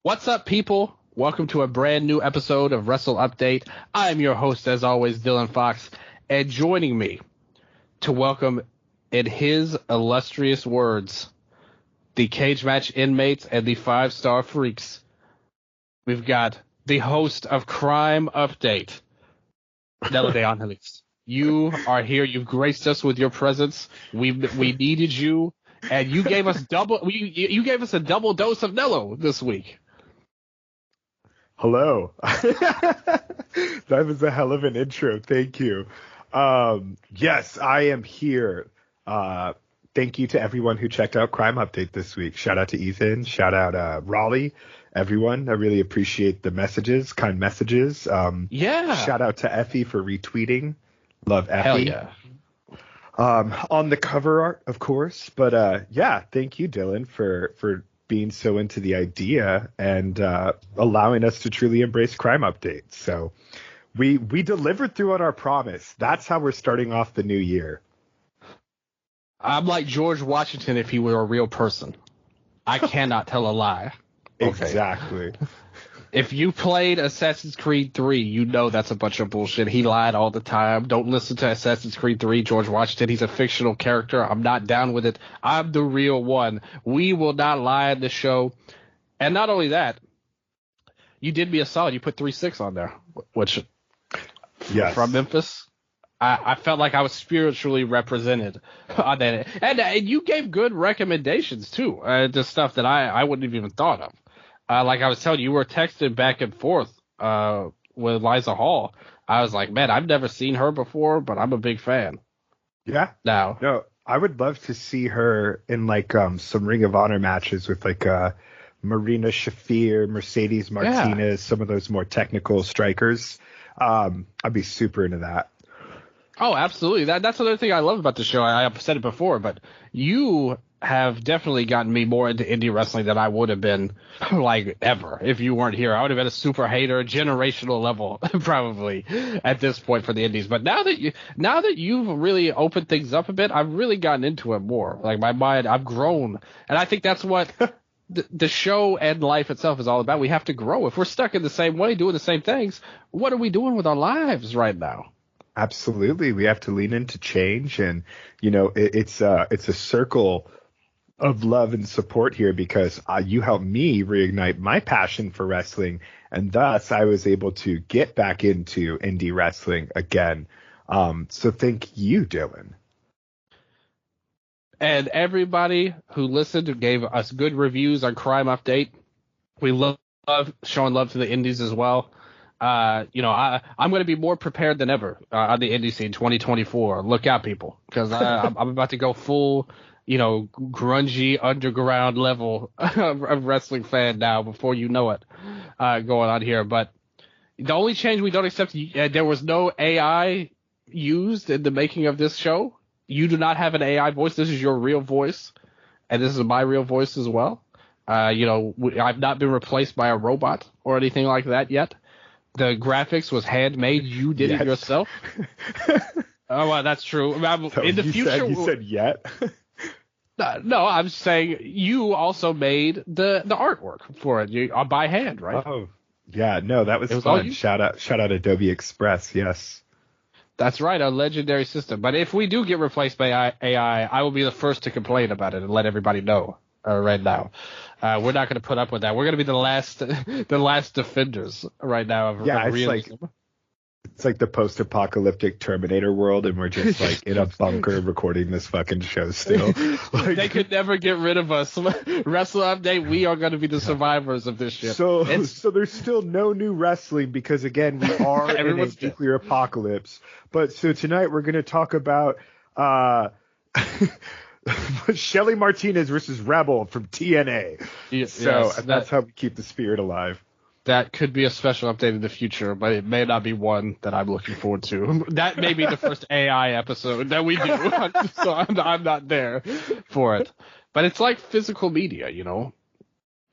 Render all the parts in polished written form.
What's up, people? Welcome to a brand new episode of Wrestle Update. I'm your host, as always, Dylan Fox, and joining me to welcome, in his illustrious words, the cage match inmates and the five-star freaks, we've got the host of Crime Update, Nella De Angelis. You are here. You've graced us with your presence. We needed you, and you gave us you gave us a double dose of Nello this week. Hello. That was a hell of an intro. Thank you. Yes, I am here. Thank you to everyone who checked out Crime Update this week. Shout out to Ethan. Shout out Raleigh. Everyone. I really appreciate the messages, kind messages. Yeah. Shout out to Effie for retweeting. Love Effie. Hell yeah. On the cover art, of course. But yeah, thank you, Dylan, for being so into the idea and allowing us to truly embrace Crime Update. So we delivered through on our promise. That's how we're starting off the new year. I'm like George Washington if he were a real person. I cannot tell a lie. Okay. Exactly. If you played Assassin's Creed 3, you know that's a bunch of bullshit. He lied all the time. Don't listen to Assassin's Creed 3, George Washington. He's a fictional character. I'm not down with it. I'm the real one. We will not lie in the show. And not only that, you did me a solid. You put 3-6 on there, which yes. From Memphis. I felt like I was spiritually represented on that. And you gave good recommendations, too, to stuff that I wouldn't have even thought of. Like I was telling you, you were texting back and forth with Liza Hall. I was like, man, I've never seen her before, but I'm a big fan. Yeah. Now. No, I would love to see her in like some Ring of Honor matches with like Marina Shafir, Mercedes Martinez, some of those more technical strikers. I'd be super into that. Oh, absolutely. That's another thing I love about the show. I've said it before, but you have definitely gotten me more into indie wrestling than I would have been, like, ever if you weren't here. I would have been a super hater, generational level, probably at this point for the indies. But now that you've really opened things up a bit, I've really gotten into it more. Like, my mind, I've grown, and I think that's what the show and life itself is all about. We have to grow. If we're stuck in the same way, doing the same things, what are we doing with our lives right now? Absolutely, we have to lean into change, and it's a circle of love and support here because you helped me reignite my passion for wrestling, and thus I was able to get back into indie wrestling again. So thank you, Dylan. And everybody who listened gave us good reviews on Crime Update. We love showing love to the indies as well. I'm going to be more prepared than ever on the indie scene 2024. Look out, people, because I'm about to go full, grungy underground level of wrestling fan now before you know it going on here. But the only change we don't accept, there was no AI used in the making of this show. You do not have an AI voice. This is your real voice, and this is my real voice as well. I've not been replaced by a robot or anything like that yet. The graphics was handmade. You did it yourself. Oh, well, that's true. In the future, you said yet. No, I'm saying you also made the artwork for it by hand, right? Oh, yeah. No, that was fun. Shout out Adobe Express. Yes. That's right, a legendary system. But if we do get replaced by AI, I will be the first to complain about it and let everybody know right now. We're not going to put up with that. We're going to be the last defenders right now of realism. It's like the post-apocalyptic Terminator world, and we're just like in a bunker recording this fucking show still. They could never get rid of us. Wrestle Update, we are going to be the survivors of this shit. So there's still no new wrestling because, again, we are in a nuclear apocalypse. But so tonight we're going to talk about Shelly Martinez versus Rebel from TNA. That's how we keep the spirit alive. That could be a special update in the future, but it may not be one that I'm looking forward to. That may be the first AI episode that we do, so I'm not there for it. But it's like physical media,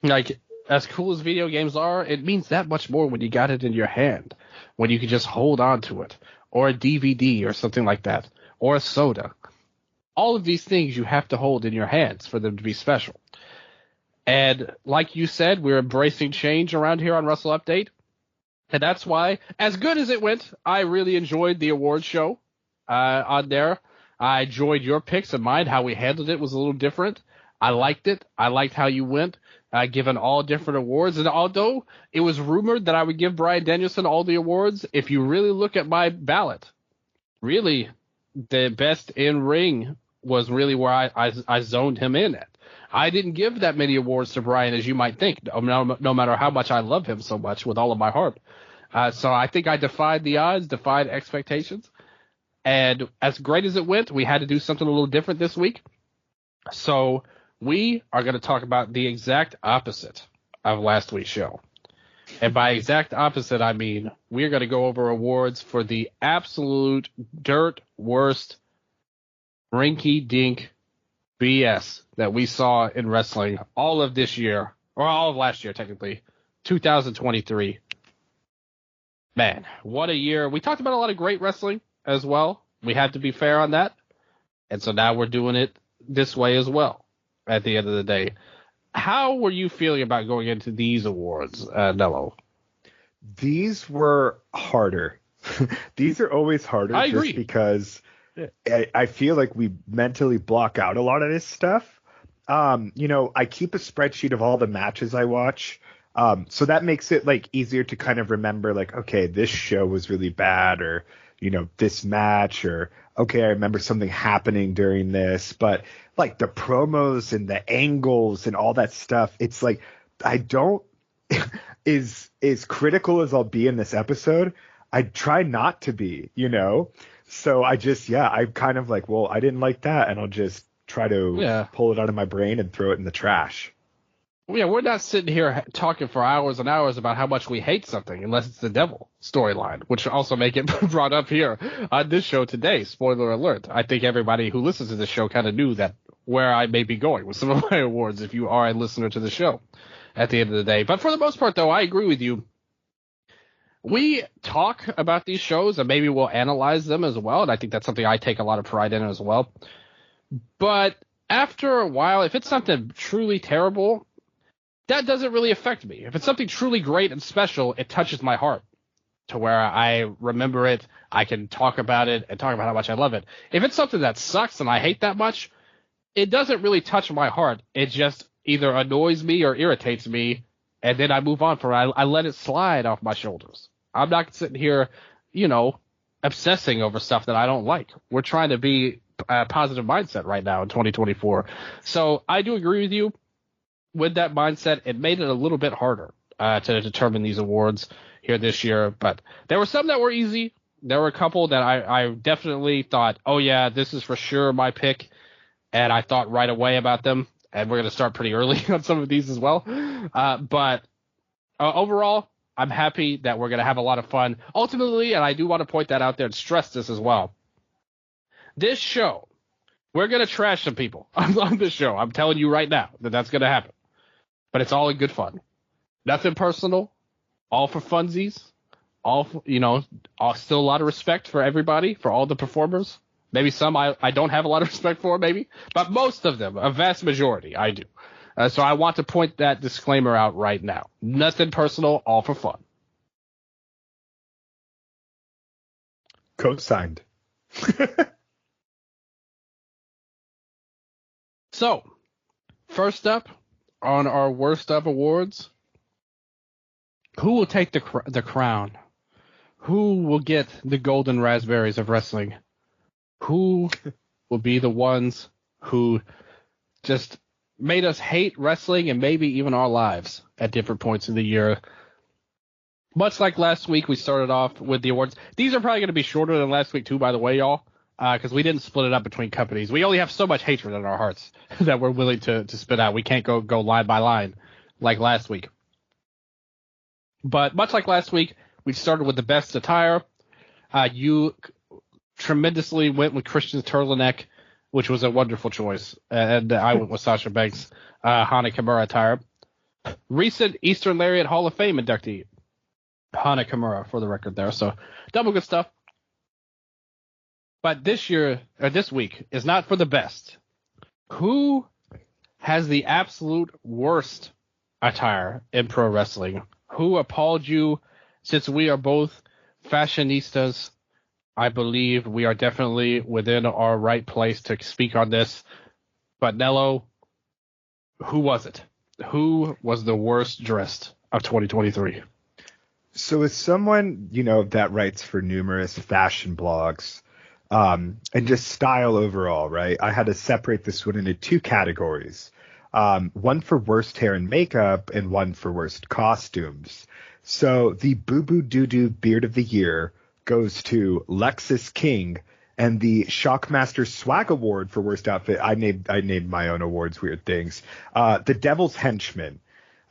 Like, as cool as video games are, it means that much more when you got it in your hand, when you can just hold on to it, or a DVD or something like that, or a soda. All of these things you have to hold in your hands for them to be special. And like you said, we're embracing change around here on Wrestle Update. And that's why, as good as it went, I really enjoyed the awards show on there. I enjoyed your picks and mine. How we handled it was a little different. I liked it. I liked how you went, given all different awards. And although it was rumored that I would give Bryan Danielson all the awards, if you really look at my ballot, really the best in ring was really where I zoned him in at. I didn't give that many awards to Bryan as you might think, no matter how much I love him so much with all of my heart. So I think I defied the odds, defied expectations. And as great as it went, we had to do something a little different this week. So we are going to talk about the exact opposite of last week's show. And by exact opposite, I mean we're going to go over awards for the absolute dirt worst rinky-dink BS that we saw in wrestling all of this year, or all of last year, technically, 2023. Man, what a year. We talked about a lot of great wrestling as well. We had to be fair on that. And so now we're doing it this way as well at the end of the day. How were you feeling about going into these awards, Nello? These were harder. These are always harder I agree. just because I feel like we mentally block out a lot of this stuff. I keep a spreadsheet of all the matches I watch. So that makes it like easier to kind of remember like, okay, this show was really bad, or, this match, or okay, I remember something happening during this, but like the promos and the angles and all that stuff, it's like, I don't, is critical as I'll be in this episode, I try not to be, So I'm kind of like, well, I didn't like that, and I'll just try to pull it out of my brain and throw it in the trash. Yeah, we're not sitting here talking for hours and hours about how much we hate something, unless it's the devil storyline, which also make it brought up here on this show today. Spoiler alert. I think everybody who listens to this show kind of knew that where I may be going with some of my awards if you are a listener to the show at the end of the day. But for the most part, though, I agree with you. We talk about these shows, and maybe we'll analyze them as well, and I think that's something I take a lot of pride in as well. But after a while, if it's something truly terrible, that doesn't really affect me. If it's something truly great and special, it touches my heart to where I remember it, I can talk about it, and talk about how much I love it. If it's something that sucks and I hate that much, it doesn't really touch my heart. It just either annoys me or irritates me, and then I move on from it. I let it slide off my shoulders. I'm not sitting here, obsessing over stuff that I don't like. We're trying to be a positive mindset right now in 2024. So I do agree with you. With that mindset, it made it a little bit harder to determine these awards here this year. But there were some that were easy. There were a couple that I definitely thought, oh, yeah, this is for sure my pick. And I thought right away about them. And we're going to start pretty early on some of these as well. But overall, I'm happy that we're going to have a lot of fun. Ultimately, and I do want to point that out there and stress this as well, this show, we're going to trash some people on this show. I'm telling you right now that that's going to happen. But it's all in good fun. Nothing personal. All for funsies. Still a lot of respect for everybody, for all the performers. Maybe some I don't have a lot of respect for, maybe. But most of them, a vast majority, I do. So I want to point that disclaimer out right now. Nothing personal, all for fun. Co-signed. So, first up on our worst of awards, who will take the crown? Who will get the golden raspberries of wrestling? Who will be the ones who just made us hate wrestling and maybe even our lives at different points in the year? Much like last week, we started off with the awards. These are probably going to be shorter than last week, too, by the way, y'all, because we didn't split it up between companies. We only have so much hatred in our hearts that we're willing to spit out. We can't go line by line like last week. But much like last week, we started with the best attire. You tremendously went with Christian's turtleneck, which was a wonderful choice. And I went with Sasha Banks' Hana Kimura attire. Recent Eastern Lariat Hall of Fame inductee, Hana Kimura, for the record there. So double good stuff. But this week is not for the best. Who has the absolute worst attire in pro wrestling? Who appalled you? Since we are both fashionistas, I believe we are definitely within our right place to speak on this. But Nello, who was it? Who was the worst dressed of 2023? So as someone, that writes for numerous fashion blogs, and just style overall, right? I had to separate this one into two categories. One for worst hair and makeup and one for worst costumes. So the Boo Boo Doo Doo Beard of the Year goes to Lexus King, and the Shockmaster Swag Award for worst outfit. I named my own awards weird things. The Devil's Henchman.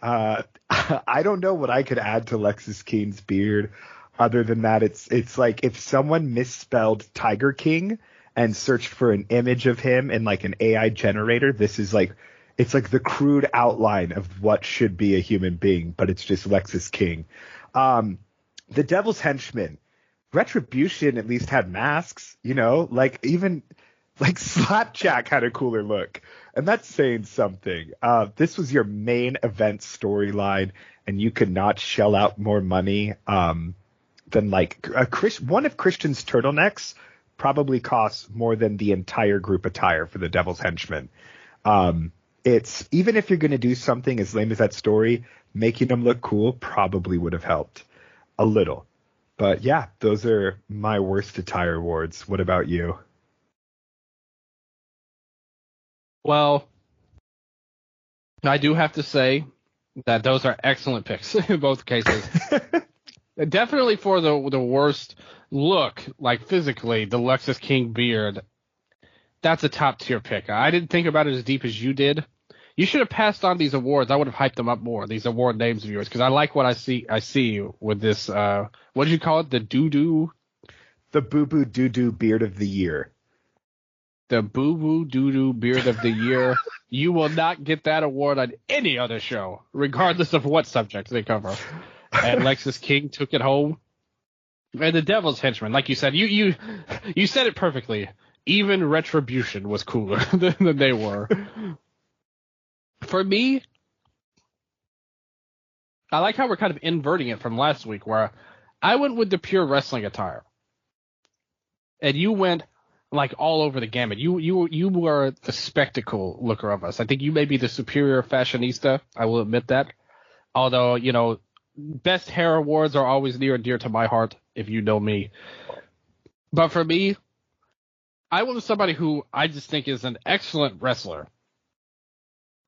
I don't know what I could add to Lexus King's beard other than that it's like if someone misspelled Tiger King and searched for an image of him in like an AI generator, this is like it's like the crude outline of what should be a human being, but it's just Lexus King. The Devil's Henchman. Retribution at least had masks, like even like Slapjack had a cooler look. And that's saying something. This was your main event storyline, and you could not shell out more money than like one of Christian's turtlenecks probably costs more than the entire group attire for the Devil's Henchman. It's even if you're going to do something as lame as that story, making them look cool probably would have helped a little. But yeah, those are my worst attire awards. What about you? Well, I do have to say that those are excellent picks in both cases. Definitely for the worst look, like physically, the Lexus King beard, that's a top tier pick. I didn't think about it as deep as you did. You should have passed on these awards. I would have hyped them up more, these award names of yours, because I like what I see with this. What did you call it? The doo-doo? The Boo Boo Doo Doo Beard of the Year. The Boo Boo Doo Doo Beard of the Year. You will not get that award on any other show, regardless of what subject they cover. And Lexus King took it home. And the Devil's Henchman, like you said, you said it perfectly. Even Retribution was cooler than they were. For me, I like how we're kind of inverting it from last week, where I went with the pure wrestling attire, and you went like all over the gamut. You were the spectacle looker of us. I think you may be the superior fashionista. I will admit that. Although, best hair awards are always near and dear to my heart, if you know me. But for me, I went with somebody who I just think is an excellent wrestler.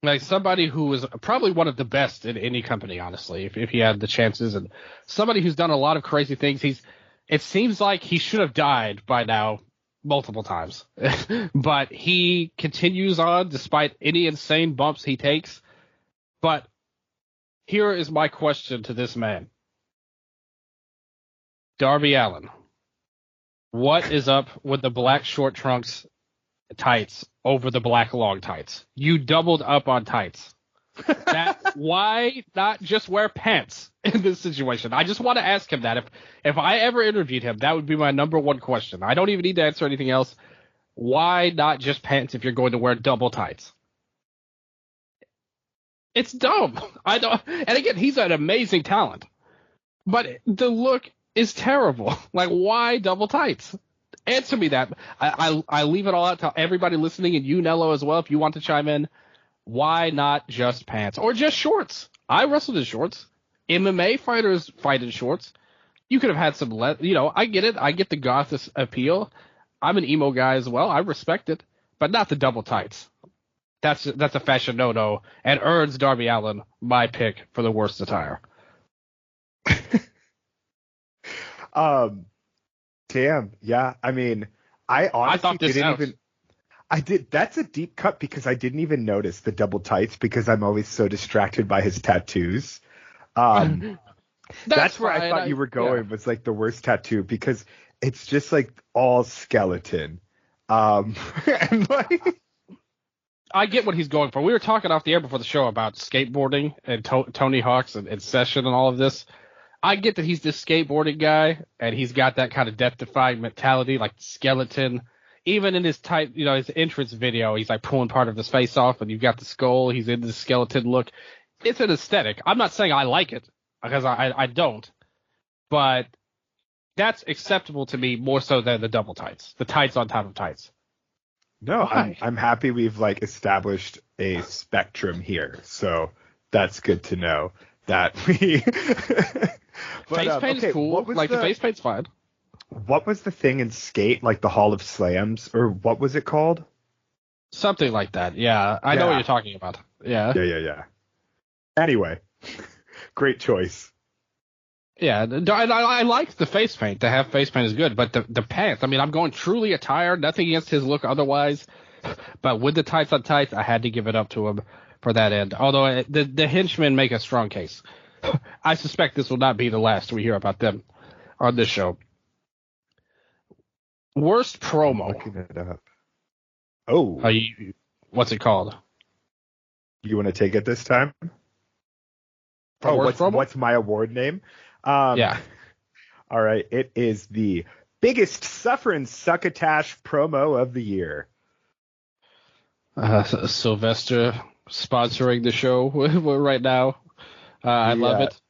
Like somebody who is probably one of the best in any company, honestly, if he had the chances, and somebody who's done a lot of crazy things. It seems like he should have died by now multiple times, but he continues on despite any insane bumps he takes. But here is my question to this man. Darby Allin, what is up with the black short trunks tights over the black long tights? You doubled up on tights. Why not just wear pants in this situation? I just want to ask him that. If I ever interviewed him, that would be my number one question. I don't even need to answer anything else. Why not just pants if you're going to wear double tights? It's dumb. I don't. And again, he's an amazing talent, but the look is terrible. Like, why double tights? Answer me that. I leave it all out to everybody listening, and you, Nello, as well, if you want to chime in. Why not just pants or just shorts? I wrestled in shorts. MMA fighters fight in shorts. You could have had some I get it. I get the goth appeal. I'm an emo guy as well. I respect it, but not the double tights. That's a fashion no-no, and earns Darby Allin my pick for the worst attire. Damn. Yeah. I mean, I honestly didn't even. I did. That's a deep cut because I didn't even notice the double tights because I'm always so distracted by his tattoos. That's where I thought you were going, was like the worst tattoo, because it's just like all skeleton. And like, I get what he's going for. We were talking off the air before the show about skateboarding and Tony Hawk's and Session and all of this. I get that he's this skateboarding guy and he's got that kind of death-defying mentality, like skeleton. even in his tight, his entrance video, he's like pulling part of his face off, and you've got the skull. He's in the skeleton look. It's an aesthetic. I'm not saying I like it because I don't, but that's acceptable to me more so than the double tights, the tights on top of tights. No, I'm happy we've like established a spectrum here, so that's good to know that we. But, face paint is cool. Like the face paint's fine. What was the thing in Skate, like the Hall of Slams, or what was it called? Something like that. Yeah, I know what you're talking about. Yeah. Yeah. Anyway, great choice. Yeah, I like the face paint. To have face paint is good, but the pants. I mean, I'm going truly attired. Nothing against his look otherwise, but with the tights on tights, I had to give it up to him for that end. Although the henchmen make a strong case. I suspect this will not be the last we hear about them on this show. Worst promo. I'm looking it up. Oh. What's it called? You want to take it this time? What's my award name? Yeah. All right. It is the biggest Sufferin' Succotash promo of the year. Sylvester sponsoring the show right now. I love it.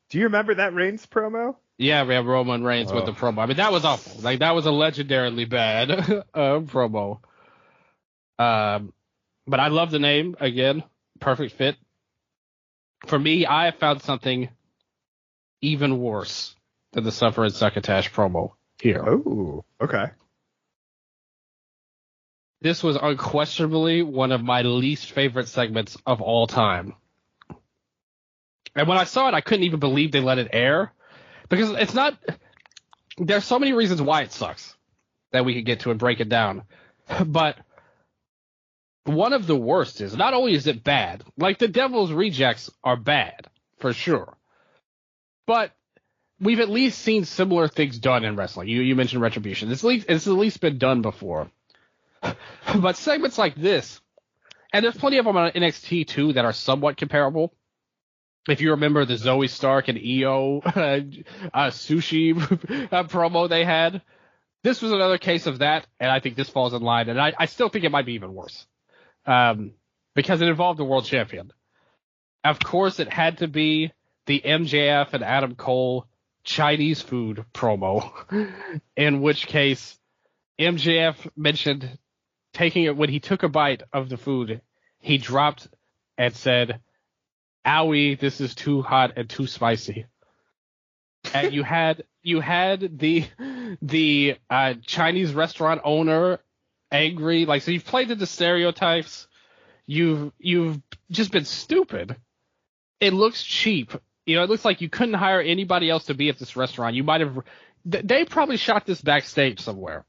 Do you remember that Reigns promo? Yeah, we have Roman Reigns with the promo. I mean, that was awful. Like, that was a legendarily bad promo. But I love the name. Again, perfect fit. For me, I have found something even worse than the Suffer and Succotash promo here. Oh, okay. This was unquestionably one of my least favorite segments of all time. And when I saw it, I couldn't even believe they let it air. Because it's not... There's so many reasons why it sucks that we could get to and break it down. But one of the worst is, not only is it bad, like the Devil's Rejects are bad, for sure. But we've at least seen similar things done in wrestling. You mentioned Retribution. It's at least been done before. But segments like this, and there's plenty of them on NXT too that are somewhat comparable. If you remember the Zoe Stark and Io sushi promo they had, this was another case of that, and I think this falls in line. And I still think it might be even worse because it involved the world champion. Of course, it had to be the MJF and Adam Cole Chinese food promo, in which case MJF mentioned taking it when he took a bite of the food, he dropped and said, "Owie, this is too hot and too spicy." And you had the Chinese restaurant owner angry, like, so you've played into stereotypes. You've just been stupid. It looks cheap. It looks like you couldn't hire anybody else to be at this restaurant. You might have. They probably shot this backstage somewhere,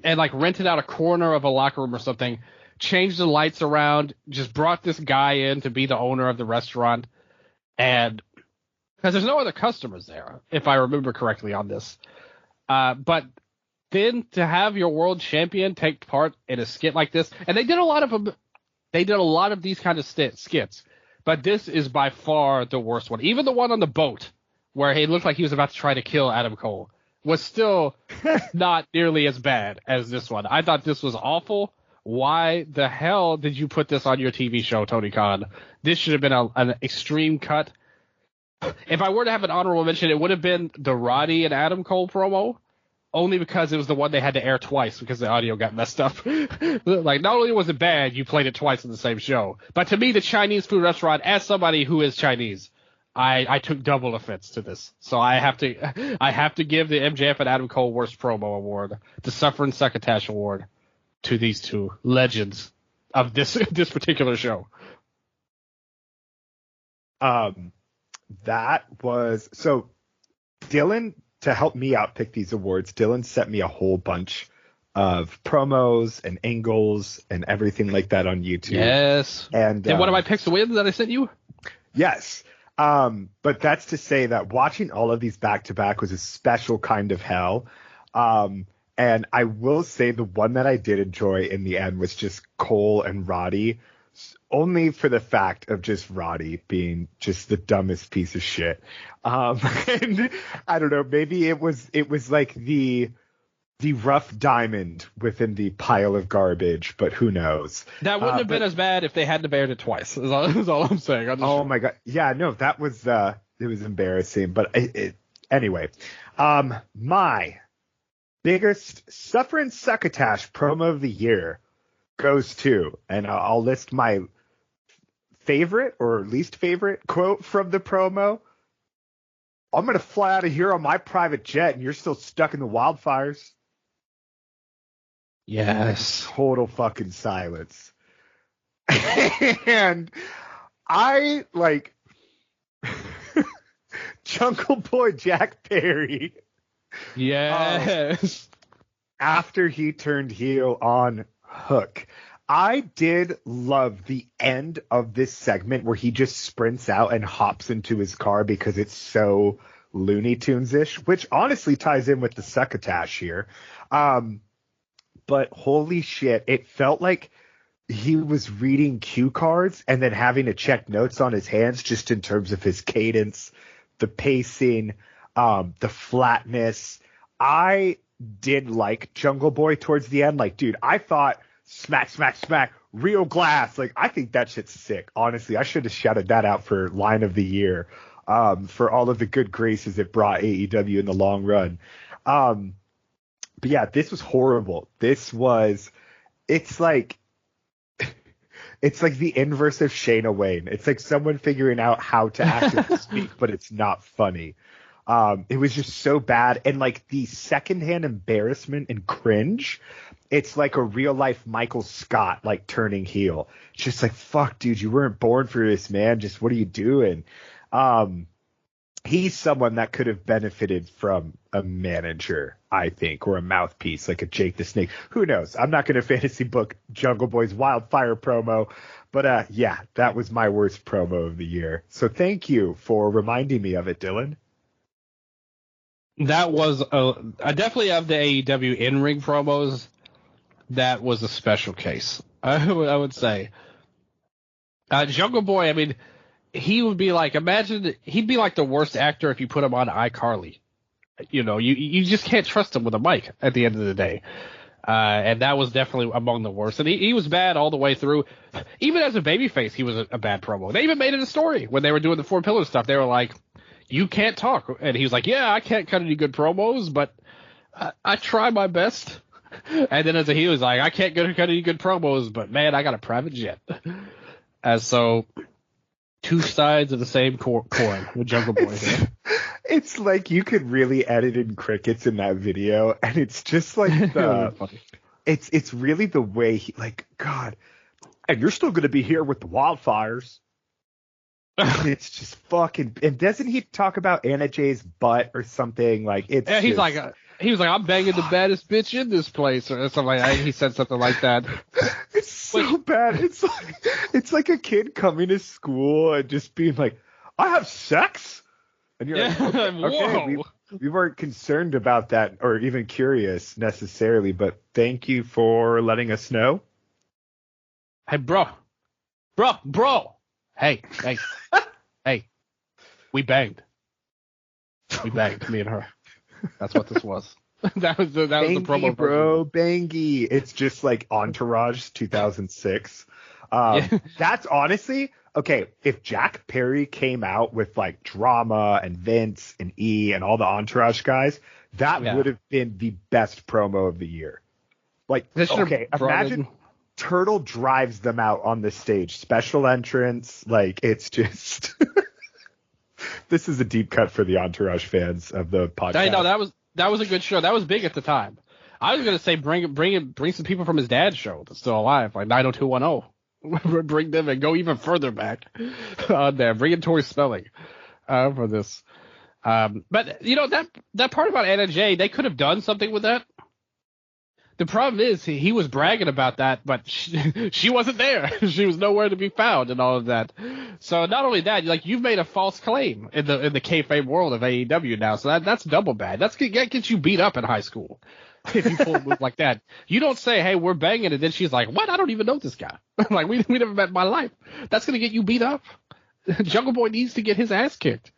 and like rented out a corner of a locker room or something. Changed the lights around. Just brought this guy in to be the owner of the restaurant, and because there's no other customers there, if I remember correctly on this. But then to have your world champion take part in a skit like this, and they did a lot of them. They did a lot of these kind of skits. But this is by far the worst one. Even the one on the boat, where he looked like he was about to try to kill Adam Cole, was still not nearly as bad as this one. I thought this was awful. Why the hell did you put this on your TV show, Tony Khan? This should have been an extreme cut. If I were to have an honorable mention, it would have been the Roddy and Adam Cole promo, only because it was the one they had to air twice because the audio got messed up. Like, not only was it bad, you played it twice in the same show. But to me, the Chinese food restaurant, as somebody who is Chinese, I took double offense to this. So I have to give the MJF and Adam Cole Worst Promo Award, the Suffering Succotash Award, to these two legends of this particular show. That was so Dylan, to help me out pick these awards, Dylan sent me a whole bunch of promos and angles and everything like that on YouTube. Yes. And one of my picks win that I sent you? Yes. But that's to say that watching all of these back to back was a special kind of hell. And I will say the one that I did enjoy in the end was just Cole and Roddy, only for the fact of just Roddy being just the dumbest piece of shit. And I don't know, maybe it was like the the rough diamond within the pile of garbage, but who knows? That wouldn't have been as bad if they hadn't bared it twice. Is all I'm saying. Oh my god, yeah, no, that was it was embarrassing. But anyway, my biggest suffer and succotash promo of the year goes to, and I'll list my favorite or least favorite quote from the promo. I'm gonna fly out of here on my private jet, and you're still stuck in the wildfires. Yes. Total fucking silence. And I like Jungle Boy Jack Perry. Yes. After he turned heel on Hook. I did love the end of this segment where he just sprints out and hops into his car because it's so Looney Tunes-ish, which honestly ties in with the succotash here. But holy shit, it felt like he was reading cue cards and then having to check notes on his hands just in terms of his cadence, the pacing, the flatness. I did like Jungle Boy towards the end. Like, dude, I thought smack, smack, smack, real glass. Like, I think that shit's sick. Honestly, I should have shouted that out for line of the year, for all of the good graces it brought AEW in the long run. But yeah, this was horrible. It's like the inverse of Shayna Wayne. It's like someone figuring out how to actively speak, but it's not funny. It was just so bad. And like the secondhand embarrassment and cringe, it's like a real life Michael Scott, like turning heel. It's just like, fuck, dude, you weren't born for this, man. Just what are you doing? He's someone that could have benefited from a manager, I think, or a mouthpiece like a Jake the Snake. Who knows? I'm not going to fantasy book Jungle Boy's Wildfire promo, but yeah, that was my worst promo of the year. So thank you for reminding me of it, Dylan. That was definitely of the AEW in-ring promos. That was a special case. I would say. Jungle Boy, I mean, he would be like, imagine he'd be like the worst actor if you put him on iCarly. You know, you just can't trust him with a mic at the end of the day. And that was definitely among the worst. And he was bad all the way through. Even as a babyface, he was a bad promo. They even made it a story when they were doing the Four Pillars stuff. They were like, you can't talk. And he was like, yeah, I can't cut any good promos, but I try my best. And then as a heel, he was like, I can't cut any good promos, but man, I got a private jet. And so, two sides of the same coin with Jungle Boy here. It's like you could really edit in crickets in that video, and it's just like it's really the way he, like, God, and you're still going to be here with the wildfires. It's just fucking. And doesn't he talk about Anna Jay's butt or something? Like, it's. Yeah, he's like, he was like, I'm banging the baddest bitch in this place, or something like that. He said something like that. It's so bad. It's like a kid coming to school and just being like, I have sex, and you're like, okay, we weren't concerned about that or even curious necessarily, but thank you for letting us know. Hey, bro. Hey, hey, we banged, me and her. That's what this was. that was the promo, bro. Bangy. It's just like Entourage 2006. That's honestly okay. If Jack Perry came out with like Drama and Vince and E and all the Entourage guys, that would have been the best promo of the year. Like, okay, imagine Turtle drives them out on the stage, special entrance. Like, it's just. This is a deep cut for the Entourage fans of the podcast. I know that was a good show. That was big at the time. I was gonna say bring some people from his dad's show that's still alive, like 90210. Bring them and go even further back on there. Bring in Tori Spelling for this. But you know that part about Anna Jay, they could have done something with that. The problem is he was bragging about that, but she wasn't there. She was nowhere to be found and all of that. So not only that, like, you've made a false claim in the kayfabe world of AEW now. So that's double bad. That gets you beat up in high school if you pull a move like that. You don't say, hey, we're banging, and then she's like, what? I don't even know this guy. Like, we never met in my life. That's going to get you beat up. Jungle Boy needs to get his ass kicked,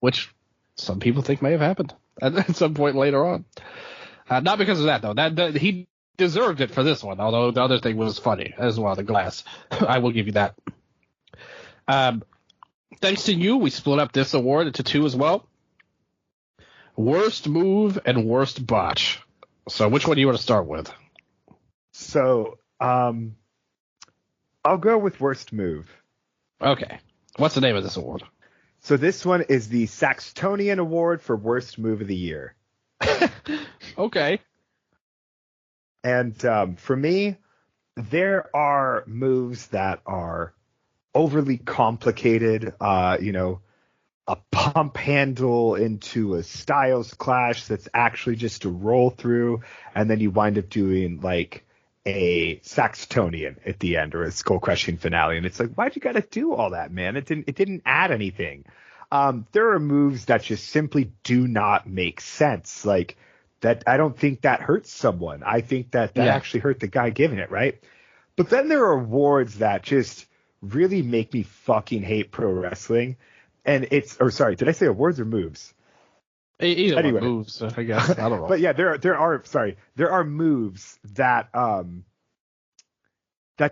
which some people think may have happened at some point later on. Not because of that, though. He deserved it for this one, although the other thing was funny as well, the glass. I will give you that. Thanks to you, we split up this award into two as well. Worst move and worst botch. So which one do you want to start with? So I'll go with worst move. Okay. What's the name of this award? So this one is the Saxtonian Award for Worst Move of the Year. Okay. And for me, there are moves that are overly complicated. A pump handle into a Styles Clash that's actually just a roll through, and then you wind up doing like a Saxtonian at the end or a skull crushing finale, and it's like, why'd you gotta do all that, man? It didn't add anything. There are moves that just simply do not make sense. Like that, I don't think that hurts someone. I think that actually hurt the guy giving it, right? But then there are awards that just really make me fucking hate pro wrestling. And did I say awards or moves? Either anyway. Moves, I guess. I don't know. But yeah, there are moves that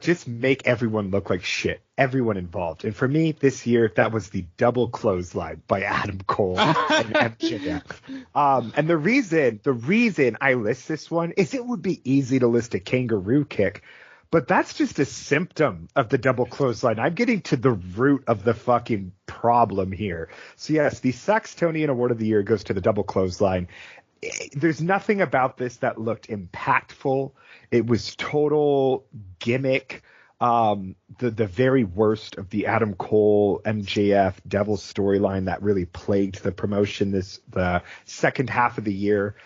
just make everyone look like shit. Everyone involved. And for me this year, that was the double clothesline by Adam Cole and MJF. And the reason I list this one is it would be easy to list a kangaroo kick, but that's just a symptom of the double clothesline. I'm getting to the root of the fucking problem here. So yes, the Saxtonian Award of the Year goes to the double clothesline. There's nothing about this that looked impactful. It was total gimmick. The very worst of the Adam Cole MJF Devil storyline that really plagued the promotion the second half of the year.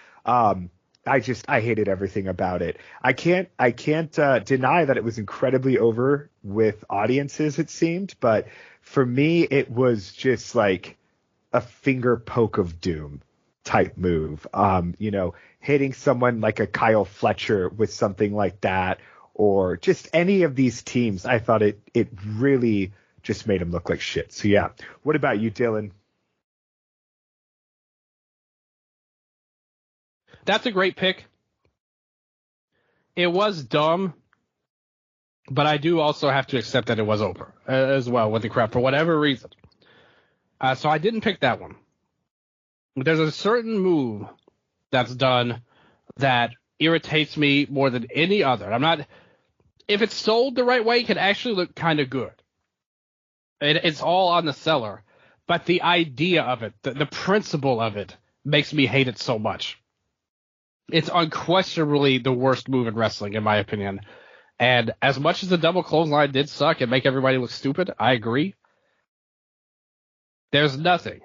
I hated everything about it. I can't deny that it was incredibly over with audiences, it seemed, but for me it was just like a finger poke of doom type move. Hitting someone like a Kyle Fletcher with something like that, or just any of these teams, I thought it really just made them look like shit. So yeah. What about you, Dylan? That's a great pick. It was dumb, but I do also have to accept that it was over as well with the crowd for whatever reason. So I didn't pick that one. There's a certain move that's done that irritates me more than any other. If it's sold the right way, it can actually look kind of good. It's all on the seller, but the idea of it, the principle of it, makes me hate it so much. It's unquestionably the worst move in wrestling, in my opinion. And as much as the double clothesline did suck and make everybody look stupid, I agree. There's nothing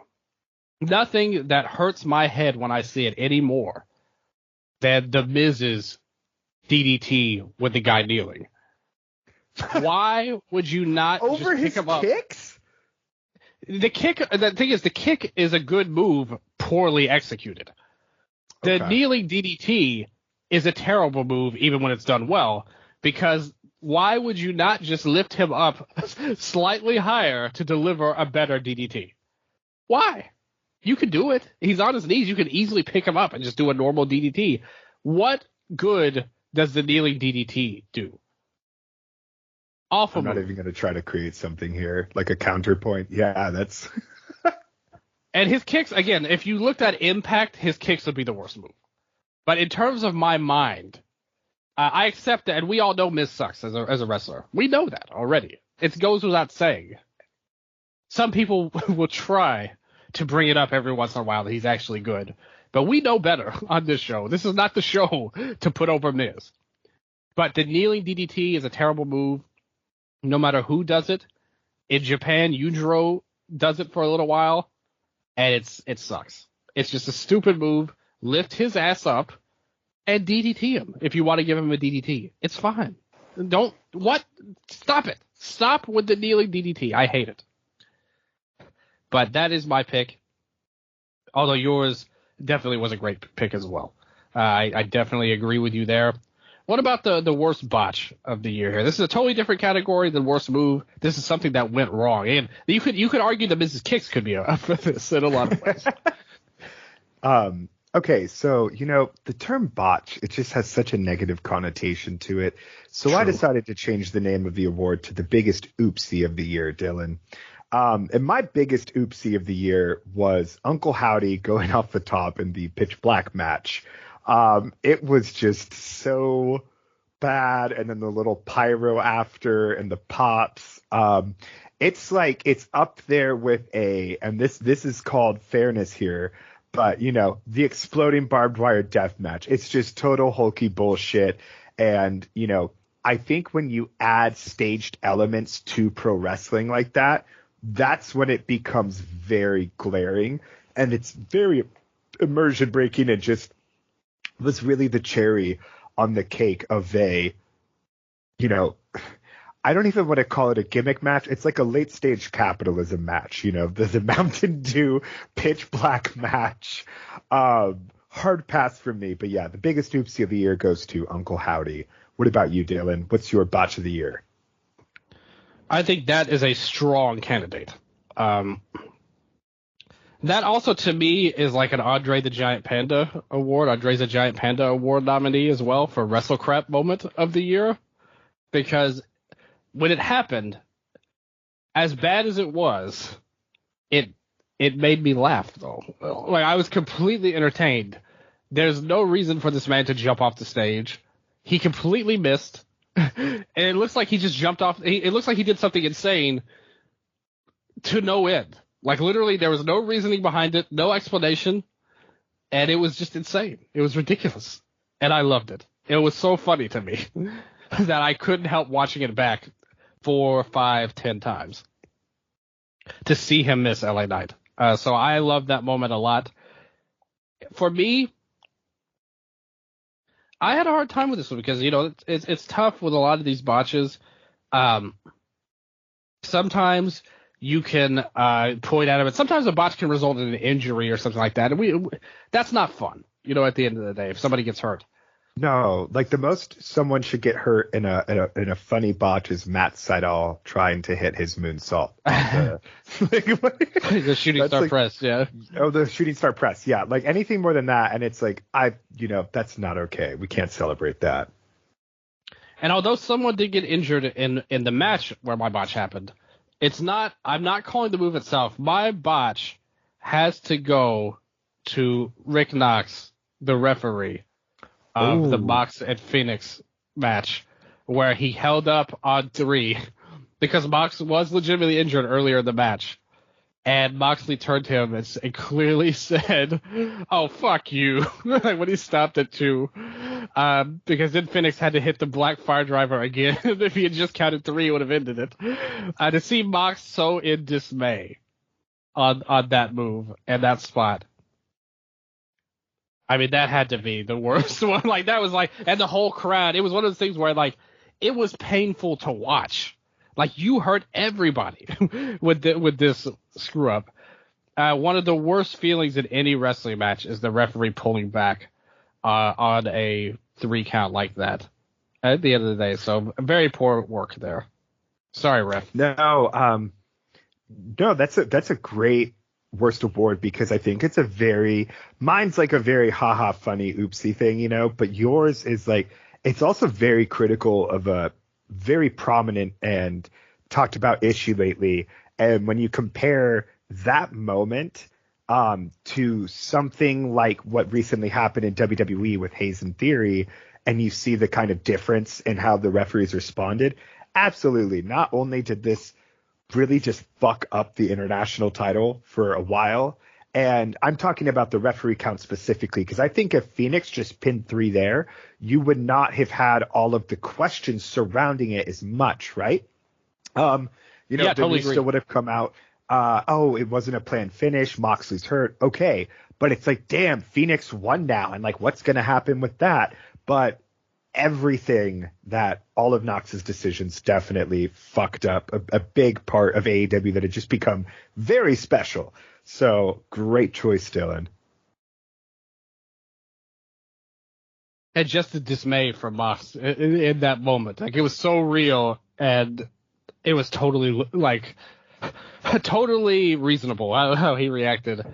that hurts my head when I see it anymore than the Miz's DDT with the guy kneeling. Why would you not over just pick him up? Kicks? The thing is, the kick is a good move, poorly executed. The kneeling DDT is a terrible move, even when it's done well, because why would you not just lift him up slightly higher to deliver a better DDT? Why? You could do it. He's on his knees. You can easily pick him up and just do a normal DDT. What good does the kneeling DDT do? Awful I'm not move. even going to try to create something here, like a counterpoint. Yeah, that's... And his kicks, again, if you looked at Impact, his kicks would be the worst move. But in terms of my mind, I accept that, and we all know Miz sucks as a wrestler. We know that already. It goes without saying. Some people will try to bring it up every once in a while that he's actually good. But we know better on this show. This is not the show to put over Miz. But the kneeling DDT is a terrible move, no matter who does it. In Japan, Yujiro does it for a little while. And it sucks. It's just a stupid move. Lift his ass up and DDT him if you want to give him a DDT. It's fine. Stop it. Stop with the kneeling DDT. I hate it. But that is my pick. Although yours definitely was a great pick as well. I definitely agree with you there. What about the worst botch of the year here? This is a totally different category than worst move. This is something that went wrong. And you could argue that Mrs. Kicks could be for this in a lot of ways. Okay, so, the term botch, it just has such a negative connotation to it. So I True. decided to change the name of the award to the biggest oopsie of the year, Dylan. And my biggest oopsie of the year was Uncle Howdy going off the top in the Pitch Black match. It was just so bad, and then the little pyro after and the pops. It's like it's up there with and this is called fairness here, but the exploding barbed wire death match. It's just total hokey bullshit, and I think when you add staged elements to pro wrestling like that, that's when it becomes very glaring, and it's very immersion breaking, and just was really the cherry on the cake of you know, I don't even want to call it a gimmick match. It's like a late stage capitalism match, the Mountain Dew Pitch Black match. Hard pass for me, but yeah, the biggest oopsie of the year goes to Uncle Howdy. What about you, Dylan? What's your botch of the year? I think that is a strong candidate. That also, to me, is like an Andre the Giant Panda award. Andre's the Giant Panda award nominee as well for Wrestle Crap moment of the year. Because when it happened, as bad as it was, it made me laugh, though. Like, I was completely entertained. There's no reason for this man to jump off the stage. He completely missed. And it looks like he just jumped off. It looks like he did something insane to no end. Like, literally, there was no reasoning behind it, no explanation, and it was just insane. It was ridiculous, and I loved it. It was so funny to me that I couldn't help watching it back 4, 5, 10 times to see him miss LA Knight. So I love that moment a lot. For me, I had a hard time with this one because, it's tough with a lot of these botches. Sometimes you can point at him, and sometimes a botch can result in an injury or something like that. And that's not fun, at the end of the day, if somebody gets hurt. No, like the most someone should get hurt in a funny botch is Matt Sydal trying to hit his moonsault. The shooting star press, yeah. Oh, the shooting star press, yeah. Like anything more than that, and it's like that's not okay. We can't celebrate that. And although someone did get injured in the match where my botch happened, I'm not calling the move itself. My botch has to go to Rick Knox, the referee of the Mox and Phoenix match, where he held up on 3 because Mox was legitimately injured earlier in the match. And Moxley turned to him and clearly said, "Oh, fuck you," when he stopped at 2. Because then Phoenix had to hit the Black Fire Driver again. If he had just counted 3, it would have ended it. To see Mox so in dismay on that move and that spot, I mean, that had to be the worst one. Like, that was like, and the whole crowd, it was one of those things where, like, it was painful to watch. Like, you hurt everybody with this screw up. One of the worst feelings in any wrestling match is the referee pulling back on a 3 count like that at the end of the day. So very poor work there. Sorry, ref. No, that's a great worst award, because I think it's mine's like a very haha funny oopsie thing, but yours is like, it's also very critical of a very prominent and talked about issue lately. And when you compare that moment to something like what recently happened in WWE with Hayes and Theory, and you see the kind of difference in how the referees responded, absolutely. Not only did this really just fuck up the international title for a while, and I'm talking about the referee count specifically, because I think if Phoenix just pinned 3 there, you would not have had all of the questions surrounding it as much, right? Yeah, totally agree. Still would have come out, it wasn't a planned finish, Moxley's hurt, okay, but it's like, damn, Phoenix won now, and like, what's going to happen with that? But everything that all of Knox's decisions definitely fucked up a big part of AEW that had just become very special. So great choice, Dylan. And just the dismay from Mox in that moment. Like, it was so real, and it was totally, like, totally reasonable how he reacted.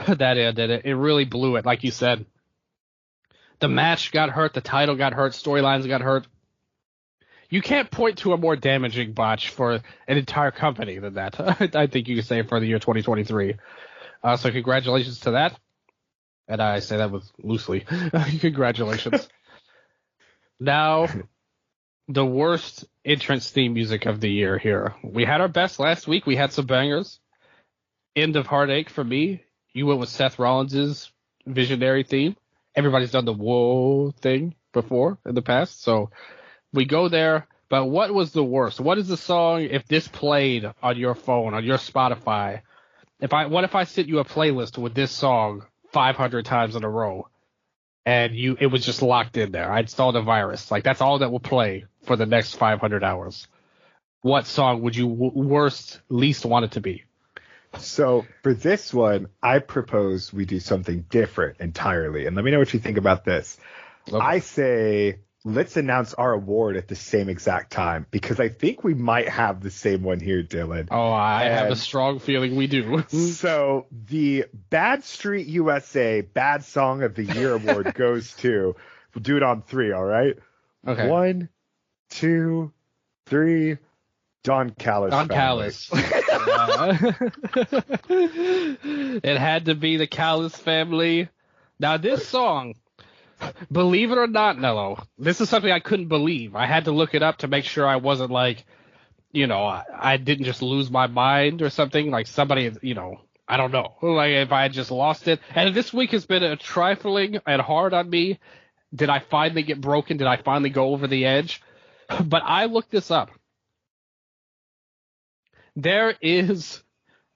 that ended. It really blew it, like you said. The match got hurt, the title got hurt, storylines got hurt. You can't point to a more damaging botch for an entire company than that. I think you could say for the year 2023. So congratulations to that. And I say that with loosely. Congratulations. Now, the worst entrance theme music of the year here. We had our best last week. We had some bangers. End of Heartache for me. You went with Seth Rollins' Visionary theme. Everybody's done the whoa thing before in the past, so we go there. But what was the worst? What is the song, if this played on your phone, on your Spotify, what if I sent you a playlist with this song 500 times in a row, and it was just locked in there? I installed a virus. Like, that's all that will play for the next 500 hours. What song would you least want it to be? So for this one, I propose we do something different entirely. And let me know what you think about this. Okay. I say let's announce our award at the same exact time, because I think we might have the same one here, Dylan. Oh, I have a strong feeling we do. So the Bad Street USA Bad Song of the Year award goes to, we'll do it on 3, all right? Okay. 1, 2, 3. Don Callis. Don Callis. It had to be the Callis family. Now, this song, believe it or not, Nello, this is something I couldn't believe. I had to look it up to make sure I wasn't like, I didn't just lose my mind or something. Like somebody, I don't know. Like if I had just lost it. And this week has been a trifling and hard on me. Did I finally get broken? Did I finally go over the edge? But I looked this up. There is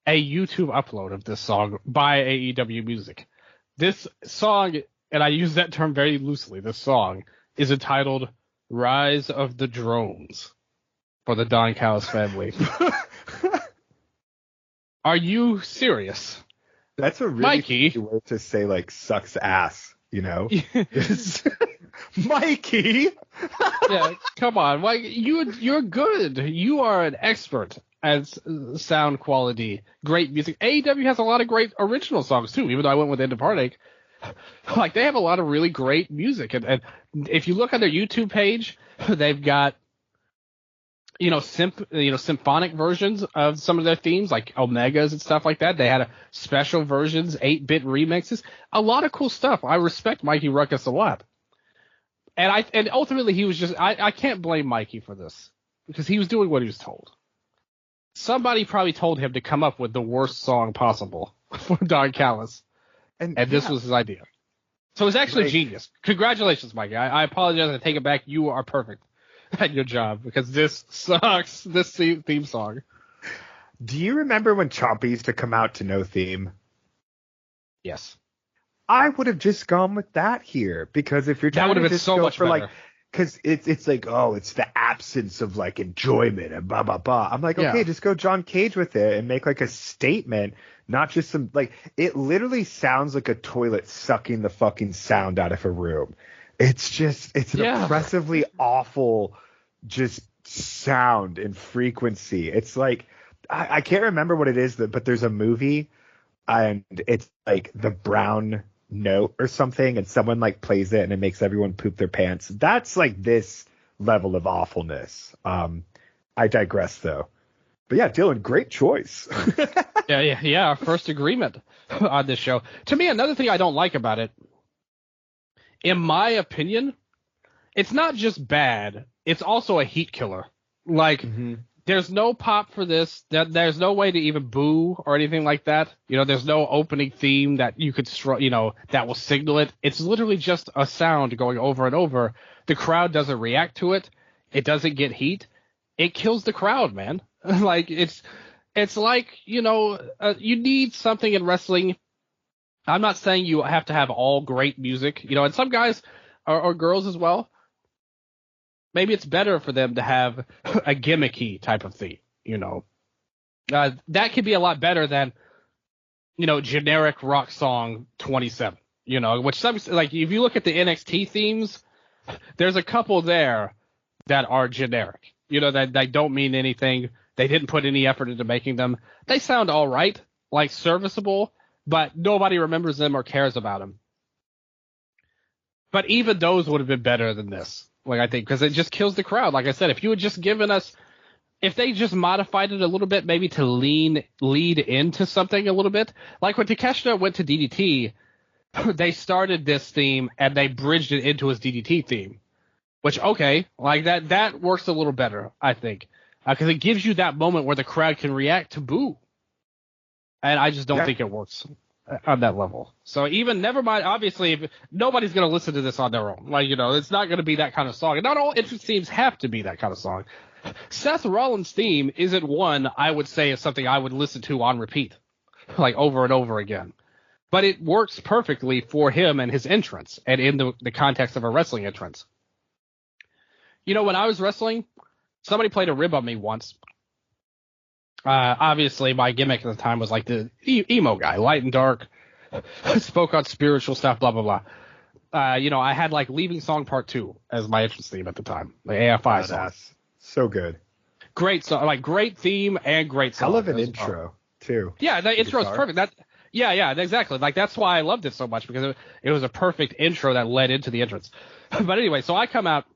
a YouTube upload of this song by AEW Music. This song, and I use that term very loosely, this song is entitled Rise of the Drones for the Don Callis family. Are you serious? That's a really Mikey way to say, like, sucks ass, Mikey! Yeah, come on. Like, you're good. You are an expert as sound quality, great music. AEW has a lot of great original songs too, even though I went with End of Heartache. Like, they have a lot of really great music, and if you look on their YouTube page, they've got symphonic versions of some of their themes, like Omegas and stuff like that. They had special versions, 8-bit remixes, a lot of cool stuff. I respect Mikey Ruckus a lot, and ultimately he was just I can't blame Mikey for this, because he was doing what he was told. Somebody probably told him to come up with the worst song possible for Don Callis, and this was his idea. So it's actually genius. Congratulations, Mikey. I apologize. I take it back. You are perfect at your job, because this sucks, this theme song. Do you remember when Ciampa used to come out to no theme? Yes. I would have just gone with that here, because if you're trying that would have to been just so go much for better. because it's like, oh, it's the absence of like enjoyment and blah blah blah. I'm like, okay, just go John Cage with it and make like a statement, not just some like. It literally sounds like a toilet sucking the fucking sound out of a room. It's an oppressively awful just sound and frequency. It's like I can't remember what it is, but there's a movie and it's like The Brown Note or something, and someone like plays it and it makes everyone poop their pants. That's like this level of awfulness. I digress though. But yeah, Dylan, great choice. yeah. First agreement on this show. To me, another thing I don't like about it, in my opinion, it's not just bad, it's also a heat killer. Like, there's no pop for this. There's no way to even boo or anything like that. There's no opening theme that you could, that will signal it. It's literally just a sound going over and over. The crowd doesn't react to it. It doesn't get heat. It kills the crowd, man. Like, it's like, you need something in wrestling. I'm not saying you have to have all great music, and some guys or girls as well. Maybe it's better for them to have a gimmicky type of theme, that could be a lot better than, generic rock song 27, which some, like, if you look at the NXT themes, there's a couple there that are generic, that don't mean anything. They didn't put any effort into making them. They sound all right, like serviceable, but nobody remembers them or cares about them. But even those would have been better than this. Like, I think, because it just kills the crowd. Like I said, if you had just given us, if they just modified it a little bit, maybe to lead into something a little bit, like when Takeshita went to DDT, they started this theme and they bridged it into his DDT theme, which, okay, like that works a little better, I think, because it gives you that moment where the crowd can react to boo. And I just don't think it works on that level. So even, never mind, obviously, if nobody's going to listen to this on their own. Like, it's not going to be that kind of song. And not all entrance themes have to be that kind of song. Seth Rollins' theme isn't one I would say is something I would listen to on repeat, like over and over again. But it works perfectly for him and his entrance, and in the context of a wrestling entrance. When I was wrestling, somebody played a rib on me once. Obviously, my gimmick at the time was like the emo guy, light and dark, spoke on spiritual stuff, blah, blah, blah. I had like Leaving Song Part 2 as my entrance theme at the time, the AFI song. So good. Great song, like great theme and great song. I love an intro, too. Yeah, the intro is perfect. Yeah, exactly. Like, that's why I loved it so much, because it was a perfect intro that led into the entrance. But anyway, so I come out,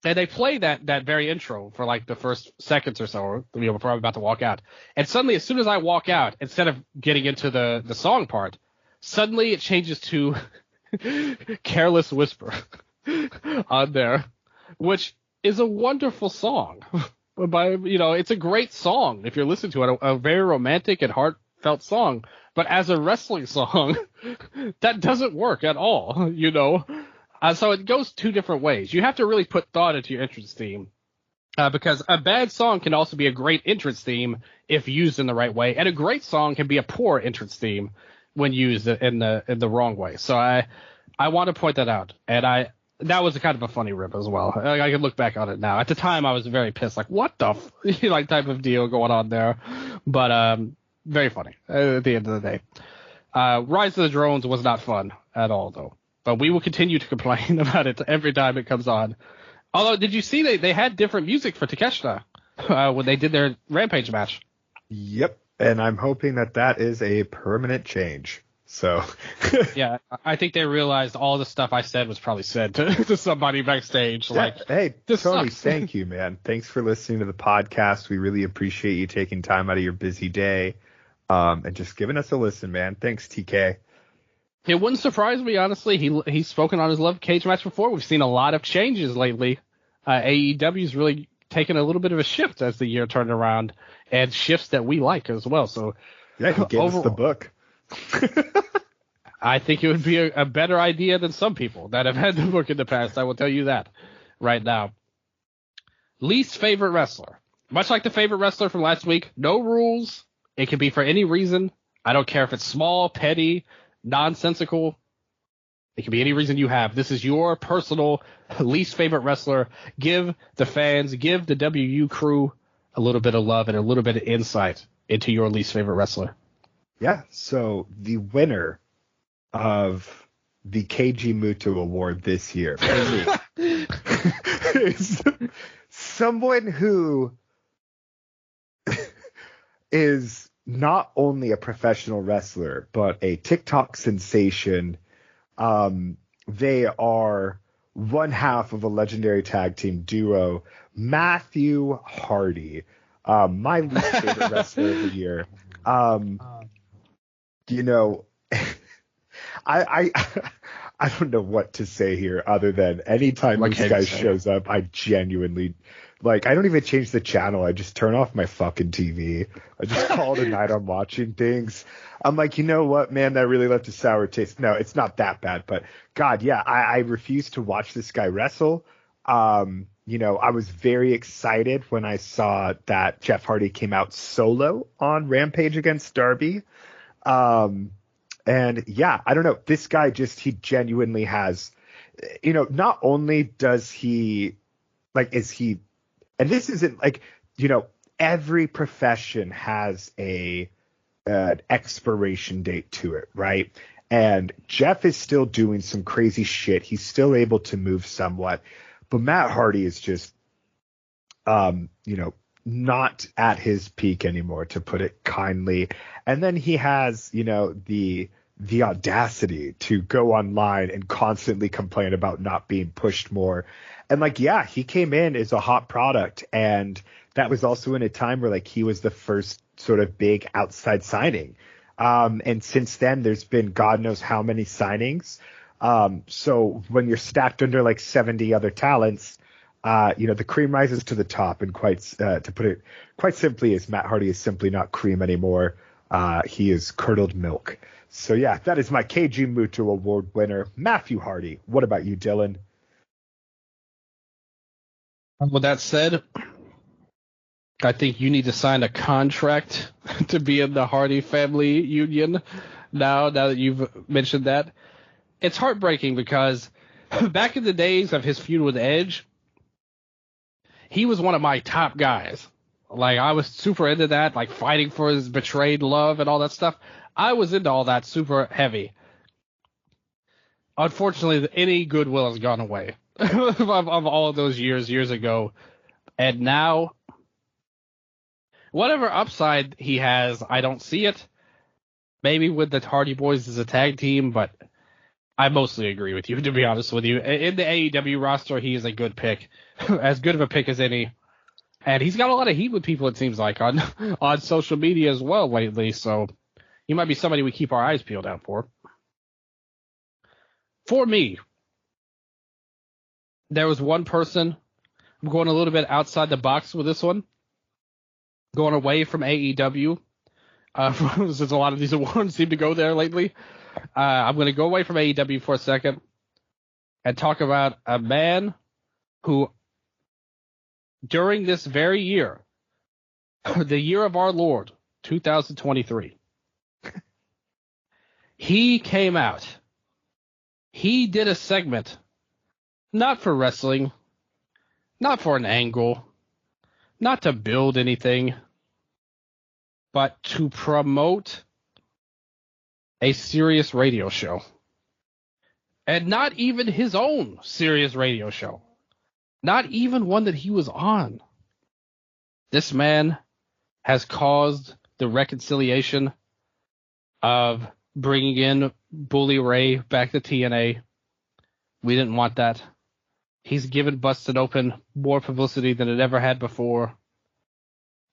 and they play that very intro for like the first seconds or so, before I'm about to walk out. And suddenly, as soon as I walk out, instead of getting into the song part, suddenly it changes to Careless Whisper on there, which is a wonderful song. It's a great song if you're listening to it, a very romantic and heartfelt song. But as a wrestling song, that doesn't work at all, So it goes two different ways. You have to really put thought into your entrance theme, because a bad song can also be a great entrance theme if used in the right way, and a great song can be a poor entrance theme when used in the wrong way. So I want to point that out, and that was a kind of a funny rip as well. I can look back on it now. At the time, I was very pissed, like, what the type of deal going on there, but very funny at the end of the day. Rise of the Drones was not fun at all, though. But we will continue to complain about it every time it comes on. Although, did you see they had different music for Takeshita when they did their Rampage match? Yep, and I'm hoping that is a permanent change. So yeah, I think they realized all the stuff I said was probably said to somebody backstage. Yeah. Like, hey, Tony, sucks. Thank you, man. Thanks for listening to the podcast. We really appreciate you taking time out of your busy day and just giving us a listen, man. Thanks, TK. It wouldn't surprise me, honestly. He's spoken on his love cage match before. We've seen a lot of changes lately. AEW's really taken a little bit of a shift as the year turned around, and shifts that we like as well. So yeah, he gave us the book. I think it would be a better idea than some people that have had the book in the past. I will tell you that right now. Least favorite wrestler. Much like the favorite wrestler from last week, no rules. It can be for any reason. I don't care if it's small, petty, nonsensical. It can be any reason you have. This is your personal least favorite wrestler. Give the fans, give the WU crew a little bit of love and a little bit of insight into your least favorite wrestler. Yeah, so the winner of the Keiji Muto Award this year for me is someone who is not only a professional wrestler, but a TikTok sensation. They are one half of a legendary tag team duo, Matthew Hardy, my least favorite wrestler of the year. I don't know what to say here other than anytime this guy shows up, I genuinely, I don't even change the channel. I just turn off my fucking TV. I just call it a night on watching things. I'm like, you know what, man, that really left a sour taste. No, it's not that bad, but God, yeah, I refuse to watch this guy wrestle. I was very excited when I saw that Jeff Hardy came out solo on Rampage against Darby. And yeah, I don't know. This guy he genuinely has, not only does he, and this isn't every profession has an expiration date to it, right? And Jeff is still doing some crazy shit. He's still able to move somewhat, but Matt Hardy is just, not at his peak anymore, to put it kindly. And then he has, the audacity to go online and constantly complain about not being pushed more. And he came in as a hot product, and that was also in a time where he was the first sort of big outside signing. And since then, there's been God knows how many signings. So when you're stacked under 70 other talents, the cream rises to the top. And to put it quite simply, is Matt Hardy is simply not cream anymore. He is curdled milk. So yeah, that is my Keiji Muto Award winner, Matthew Hardy. What about you, Dylan? With that said, I think you need to sign a contract to be in the Hardy family union now that you've mentioned that. It's heartbreaking because back in the days of his feud with Edge, he was one of my top guys. I was super into that, fighting for his betrayed love and all that stuff. I was into all that super heavy. Unfortunately, any goodwill has gone away of all of those years ago. And now, whatever upside he has, I don't see it. Maybe with the Hardy Boys as a tag team, but I mostly agree with you, to be honest with you. In the AEW roster, he is a good pick, as good of a pick as any. And he's got a lot of heat with people, it seems like, on social media as well lately. So he might be somebody we keep our eyes peeled out for. For me, there was one person. I'm going a little bit outside the box with this one. Going away from AEW. Since a lot of these awards seem to go there lately. I'm going to go away from AEW for a second and talk about a man who, during this very year, the year of our Lord, 2023, he came out. He did a segment, not for wrestling, not for an angle, not to build anything, but to promote a serious radio show. And not even his own serious radio show. Not even one that he was on. This man has caused the reconciliation of bringing in Bully Ray back to TNA. We didn't want that. He's given Busted Open more publicity than it ever had before.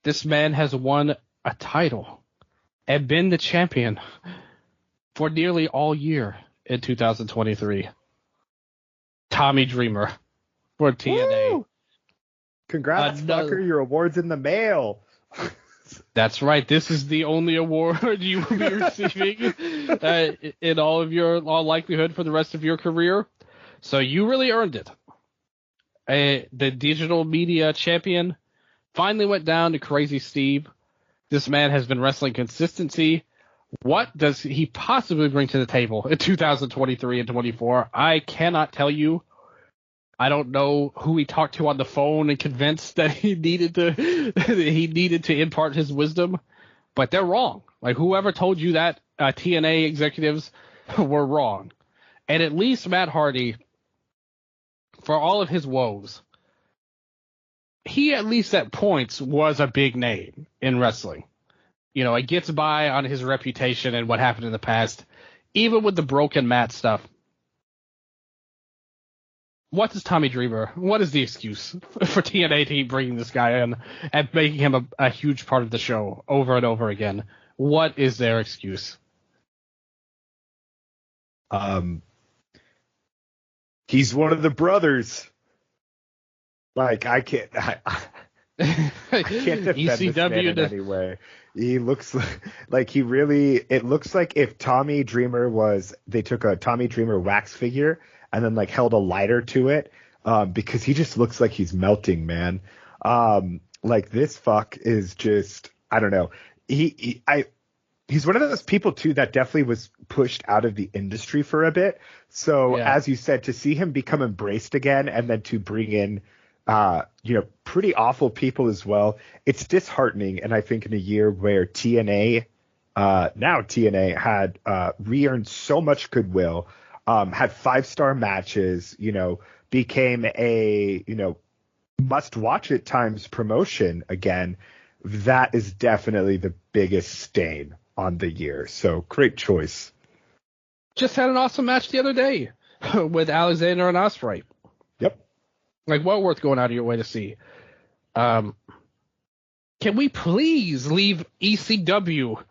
This man has won a title and been the champion for nearly all year in 2023. Tommy Dreamer for TNA. Woo! Congrats, fucker. Your award's in the mail. That's right. This is the only award you will be receiving in all likelihood for the rest of your career. So you really earned it. The digital media champion finally went down to Crazy Steve. This man has been wrestling consistency. What does he possibly bring to the table in 2023 and 24? I cannot tell you. I don't know who he talked to on the phone and convinced that he needed to impart his wisdom, but they're wrong. Whoever told you that, TNA executives were wrong. And at least Matt Hardy, for all of his woes, he at least at points was a big name in wrestling. It gets by on his reputation and what happened in the past, even with the broken Matt stuff. What is Tommy Dreamer? What is the excuse for TNA to keep bringing this guy in and making him a huge part of the show over and over again? What is their excuse? He's one of the brothers. I can't defend ECW this man in any way. He looks like he really. It looks like if Tommy Dreamer they took a Tommy Dreamer wax figure and then held a lighter to it, because he just looks like he's melting, man. This fuck is just, I don't know. He's one of those people too that definitely was pushed out of the industry for a bit. So as you said, to see him become embraced again and then to bring in pretty awful people as well, it's disheartening. And I think in a year where TNA had re-earned so much goodwill, had 5-star matches, became a, must watch it times promotion again, that is definitely the biggest stain on the year. So great choice. Just had an awesome match the other day with Alexander and Ospreay. Yep. Like, well worth going out of your way to see. Can we please leave ECW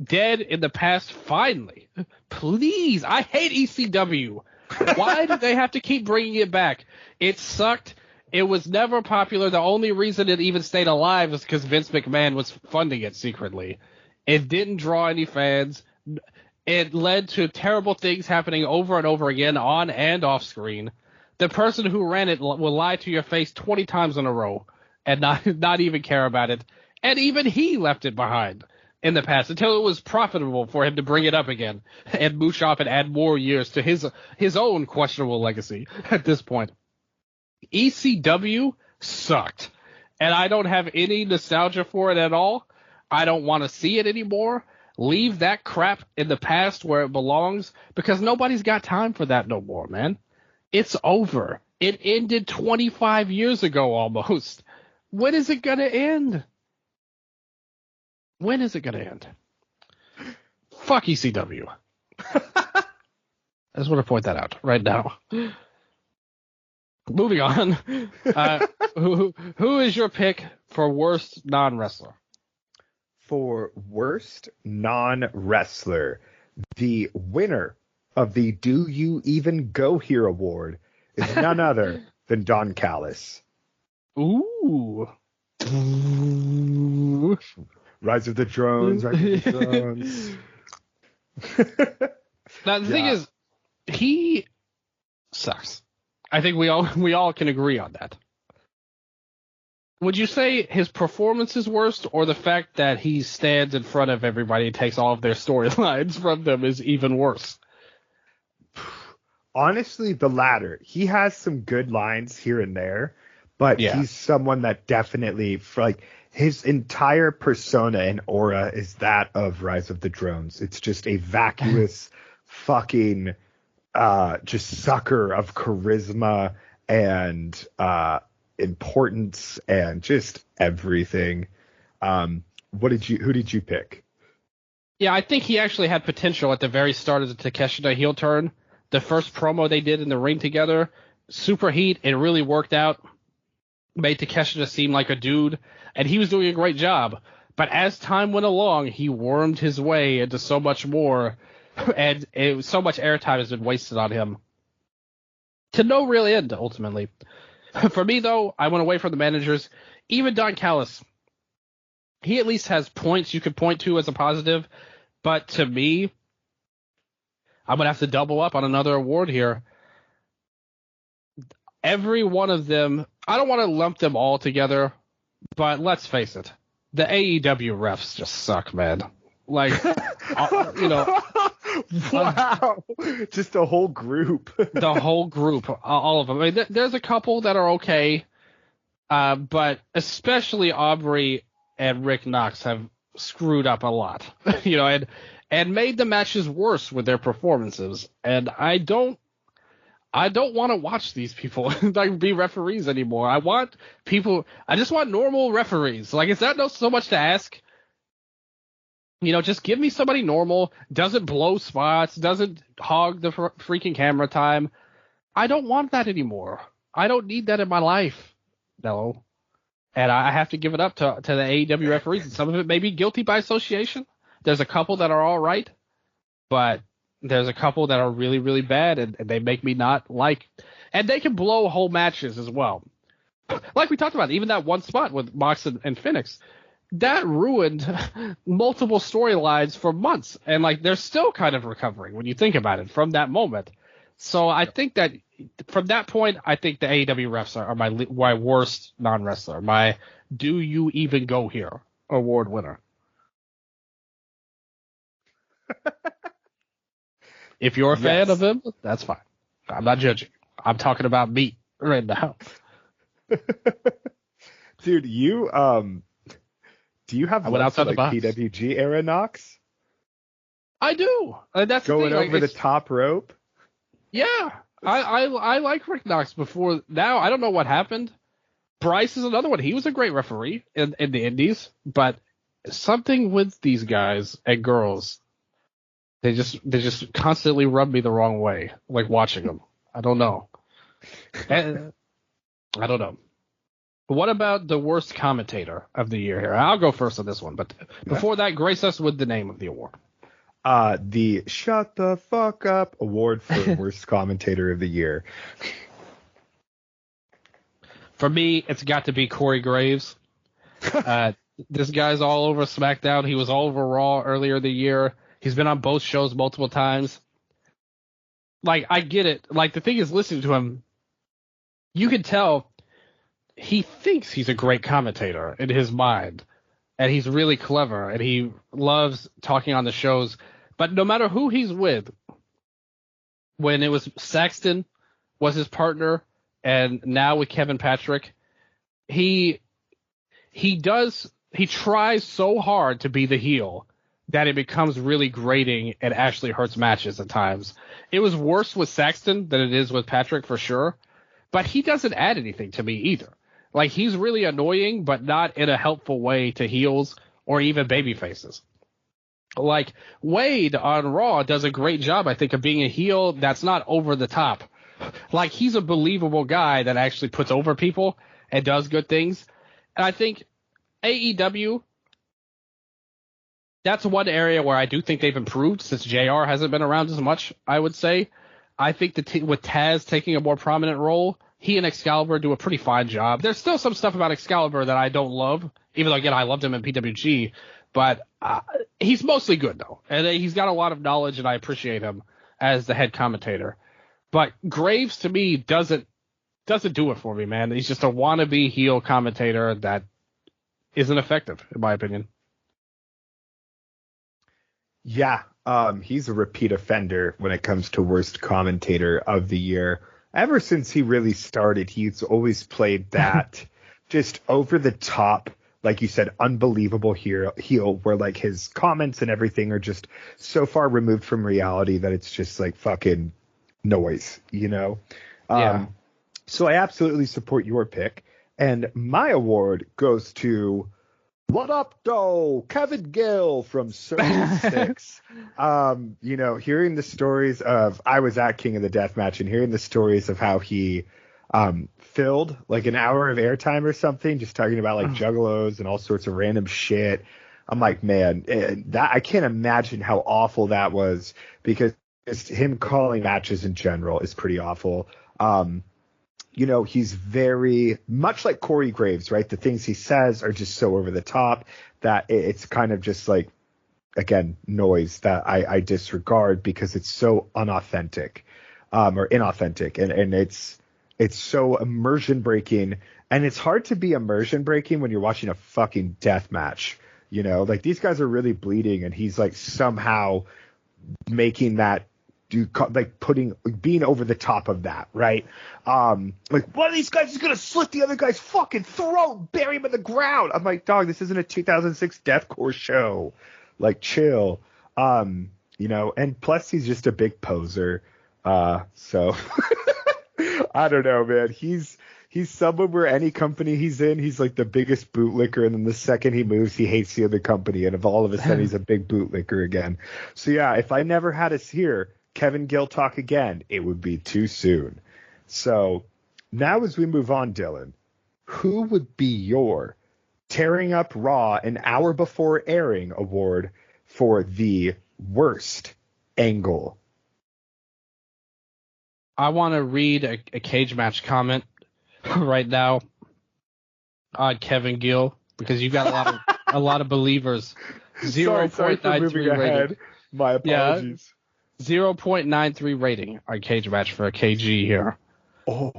dead in the past finally? Please. I hate ECW. Why do they have to keep bringing it back? It sucked. It was never popular. The only reason it even stayed alive was because Vince McMahon was funding it secretly. It didn't draw any fans. It led to terrible things happening over and over again on and off screen. The person who ran it will lie to your face 20 times in a row and not even care about it. And even he left it behind in the past until it was profitable for him to bring it up again and mooch off and add more years to his own questionable legacy at this point. ECW sucked, and I don't have any nostalgia for it at all. I don't want to see it anymore. Leave that crap in the past where it belongs, because nobody's got time for that no more, man. It's over. It ended 25 years ago almost. When is it going to end? When is it going to end? Fuck ECW. I just want to point that out right now. Moving on. Who is your pick for worst non-wrestler? For worst non-wrestler, the winner of the Do You Even Go Here award is none other than Don Callis. Ooh. Rise of the Drones, Rise of the Drones. Now, the thing is, he sucks. I think we all can agree on that. Would you say his performance is worst, or the fact that he stands in front of everybody and takes all of their storylines from them is even worse? Honestly, the latter. He has some good lines here and there, but he's someone that definitely, like, his entire persona and aura is that of Rise of the Drones. It's just a vacuous fucking just sucker of charisma and importance and just everything. Who did you pick? Yeah, I think he actually had potential at the very start of the Takeshita heel turn. The first promo they did in the ring together, super heat, it really worked out. Made Takeshita seem like a dude, and he was doing a great job. But as time went along, he wormed his way into so much more, and so much airtime has been wasted on him. To no real end, ultimately. For me, though, I went away from the managers. Even Don Callis, he at least has points you could point to as a positive. But to me, I'm going to have to double up on another award here. Every one of them, I don't want to lump them all together, but let's face it, the AEW refs just suck, man. Like, wow, just the whole group. The whole group, all of them. I mean, there's a couple that are okay, but especially Aubrey and Rick Knox have screwed up a lot, and made the matches worse with their performances. And I don't want to watch these people like be referees anymore. I just want normal referees. Like, is that so much to ask? Just give me somebody normal, doesn't blow spots, doesn't hog the freaking camera time. I don't want that anymore. I don't need that in my life. No. And I have to give it up to the AEW referees. And some of it may be guilty by association. There's a couple that are all right, but there's a couple that are really, really bad, and they make me not like. And they can blow whole matches as well. Like we talked about, even that one spot with Mox and Phoenix, that ruined multiple storylines for months. And, like, they're still kind of recovering when you think about it from that moment. So I think that from that point, I think the AEW refs are my worst non-wrestler, my Do You Even Go Here award winner. If you're a fan of him, that's fine. I'm not judging. I'm talking about me right now. Dude, do you have outside the PWG era Knox? I do. That's going the thing. Over the top rope. Yeah, I like Rick Knox before. Now I don't know what happened. Bryce is another one. He was a great referee in the Indies, but something with these guys and girls, they just constantly rub me the wrong way, like watching them. I don't know. I don't know. But what about the worst commentator of the year here? I'll go first on this one, but before that, grace us with the name of the award. The Shut the Fuck Up Award for Worst Commentator of the Year. For me, it's got to be Corey Graves. This guy's all over SmackDown. He was all over Raw earlier the year. He's been on both shows multiple times. Like, I get it. Like, the thing is, listening to him, you can tell he thinks he's a great commentator in his mind, and he's really clever, and he loves talking on the shows. But no matter who he's with, when it was Saxton was his partner, and now with Kevin Patrick, he tries so hard to be the heel that it becomes really grating and actually hurts matches at times. It was worse with Saxton than it is with Patrick for sure, but he doesn't add anything to me either. Like, he's really annoying, but not in a helpful way to heels or even baby faces. Like, Wade on Raw does a great job, I think, of being a heel that's not over the top. Like, he's a believable guy that actually puts over people and does good things. And I think AEW, that's one area where I do think they've improved since JR hasn't been around as much, I would say. I think with Taz taking a more prominent role, he and Excalibur do a pretty fine job. There's still some stuff about Excalibur that I don't love, even though, again, I loved him in PWG. But he's mostly good, though. And he's got a lot of knowledge, and I appreciate him as the head commentator. But Graves, to me, doesn't do it for me, man. He's just a wannabe heel commentator that isn't effective, in my opinion. Yeah, he's a repeat offender when it comes to worst commentator of the year. Ever since he really started, he's always played that just over the top, like you said, unbelievable heel, where like his comments and everything are just so far removed from reality that it's just like fucking noise, you know? Yeah. So I absolutely support your pick. And my award goes to What Up, Doe? Kevin Gill from Circle 6. You know, hearing the stories of, I was at King of the Deathmatch, and hearing the stories of how he filled like an hour of airtime or something, just talking about like juggalos and all sorts of random shit. I'm like, man, that I can't imagine how awful that was, because just him calling matches in general is pretty awful. You know, he's very much like Corey Graves, right? The things he says are just so over the top that it's kind of just like, again, noise that I disregard because it's so unauthentic or inauthentic. And it's so immersion breaking. And it's hard to be immersion breaking when you're watching a fucking death match. You know, like these guys are really bleeding and he's like somehow making that being over the top of that, right? Like one of these guys is gonna slit the other guy's fucking throat, bury him in the ground. I'm like, dog, this isn't a 2006 deathcore show. Like, chill. You know, and plus he's just a big poser. So I don't know, man. He's someone where any company he's in, he's like the biggest bootlicker, and then the second he moves, he hates the other company, and if all of a sudden he's a big bootlicker again. So yeah, if I never had us here Kevin Gill talk again, it would be too soon. So now as we move on, Dylan, who would be your Tearing Up Raw an hour before airing award for the worst angle? I want to read a cage match comment right now on Kevin Gill, because you've got a lot of believers. 0.93 rating. My apologies. Yeah. 0.93 rating on cage match for a KG here. Oh.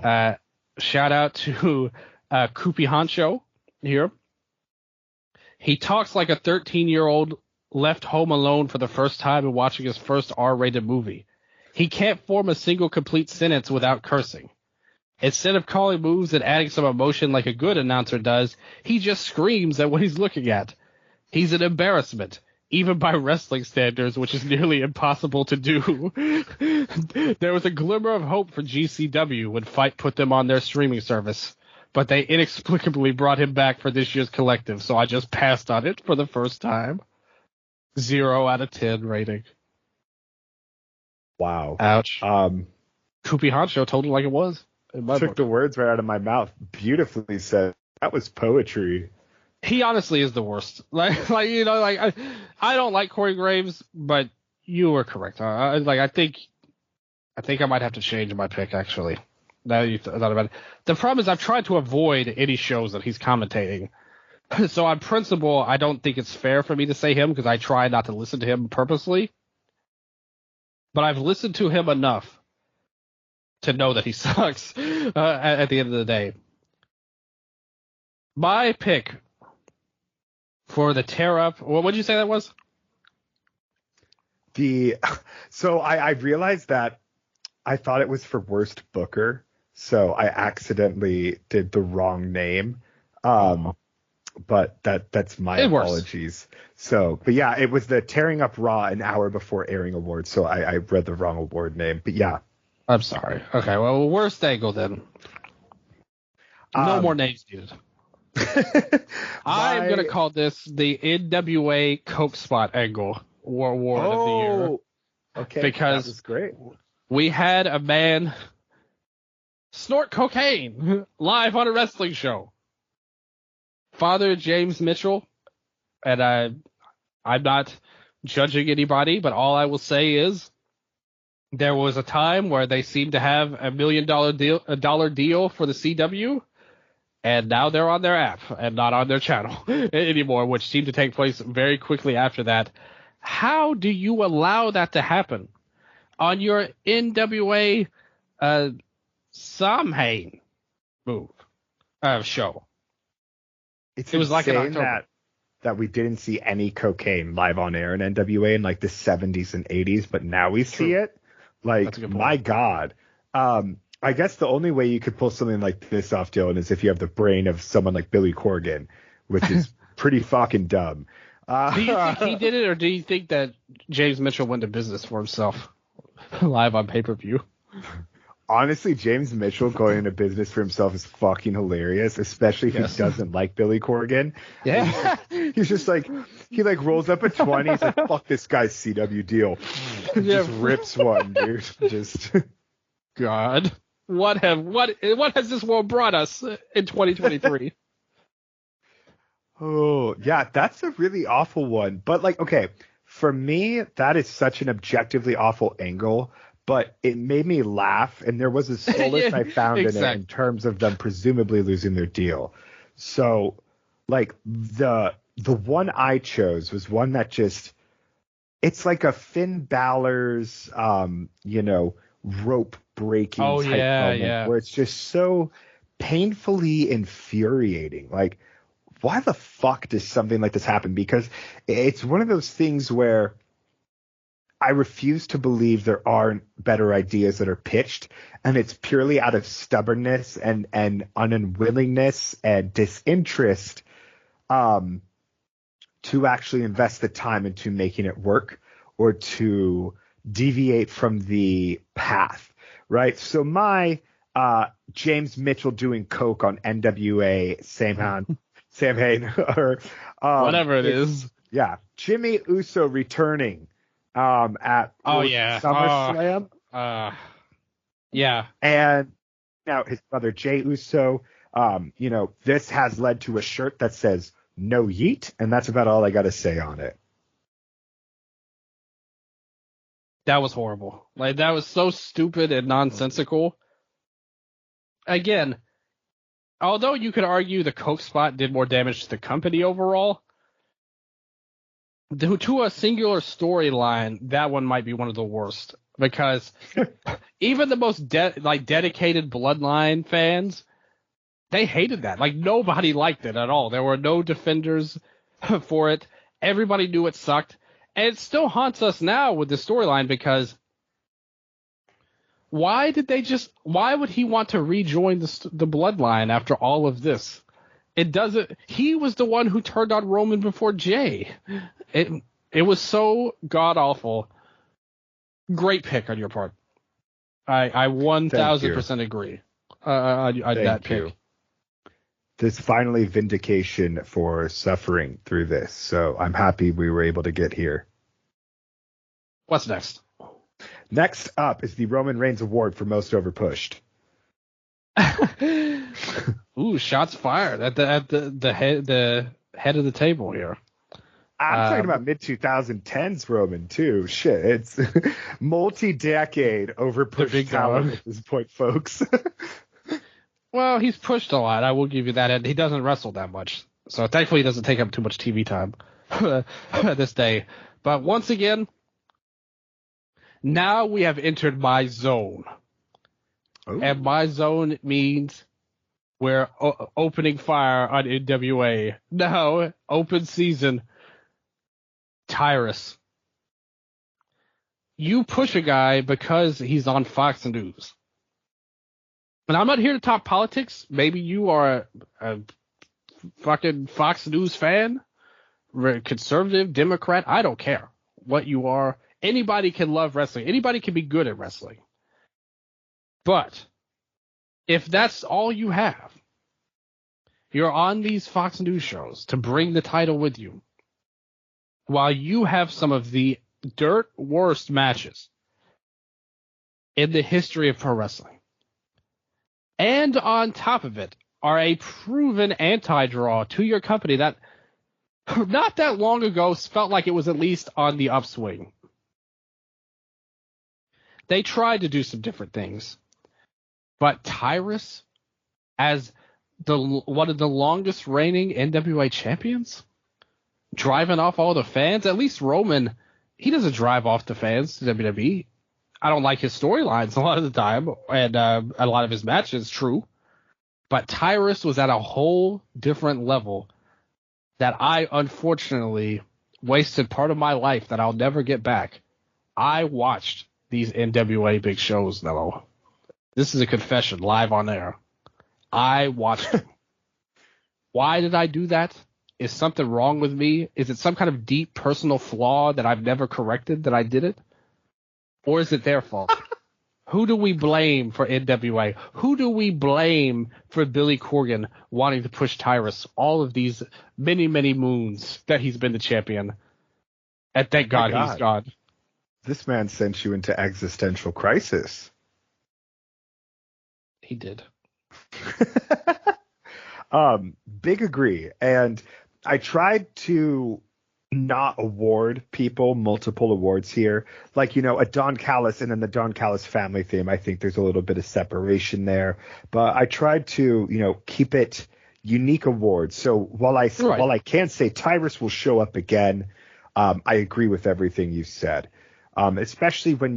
Shout out to Koopy Honcho here. He talks like a 13-year-old left home alone for the first time and watching his first R-rated movie. He can't form a single complete sentence without cursing. Instead of calling moves and adding some emotion like a good announcer does, he just screams at what he's looking at. He's an embarrassment, even by wrestling standards, which is nearly impossible to do. There was a glimmer of hope for GCW when Fight put them on their streaming service, but they inexplicably brought him back for this year's collective, so I just passed on it for the first time. 0 out of 10 rating. Wow. Ouch. Koopy Honcho told it like it was. Took the words right out of my mouth. Beautifully said. That was poetry. He honestly is the worst. I don't like Corey Graves, but you were correct. I think I might have to change my pick, actually. Now you thought about it. The problem is I've tried to avoid any shows that he's commentating. So on principle, I don't think it's fair for me to say him because I try not to listen to him purposely. But I've listened to him enough to know that he sucks at the end of the day. My pick for the tear up, what did you say that was? So I realized that I thought it was for worst booker, so I accidentally did the wrong name. But that's my apologies. So, but yeah, it was the Tearing Up Raw an hour before airing award, so I read the wrong award name. But yeah. I'm sorry. Okay, well, worst angle then. No more names needed. I'm going to call this the NWA Coke Spot angle award of the year. Okay, because that was great. We had a man snort cocaine live on a wrestling show. Father James Mitchell, and I'm not judging anybody, but all I will say is there was a time where they seemed to have $1 million deal for the CW, and now they're on their app and not on their channel anymore, which seemed to take place very quickly after that. How do you allow that to happen on your NWA Samhain show? It was like in October. That we didn't see any cocaine live on air in NWA in like the 70s and 80s, but now we see it. Like, my God. I guess the only way you could pull something like this off, Dylan, is if you have the brain of someone like Billy Corgan, which is pretty fucking dumb. Do you think he did it, or do you think that James Mitchell went to business for himself live on pay-per-view? Honestly, James Mitchell going into business for himself is fucking hilarious, especially if he doesn't like Billy Corgan. Yeah. He's just like, he like rolls up a 20. He's like, fuck this guy's CW deal. Just rips one, dude. Just. God. What has this world brought us in 2023? Oh, yeah, that's a really awful one. But like, okay, for me, that is such an objectively awful angle. But it made me laugh, and there was a solace I found in it in terms of them presumably losing their deal. So, like, the one I chose was one that just, it's like a Finn Balor's, rope breaking type moment where it's just so painfully infuriating. Like, why the fuck does something like this happen? Because it's one of those things where I refuse to believe there aren't better ideas that are pitched, and it's purely out of stubbornness and unwillingness and disinterest to actually invest the time into making it work or to deviate from the path, right? So my James Mitchell doing coke on NWA Samhain or whatever it is. Yeah, Jimmy Uso returning. At SummerSlam. Yeah. And now his brother Jay Uso, this has led to a shirt that says no yeet, and that's about all I got to say on it. That was horrible. Like, that was so stupid and nonsensical. Again, although you could argue the Coke spot did more damage to the company overall, to a singular storyline, that one might be one of the worst, because even the most dedicated Bloodline fans, they hated that. Like, nobody liked it at all. There were no defenders for it. Everybody knew it sucked, and it still haunts us now with the storyline, because why would he want to rejoin the Bloodline after all of this? It doesn't. He was the one who turned on Roman before Jay. It was so god awful. Great pick on your part. I 1000% agree on that pick. There's finally vindication for suffering through this. So I'm happy we were able to get here. What's next? Next up is the Roman Reigns Award for Most Overpushed. Ooh, shots fired at the head of the table here. I'm talking about mid-2010s Roman, too. Shit, it's multi-decade overpushed talent at this point, folks. Well, he's pushed a lot. I will give you that. And he doesn't wrestle that much. So thankfully he doesn't take up too much TV time this day. But once again, now we have entered my zone. Ooh. And my zone means we're opening fire on NWA. Now, open season. Tyrus. You push a guy because he's on Fox News. And I'm not here to talk politics. Maybe you are a fucking Fox News fan, conservative, Democrat. I don't care what you are. Anybody can love wrestling. Anybody can be good at wrestling. But if that's all you have, you're on these Fox News shows to bring the title with you, while you have some of the dirt worst matches in the history of pro wrestling. And on top of it are a proven anti-draw to your company that not that long ago felt like it was at least on the upswing. They tried to do some different things. But Tyrus, as one of the longest reigning NWA champions, driving off all the fans, at least Roman, he doesn't drive off the fans to WWE. I don't like his storylines a lot of the time, and a lot of his matches, true. But Tyrus was at a whole different level that I, unfortunately, wasted part of my life that I'll never get back. I watched these NWA big shows, though. This is a confession, live on air. I watched them. Why did I do that? Is something wrong with me? Is it some kind of deep personal flaw that I've never corrected that I did it? Or is it their fault? Who do we blame for NWA? Who do we blame for Billy Corgan wanting to push Tyrus all of these many, many moons that he's been the champion? And thank God he's gone. This man sent you into existential crisis. He did. Big agree. And I tried to not award people multiple awards here. Like, a Don Callis and then the Don Callis family theme. I think there's a little bit of separation there. But I tried to, keep it unique awards. So while I can't say Tyrus will show up again, I agree with everything you said. Especially when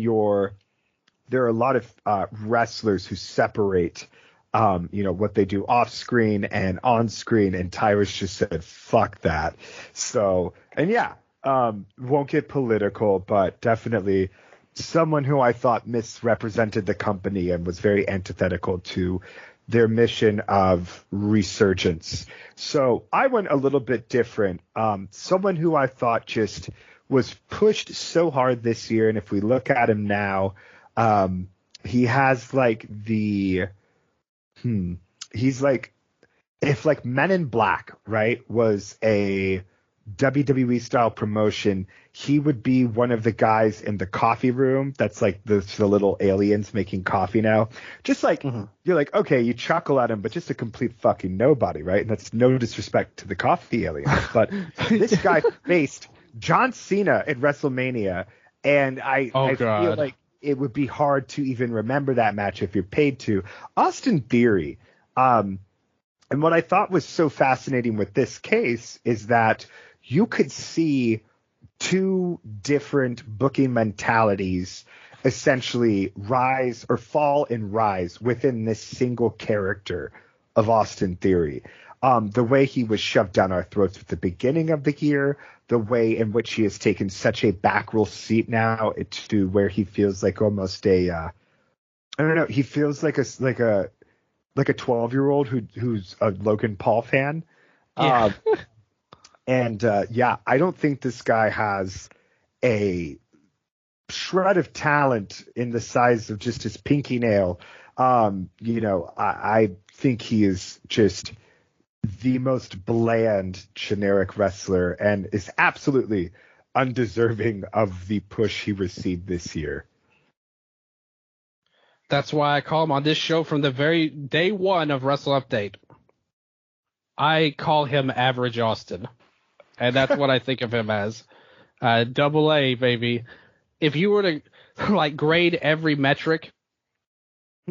there are a lot of wrestlers who separate what they do off screen and on screen, and Tyrus just said, fuck that. So, and yeah, won't get political, but definitely someone who I thought misrepresented the company and was very antithetical to their mission of resurgence. So I went a little bit different. Someone who I thought just was pushed so hard this year, and if we look at him now, he has like he's like, if like Men in Black, right, was a WWE style promotion, he would be one of the guys in the coffee room that's like the little aliens making coffee now. Just like, You're like, okay, you chuckle at him, but just a complete fucking nobody, right? And that's no disrespect to the coffee aliens. But this guy faced John Cena at WrestleMania, and I feel like it would be hard to even remember that match if you're paid to. Austin Theory. And what I thought was so fascinating with this case is that you could see two different booking mentalities essentially rise or fall and rise within this single character of Austin Theory. The way he was shoved down our throats at the beginning of the year, the way in which he has taken such a back row seat now to where he feels like almost I don't know, he feels like a 12-year-old who's a Logan Paul fan. Yeah. I don't think this guy has a shred of talent in the size of just his pinky nail. I think he is just the most bland, generic wrestler and is absolutely undeserving of the push he received this year. That's why I call him on this show from the very day one of Wrestle Update. I call him Average Austin. And that's what I think of him as. Double A, baby. If you were to like grade every metric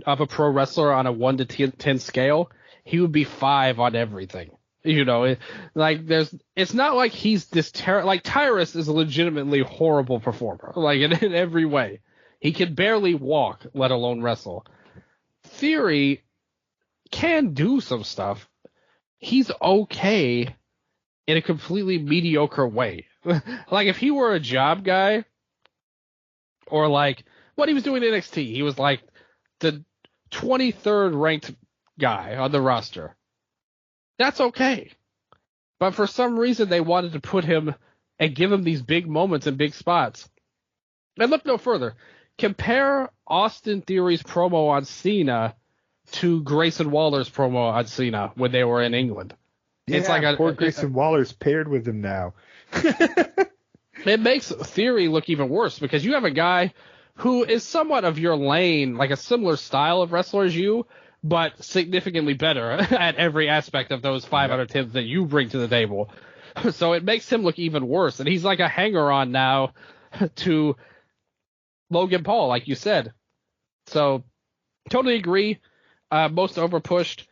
of a pro wrestler on a 1 to 10 scale, he would be 5 on everything. You know, it's not like he's this like Tyrus is a legitimately horrible performer, like in every way. He can barely walk, let alone wrestle. Theory can do some stuff. He's okay in a completely mediocre way. Like if he were a job guy, or like what he was doing in NXT, he was like the 23rd ranked guy on the roster. That's okay. But for some reason they wanted to put him and give him these big moments and big spots. And look no further. Compare Austin Theory's promo on Cena to Grayson Waller's promo on Cena when they were in England. Yeah, it's like poor Grayson Waller's paired with him now. It makes Theory look even worse because you have a guy who is somewhat of your lane, like a similar style of wrestler as you, but significantly better at every aspect of those 5 out of 10s that you bring to the table. So it makes him look even worse. And he's like a hanger-on now to Logan Paul, like you said. So totally agree. Most overpushed.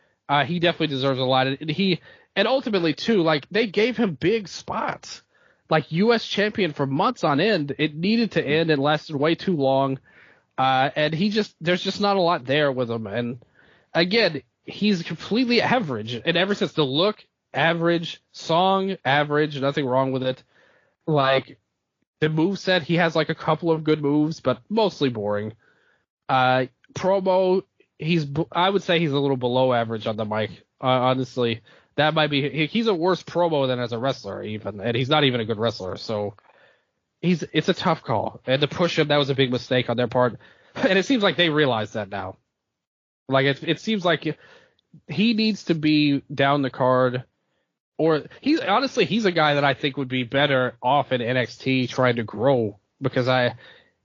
He definitely deserves a lot. And ultimately, too, like they gave him big spots. Like U.S. champion for months on end. It needed to end and lasted way too long. And there's just not a lot there with him. And again, he's completely average. And ever since the look, average, song, average, nothing wrong with it. Like the moveset, he has like a couple of good moves, but mostly boring. Promo, I would say he's a little below average on the mic, honestly. That might be, he's a worse promo than as a wrestler even, and he's not even a good wrestler, so it's a tough call. And to push him, that was a big mistake on their part, and it seems like they realize that now. Like, it seems like he needs to be down the card, or he's a guy that I think would be better off in NXT trying to grow, because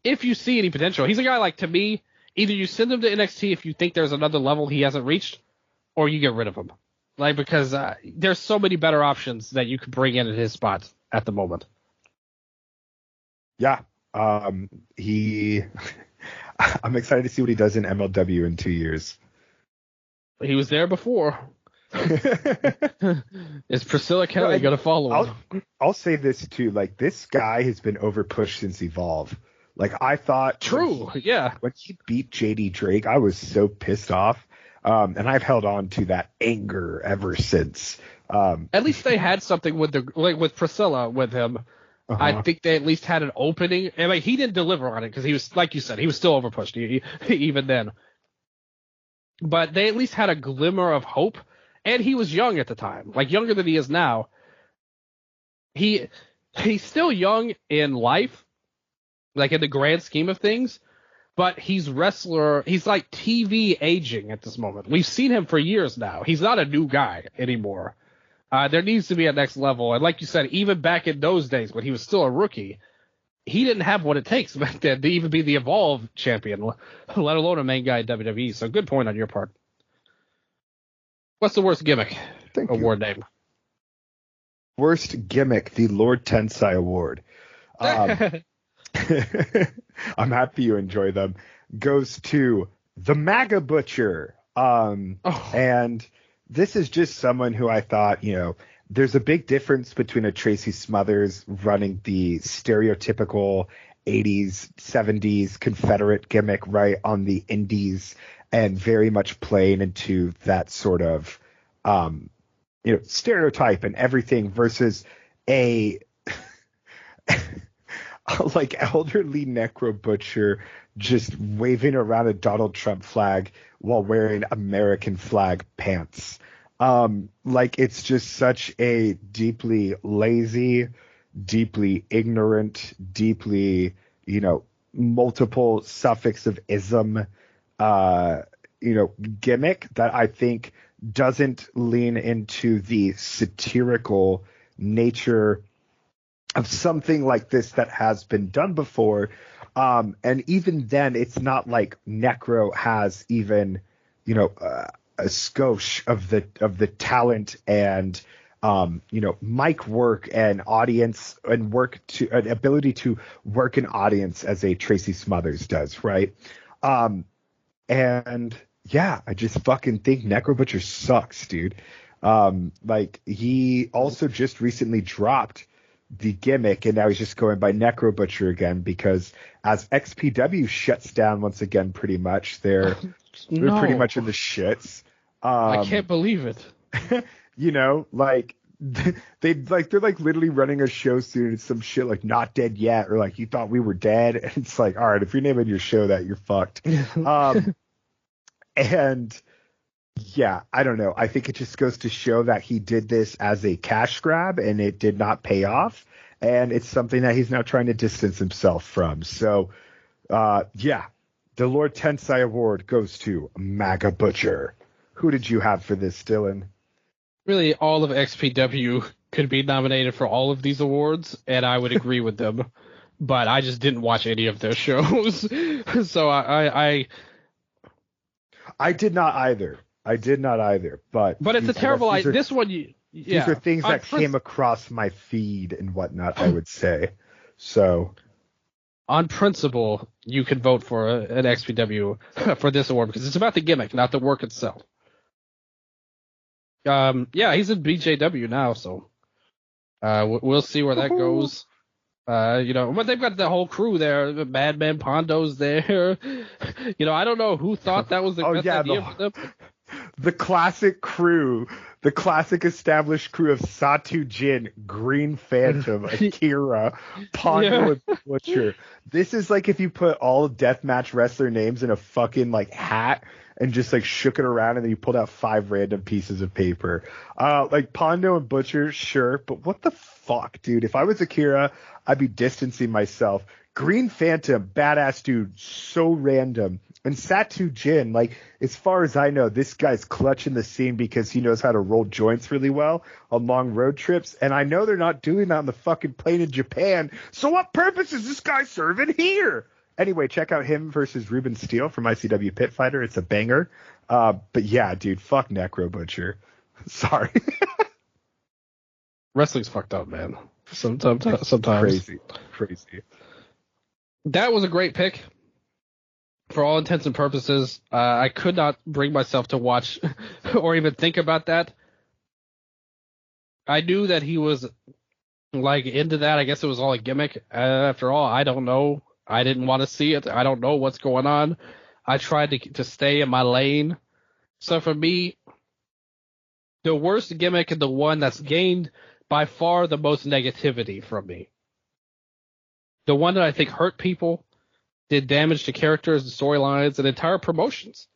if you see any potential, he's a guy like, to me, either you send him to NXT if you think there's another level he hasn't reached, or you get rid of him. Like, because there's so many better options that you could bring in at his spot at the moment. Yeah. I'm excited to see what he does in MLW in 2 years. He was there before. Is Priscilla Kelly going to follow him? I'll say this, too. Like, this guy has been overpushed since Evolve. Like, I thought... True, When he beat JD Drake, I was so pissed off. And I've held on to that anger ever since. At least they had something with Priscilla with him. Uh-huh. I think they at least had an opening. I mean, he didn't deliver on it because he was, like you said, he was still overpushed even then. But they at least had a glimmer of hope, and he was young at the time, like younger than he is now. He's still young in life, like in the grand scheme of things. But he's like TV aging at this moment. We've seen him for years now. He's not a new guy anymore. There needs to be a next level. And like you said, even back in those days when he was still a rookie, he didn't have what it takes back then to even be the Evolve champion, let alone a main guy in WWE. So good point on your part. What's the worst gimmick award name? Worst gimmick, the Lord Tensai Award. I'm happy you enjoy them. Goes to the MAGA Butcher. And this is just someone who I thought, there's a big difference between a Tracy Smothers running the stereotypical 80s, 70s Confederate gimmick right on the indies and very much playing into that sort of, stereotype and everything versus a like elderly necro butcher just waving around a Donald Trump flag while wearing American flag pants. Like it's just such a deeply lazy, deeply ignorant, deeply, multiple suffix of ism, gimmick that I think doesn't lean into the satirical nature of something like this that has been done before. And even then, it's not like Necro has even, a skosh of the talent and, mic work and audience and an ability to work an audience as a Tracy Smothers does, right? And yeah, I just fucking think Necro Butcher sucks, dude. He also just recently dropped the gimmick, and now he's just going by Necro Butcher again because as XPW shuts down once again, pretty much they're pretty much in the shits. I can't believe it. They're like literally running a show soon. It's some shit like Not Dead Yet or like You Thought We Were Dead. And it's like, all right, if you're naming your show that, you're fucked. And yeah, I don't know. I think it just goes to show that he did this as a cash grab and it did not pay off. And it's something that he's now trying to distance himself from. So, the Lord Tensai Award goes to MAGA Butcher. Who did you have for this, Dylan? Really, all of XPW could be nominated for all of these awards, and I would agree with them. But I just didn't watch any of their shows. So I did not either. But it's a terrible idea. This one, these are things that came across my feed and whatnot, I would say. So, on principle, you could vote for an XPW for this award because it's about the gimmick, not the work itself. He's in BJW now, so we'll see where that goes. But they've got the whole crew there. Madman Pondo's there. I don't know who thought that was the best idea for them. The classic crew, the classic established crew of Satu Jin, Green Phantom, Akira, Pondo, and Butcher. This is like if you put all deathmatch wrestler names in a fucking like hat and just like shook it around and then you pulled out 5 random pieces of paper. Like Pondo and Butcher, sure, but what the fuck, dude? If I was Akira, I'd be distancing myself. Green Phantom, badass dude, so random. And Satu Jin, like, as far as I know, this guy's clutching the scene because he knows how to roll joints really well on long road trips. And I know they're not doing that on the fucking plane in Japan. So what purpose is this guy serving here? Anyway, check out him versus Ruben Steele from ICW Pit Fighter. It's a banger. But yeah, dude, fuck Necro Butcher. Sorry. Wrestling's fucked up, man. Sometimes. Crazy. That was a great pick. For all intents and purposes, I could not bring myself to watch or even think about that. I knew that he was like into that. I guess it was all a gimmick. After all, I don't know. I didn't want to see it. I don't know what's going on. I tried to stay in my lane. So for me, the worst gimmick and the one that's gained by far the most negativity from me. The one that I think hurt people, did damage to characters and storylines and entire promotions.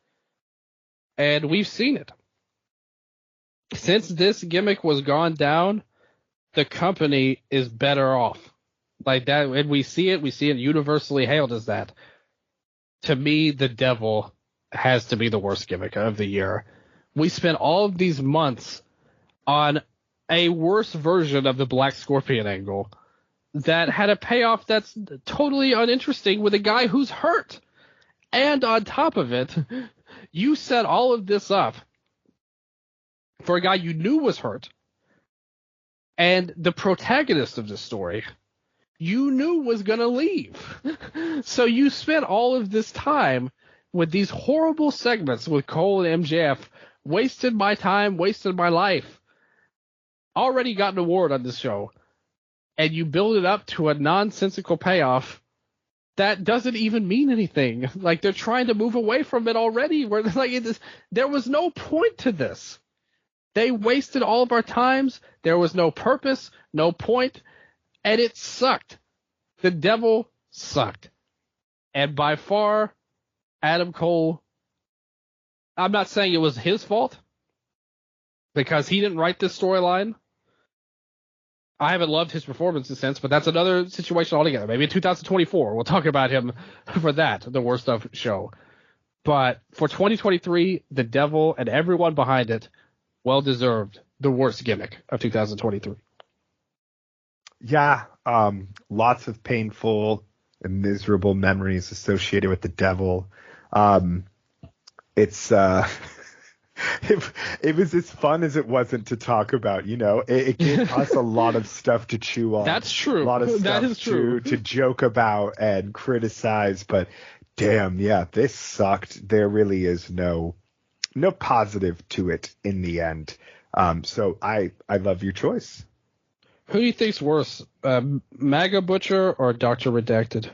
And we've seen it. Since this gimmick was gone down, the company is better off. Like that, and we see it universally hailed as that. To me, the Devil has to be the worst gimmick of the year. We spent all of these months on a worse version of the Black Scorpion angle that had a payoff that's totally uninteresting with a guy who's hurt. And on top of it, you set all of this up for a guy you knew was hurt. And the protagonist of the story, you knew was going to leave. So you spent all of this time with these horrible segments with Cole and MJF, wasted my time, wasted my life. Already got an award on this show. And you build it up to a nonsensical payoff that doesn't even mean anything. Like they're trying to move away from it already. Where like there was no point to this. They wasted all of our times. There was no purpose, no point, and it sucked. The Devil sucked, and by far, Adam Cole. I'm not saying it was his fault because he didn't write this storyline. I haven't loved his performance since, but that's another situation altogether. Maybe in 2024, we'll talk about him for that, the worst of show. But for 2023, the Devil and everyone behind it, well deserved the worst gimmick of 2023. Yeah, lots of painful and miserable memories associated with the Devil. It's it was as fun as it wasn't to talk about. It gave us a lot of stuff to chew on. That's true. A lot of stuff that is true. to joke about and criticize. But damn, yeah, this sucked. There really is no positive to it in the end. So I love your choice. Who do you think's worse, MAGA Butcher or Dr. Redacted?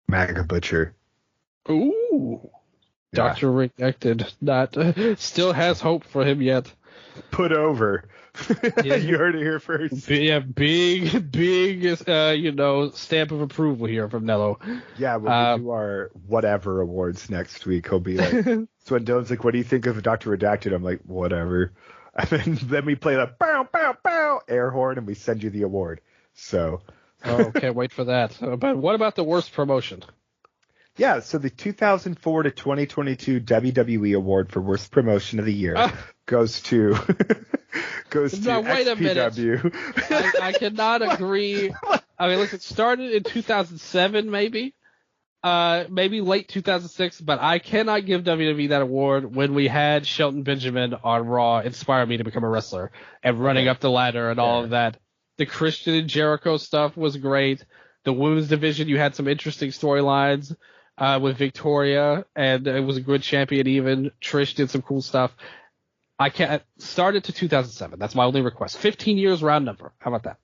MAGA Butcher. Ooh. Yeah. Dr. Redacted still has hope for him yet. Put over. Yeah. You heard it here first. Yeah, big, stamp of approval here from Nello. Yeah, we'll do our whatever awards next week. He'll be like, so when Dylan's like, what do you think of Dr. Redacted? I'm like, whatever. And then we play the bow, bow, bow air horn and we send you the award. So. Oh, can't wait for that. But what about the worst promotion? Yeah, so the 2004 to 2022 WWE Award for Worst Promotion of the Year goes to now, wait a XPW. I cannot agree. I mean, look, it started in 2007, maybe late 2006, but I cannot give WWE that award when we had Shelton Benjamin on Raw inspire me to become a wrestler and running up the ladder and all of that. The Christian and Jericho stuff was great. The women's division, you had some interesting storylines. With Victoria, and it was a good champion even. Trish did some cool stuff. I can't start it to 2007. That's my only request. 15 years round number. How about that?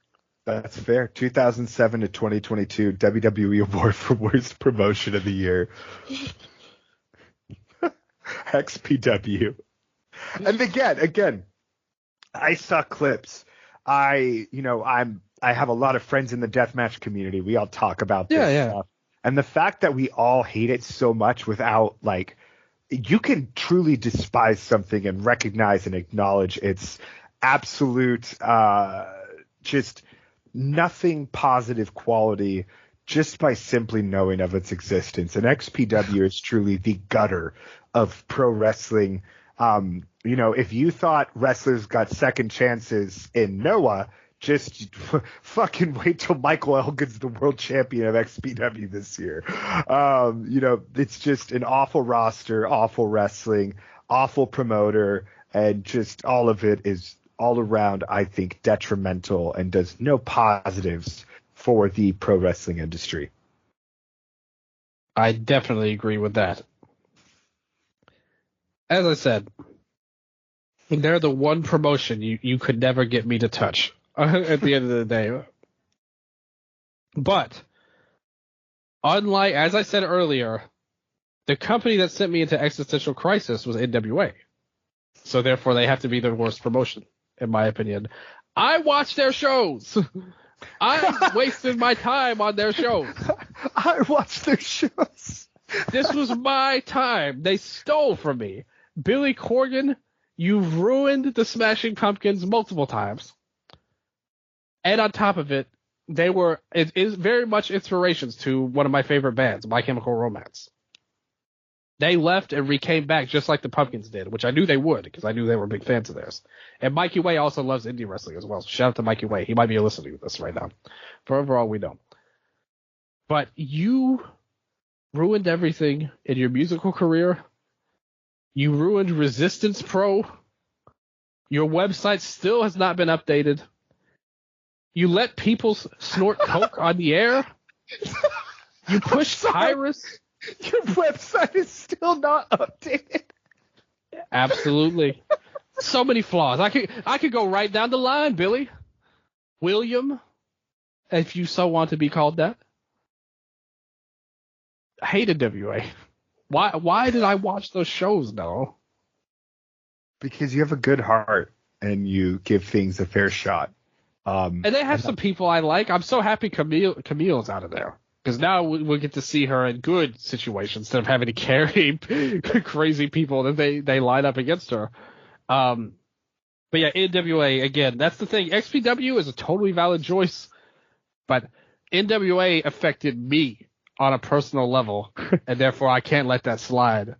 That's fair. 2007 to 2022 WWE Award for Worst Promotion of the Year. XPW. And again, I saw clips. I have a lot of friends in the deathmatch community. We all talk about this stuff. And the fact that we all hate it so much without, like, you can truly despise something and recognize and acknowledge its absolute, just nothing positive quality just by simply knowing of its existence. And XPW is truly the gutter of pro wrestling. If you thought wrestlers got second chances in Noah, just fucking wait till Michael Elgin's the world champion of XPW this year. It's just an awful roster, awful wrestling, awful promoter, and just all of it is all around, I think, detrimental and does no positives for the pro wrestling industry. I definitely agree with that. As I said, they're the one promotion you could never get me to touch. At the end of the day. But, unlike, as I said earlier, the company that sent me into existential crisis was NWA. So therefore they have to be the worst promotion, in my opinion. I watched their shows. I wasted my time on their shows. I watched their shows. This was my time. They stole from me. Billy Corgan, you've ruined the Smashing Pumpkins multiple times. And on top of it, it is very much inspirations to one of my favorite bands, My Chemical Romance. They left and came back just like the Pumpkins did, which I knew they would because I knew they were big fans of theirs. And Mikey Way also loves indie wrestling as well. So shout out to Mikey Way. He might be listening to this right now. For overall, we don't. But you ruined everything in your musical career. You ruined Resistance Pro. Your website still has not been updated. You let people snort coke on the air. You push Tyrus. Your website is still not updated. Absolutely. So many flaws. I could go right down the line, Billy. William, if you so want to be called that. I hated WA. Why did I watch those shows, though? Because you have a good heart and you give things a fair shot. And they have some people I like. I'm so happy Camille's out of there. Because now we'll get to see her in good situations instead of having to carry crazy people that they line up against her. But yeah, NWA, again, that's the thing. XPW is a totally valid choice. But NWA affected me on a personal level. And therefore I can't let that slide.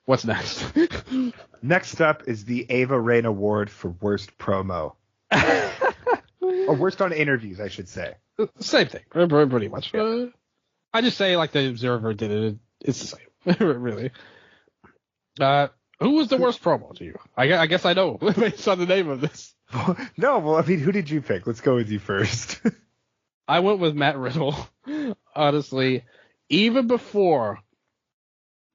What's next? Next up is the Ava Rain Award for Worst Promo. Or Worst on Interviews, I should say. Same thing, pretty much. Yeah. I just say like the Observer did it. It's the same, really. Who was the worst promo to you? I guess I know based on the name of this. No, well, I mean, who did you pick? Let's go with you first. I went with Matt Riddle. Honestly, even before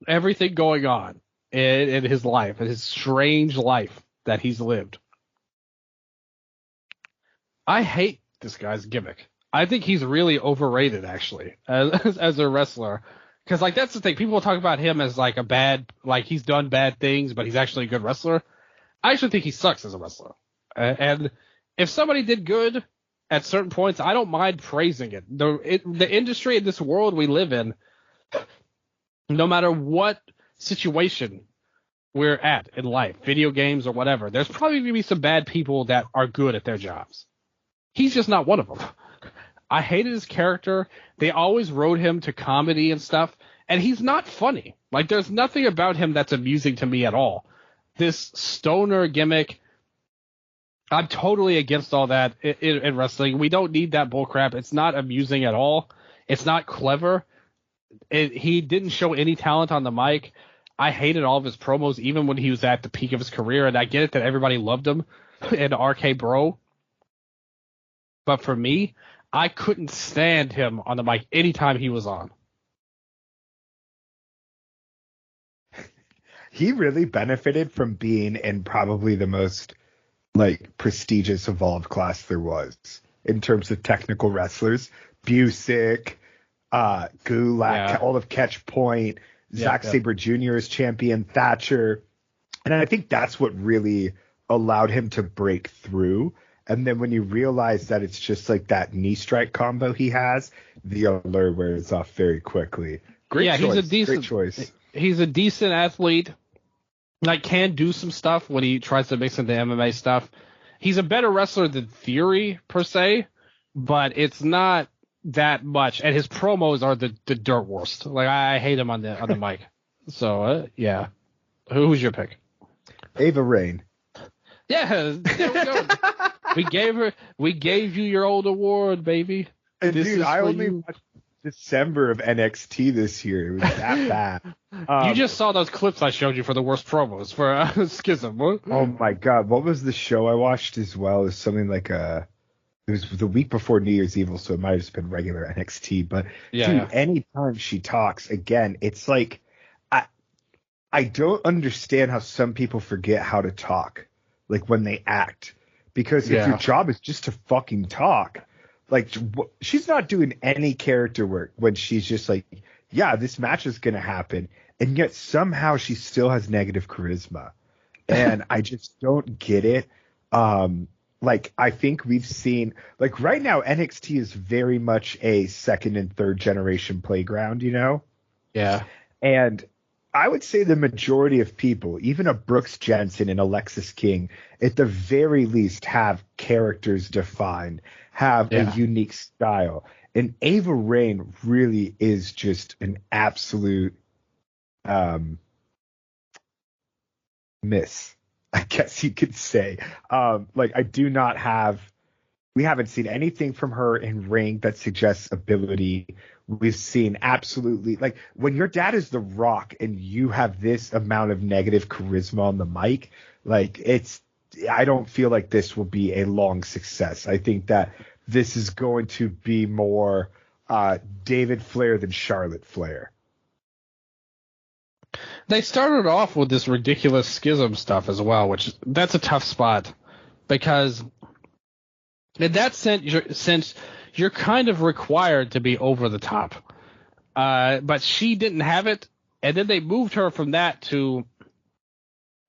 everything going on in his life, in his strange life that he's lived, I hate this guy's gimmick. I think he's really overrated, actually, as a wrestler. Because, like, that's the thing. People talk about him as, like, he's done bad things, but he's actually a good wrestler. I actually think he sucks as a wrestler. And if somebody did good at certain points, I don't mind praising it. The industry in this world we live in, no matter what situation we're at in life, video games or whatever, there's probably going to be some bad people that are good at their jobs. He's just not one of them. I hated his character. They always wrote him to comedy and stuff, and he's not funny. Like, there's nothing about him that's amusing to me at all. This stoner gimmick, I'm totally against all that in wrestling. We don't need that bullcrap. It's not amusing at all. It's not clever. He didn't show any talent on the mic. I hated all of his promos, even when he was at the peak of his career, and I get it that everybody loved him in RK Bro. But for me, I couldn't stand him on the mic anytime he was on. He really benefited from being in probably the most, like, prestigious Evolved class there was in terms of technical wrestlers. Busick, Gulak, all of Catch Point, Zack Sabre Jr. as champion, Thatcher. And I think that's what really allowed him to break through. And then when you realize that it's just like that knee strike combo he has, the allure wears off very quickly. Great choice. He's a decent athlete. Like, can do some stuff when he tries to mix into MMA stuff. He's a better wrestler than Theory, per se, but it's not that much. And his promos are the dirt worst. Like, I hate him on the mic. So, yeah. Who's your pick? Ava Rain. Yeah, there we go. We gave you your old award, baby. And dude, I only watched December of NXT this year. It was that bad. You just saw those clips I showed you for the worst promos for Schism. What? Oh my god, what was the show I watched as well? It was something like it was the week before New Year's Evil, so it might have just been regular NXT. But dude, anytime she talks, again, it's like I don't understand how some people forget how to talk, like when they act. Because if your job is just to fucking talk, like, she's not doing any character work when she's just like, yeah, this match is going to happen. And yet somehow she still has negative charisma. And I just don't get it. Like, I think we've seen, like, right now, NXT is very much a second and third generation playground, you know? Yeah. And I would say the majority of people, even a Brooks Jensen and Alexis King, at the very least have characters defined, have a unique style. And Ava Rain really is just an absolute miss, I guess you could say. Like, we haven't seen anything from her in ring that suggests ability. We've seen absolutely, like, when your dad is The Rock and you have this amount of negative charisma on the mic, like, I don't feel like this will be a long success. I think that this is going to be more David Flair than Charlotte Flair. They started off with this ridiculous Schism stuff as well, which that's a tough spot because in that sense, you're kind of required to be over the top. But she didn't have it, and then they moved her from that to,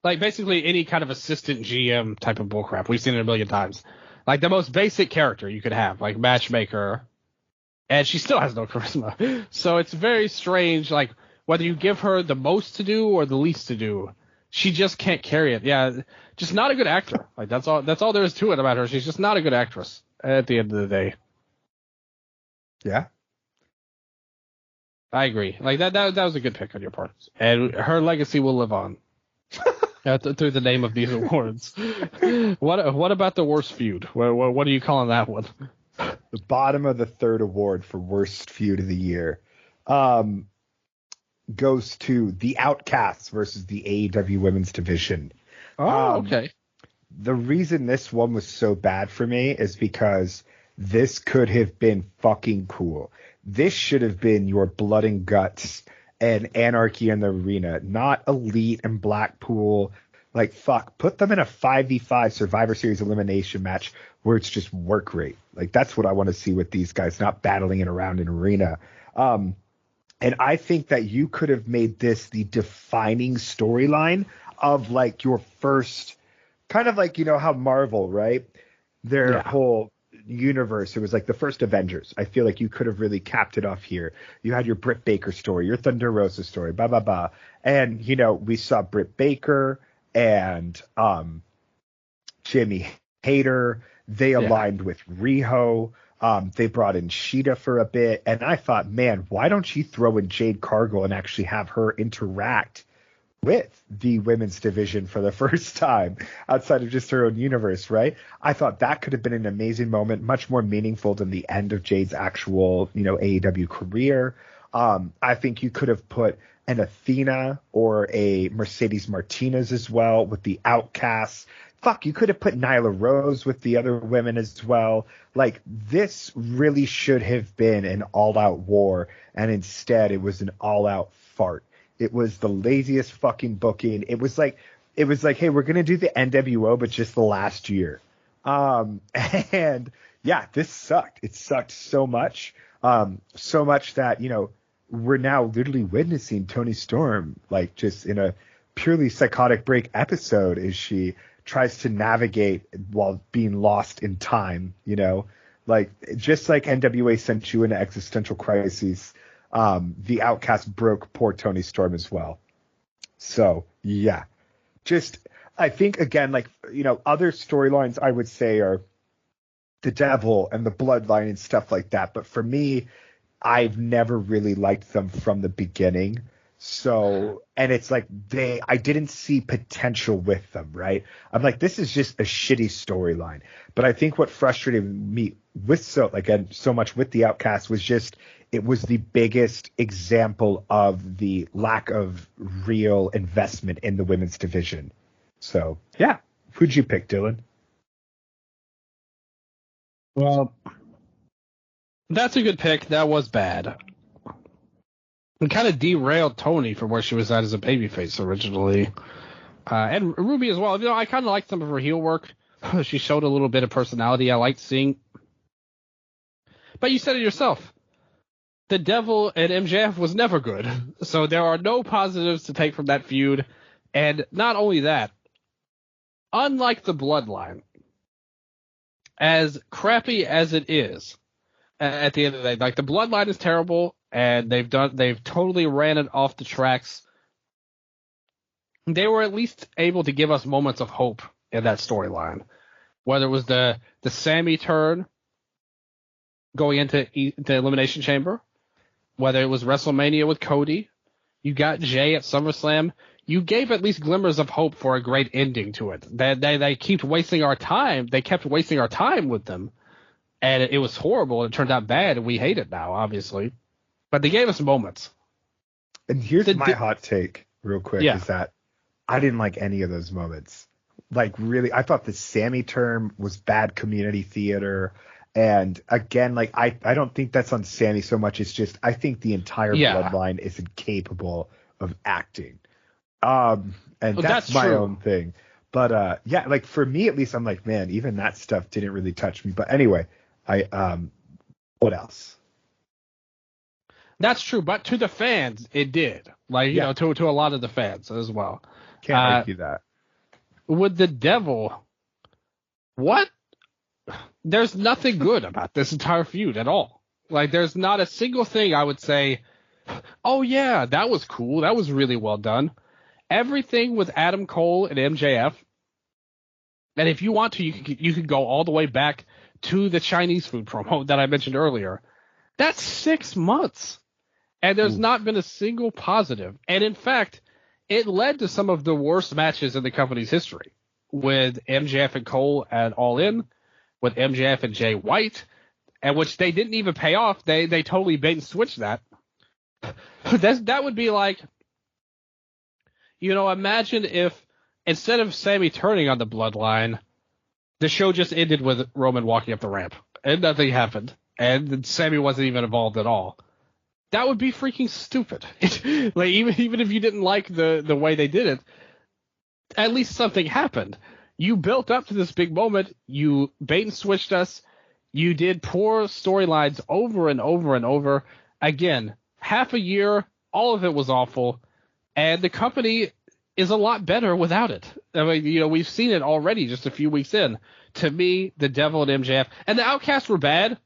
like, basically any kind of assistant GM type of bullcrap. We've seen it a million times. Like, the most basic character you could have, like matchmaker, and she still has no charisma. So it's very strange, like, whether you give her the most to do or the least to do, she just can't carry it. Yeah, just not a good actor. Like, that's all there is to it about her. She's just not a good actress at the end of the day. Yeah. I agree. Like that was a good pick on your part, and her legacy will live on through the name of these awards. What about the worst feud? What are you calling that one? The bottom of the third award for worst feud of the year goes to the Outcasts versus the AEW Women's Division. Oh, okay. The reason this one was so bad for me is because this could have been fucking cool. This should have been your blood and guts and Anarchy in the Arena, not Elite and Blackpool. Like, fuck, put them in a 5v5 Survivor Series elimination match where it's just work rate. Like, that's what I want to see with these guys, not battling it around an arena. And I think that you could have made this the defining storyline of, like, your first, kind of like, you know, how Marvel, right? Their whole universe, it was like the first Avengers. I feel like you could have really capped it off here. You had your Britt Baker story, your Thunder Rosa story, blah, blah, blah. And, you know, we saw Britt Baker and Jamie Hayter. They aligned with Riho. They brought in Sheeta for a bit. And I thought, man, why don't you throw in Jade Cargill and actually have her interact with the women's division for the first time outside of just her own universe, right? I thought that could have been an amazing moment, much more meaningful than the end of Jade's actual, you know, AEW career. I think you could have put an Athena or a Mercedes Martinez as well with the Outcasts. Fuck, you could have put Nyla Rose with the other women as well. Like, this really should have been an all-out war, and instead it was an all-out fart. It was the laziest fucking booking. It was like, hey, we're going to do the NWO, but just the last year. And yeah, this sucked. It sucked so much. So much that, you know, we're now literally witnessing Toni Storm, like, just in a purely psychotic break episode as she tries to navigate while being lost in time, you know, like, just like NWA sent you into existential crises. The Outcast broke poor Toni Storm as well. So, yeah. Just, I think, again, like, you know, other storylines I would say are the Devil and the Bloodline and stuff like that. But for me, I've never really liked them from the beginning. So, and it's like I didn't see potential with them, right? I'm like, this is just a shitty storyline. But I think what frustrated me with so much with the Outcast was just, it was the biggest example of the lack of real investment in the women's division. So, yeah. Who'd you pick, Dylan? Well, that's a good pick. That was bad. It kind of derailed Toni from where she was at as a babyface originally. And Ruby as well. You know, I kind of liked some of her heel work. She showed a little bit of personality I liked seeing. But you said it yourself. The Devil and MJF was never good. So there are no positives to take from that feud. And not only that, unlike the Bloodline, as crappy as it is, at the end of the day, like, the Bloodline is terrible, and they've totally ran it off the tracks. They were at least able to give us moments of hope in that storyline, whether it was the Sammy turn going into the Elimination Chamber, whether it was WrestleMania with Cody, you got Jay at SummerSlam. You gave at least glimmers of hope for a great ending to it. They kept wasting our time. They kept wasting our time with them, and it was horrible. It turned out bad, and we hate it now, obviously. But they gave us moments. And here's my hot take, real quick, is that I didn't like any of those moments. Like, really, I thought the Sammy term was bad community theater. And again, like, I don't think that's on Sammy so much. It's just, I think the entire Bloodline is incapable of acting. And that's my own thing. But yeah, like, for me at least, I'm like, man, even that stuff didn't really touch me. But anyway, what else? That's true, but to the fans, it did. Like, you know, to a lot of the fans as well. Can't argue that. With the Devil, what? There's nothing good about this entire feud at all. Like, there's not a single thing I would say, oh yeah, that was cool. That was really well done. Everything with Adam Cole and MJF, and if you want to, you could go all the way back to the Chinese food promo that I mentioned earlier. That's 6 months. And there's Oof. not been a single positive. And in fact, it led to some of the worst matches in the company's history, with MJF and Cole at All In, with MJF and Jay White, and which they didn't even pay off. They totally bait and switched that. That would be like, imagine if instead of Sammy turning on the Bloodline, the show just ended with Roman walking up the ramp and nothing happened, and Sammy wasn't even involved at all. That would be freaking stupid. Like even if you didn't like the way they did it, at least something happened. You built up to this big moment. You bait and switched us. You did poor storylines over and over and over. Again, half a year, all of it was awful, and the company is a lot better without it. I mean, we've seen it already just a few weeks in. To me, the Devil and MJF and the Outcasts were bad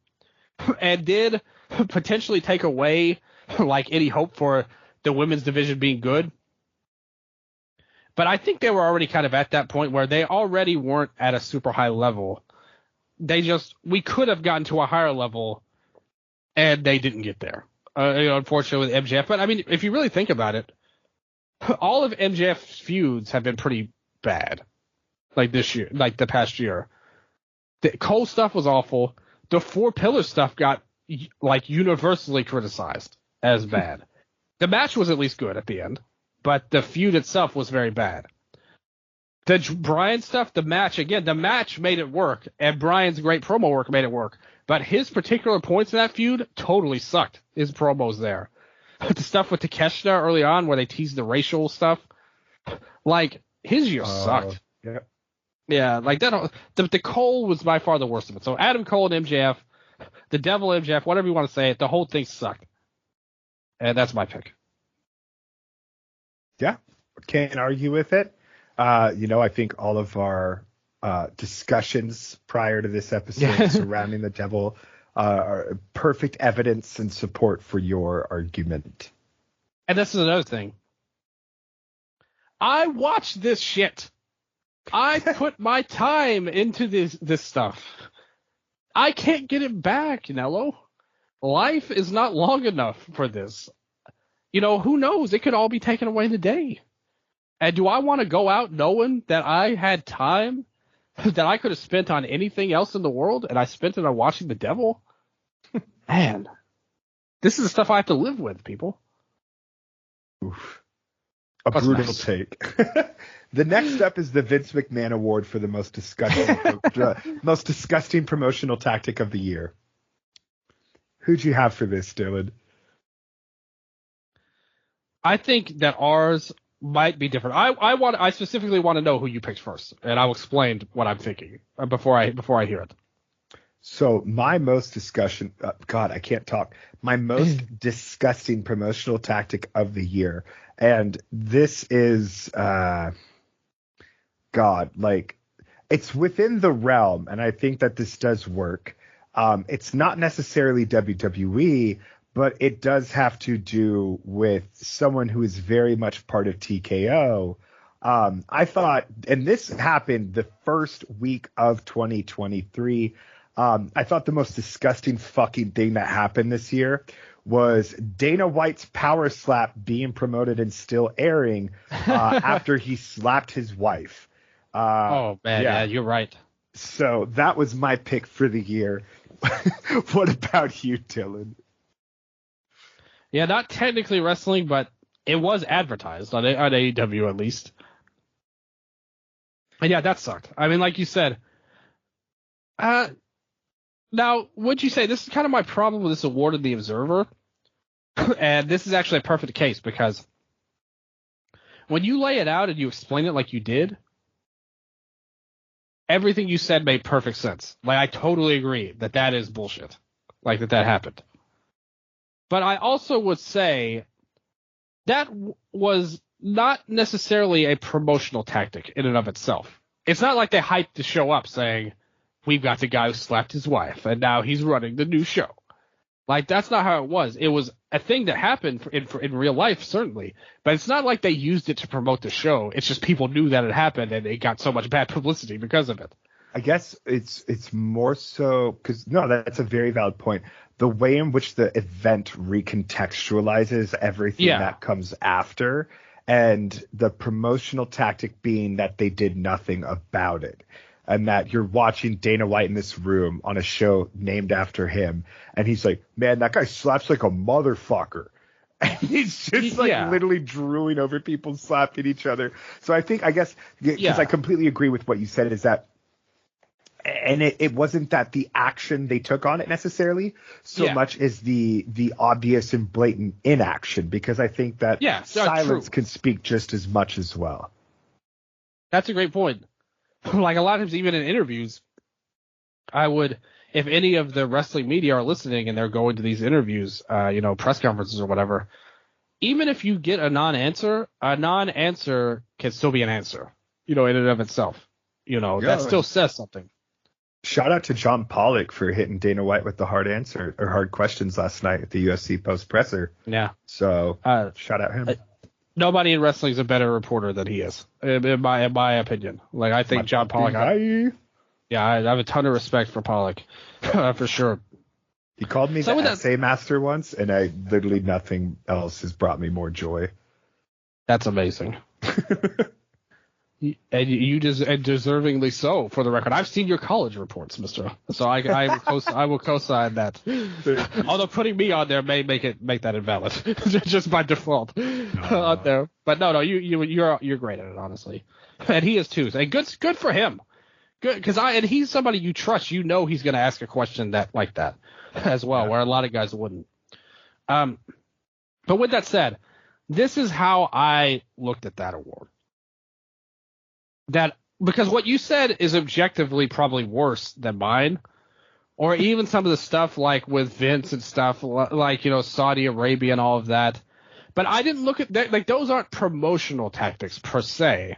and did potentially take away like any hope for the women's division being good. But I think they were already kind of at that point where they already weren't at a super high level. We could have gotten to a higher level, and they didn't get there. Unfortunately with MJF. But I mean, if you really think about it, all of MJF's feuds have been pretty bad. Like this year, like the past year. The Cole stuff was awful. The Four Pillar stuff got like universally criticized as bad. The match was at least good at the end, but the feud itself was very bad. The Bryan stuff, the match made it work, and Bryan's great promo work made it work. But his particular points in that feud totally sucked. His promos there. The stuff with Takeshita early on where they teased the racial stuff, like his year sucked. Yeah. Yeah, like that. The Cole was by far the worst of it. So Adam Cole and MJF, the Devil MJF, whatever you want to say it, the whole thing sucked. And that's my pick. Yeah, can't argue with it. I think all of our discussions prior to this episode surrounding the Devil are perfect evidence and support for your argument. And this is another thing. I watched this shit. I put my time into this stuff. I can't get it back, Nello. Life is not long enough for this. Who knows? It could all be taken away in a day. And do I want to go out knowing that I had time that I could have spent on anything else in the world, and I spent it on watching the Devil? Man, this is the stuff I have to live with, people. Oof. That's brutal nice take. The next up is the Vince McMahon Award for the most disgusting promotional tactic of the year. Who'd you have for this, Dylan? I think that ours might be different. I specifically want to know who you picked first, and I'll explain what I'm thinking before I hear it. So my most discussion, I can't talk. My most disgusting promotional tactic of the year, and this is, it's within the realm, and I think that this does work. It's not necessarily WWE, but it does have to do with someone who is very much part of TKO. I thought, and this happened the first week of 2023. I thought the most disgusting fucking thing that happened this year was Dana White's power slap being promoted and still airing after he slapped his wife. Oh, man, yeah, you're right. So that was my pick for the year. What about you, Dylan? Yeah, not technically wrestling, but it was advertised on AEW at least. And yeah, that sucked. I mean, like you said, now, would you say this is kind of my problem with this award of the Observer? And this is actually a perfect case because when you lay it out and you explain it like you did, everything you said made perfect sense. Like, I totally agree that is bullshit. Like, that happened. But I also would say that was not necessarily a promotional tactic in and of itself. It's not like they hyped the show up saying, we've got the guy who slapped his wife, and now he's running the new show. Like, that's not how it was. It was a thing that happened in real life, certainly. But it's not like they used it to promote the show. It's just people knew that it happened, and it got so much bad publicity because of it. I guess it's more so because no, that's a very valid point. The way in which the event recontextualizes everything that comes after, and the promotional tactic being that they did nothing about it, and that you're watching Dana White in this room on a show named after him, and he's like, man, that guy slaps like a motherfucker. And he's just literally drooling over people slapping each other. So I guess, because I completely agree with what you said, is that, and it wasn't that the action they took on it necessarily so much as the obvious and blatant inaction, because I think that silence can speak just as much as well. That's a great point. Like a lot of times, even in interviews, I would, if any of the wrestling media are listening and they're going to these interviews, press conferences or whatever, even if you get a non-answer can still be an answer, in and of itself. That still says something. Shout out to John Pollock for hitting Dana White with the hard answer or hard questions last night at the UFC post presser. Yeah. So shout out him. Nobody in wrestling is a better reporter than he is, in my opinion. Like, I think John Pollock. I have a ton of respect for Pollock, for sure. He called me the essay master once, and literally nothing else has brought me more joy. That's amazing. And you deservingly so, for the record. I've seen your college reports, mister. So I will co-sign that. Although putting me on there may make that invalid, just by default on there. But no, you're great at it, honestly, and he is too. And good for him. Good, because he's somebody you trust. He's going to ask a question like that as well, where a lot of guys wouldn't. But with that said, this is how I looked at that award. Because what you said is objectively probably worse than mine, or even some of the stuff like with Vince and stuff like Saudi Arabia and all of that. But I didn't look at that, like, those aren't promotional tactics per se.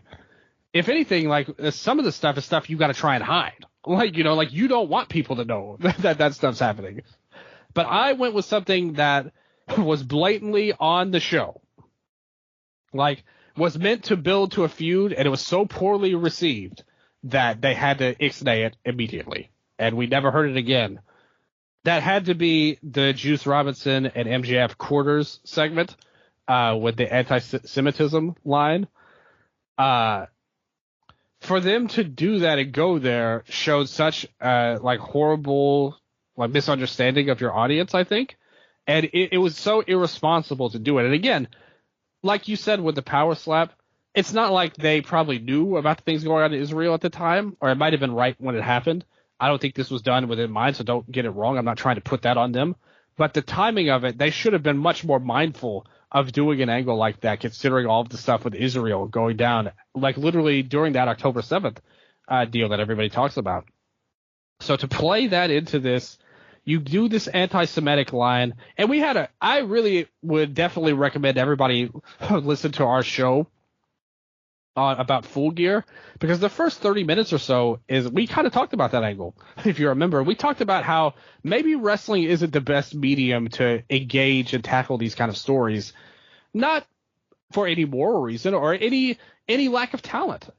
If anything, like, some of the stuff is stuff you got to try and hide. Like, you don't want people to know that stuff's happening. But I went with something that was blatantly on the show. Like, was meant to build to a feud, and it was so poorly received that they had to ixnay it immediately. And we never heard it again. That had to be the Juice Robinson and MJF quarters segment with the anti-Semitism line. For them to do that and go there showed such horrible misunderstanding of your audience, I think. And it was so irresponsible to do it. And again, like you said with the power slap, it's not like they probably knew about the things going on in Israel at the time, or it might have been right when it happened. I don't think this was done within mind, so don't get it wrong. I'm not trying to put that on them. But the timing of it, they should have been much more mindful of doing an angle like that, considering all of the stuff with Israel going down, like literally during that October 7th deal that everybody talks about. So to play that into this, you do this anti-Semitic line, and I really would definitely recommend everybody listen to our show about Full Gear, because the first 30 minutes or so we kind of talked about that angle. If you remember, we talked about how maybe wrestling isn't the best medium to engage and tackle these kind of stories, not for any moral reason or any lack of talent.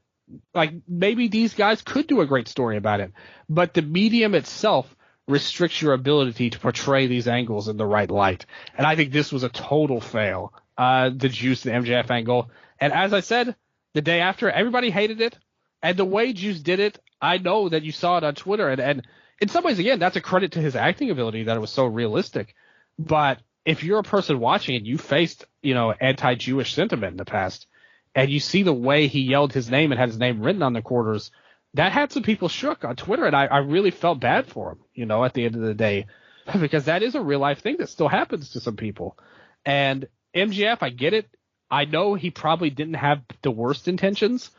Like, maybe these guys could do a great story about it, but the medium itself restricts your ability to portray these angles in the right light. And I think this was a total fail, the Juice and MJF angle. And as I said, the day after, everybody hated it. And the way Juice did it, I know that you saw it on Twitter. And in some ways, again, that's a credit to his acting ability that it was so realistic. But if you're a person watching and you faced, anti-Jewish sentiment in the past, and you see the way he yelled his name and had his name written on the quarters, that had some people shook on Twitter, and I really felt bad for him, at the end of the day, because that is a real life thing that still happens to some people. And MJF, I get it. I know he probably didn't have the worst intentions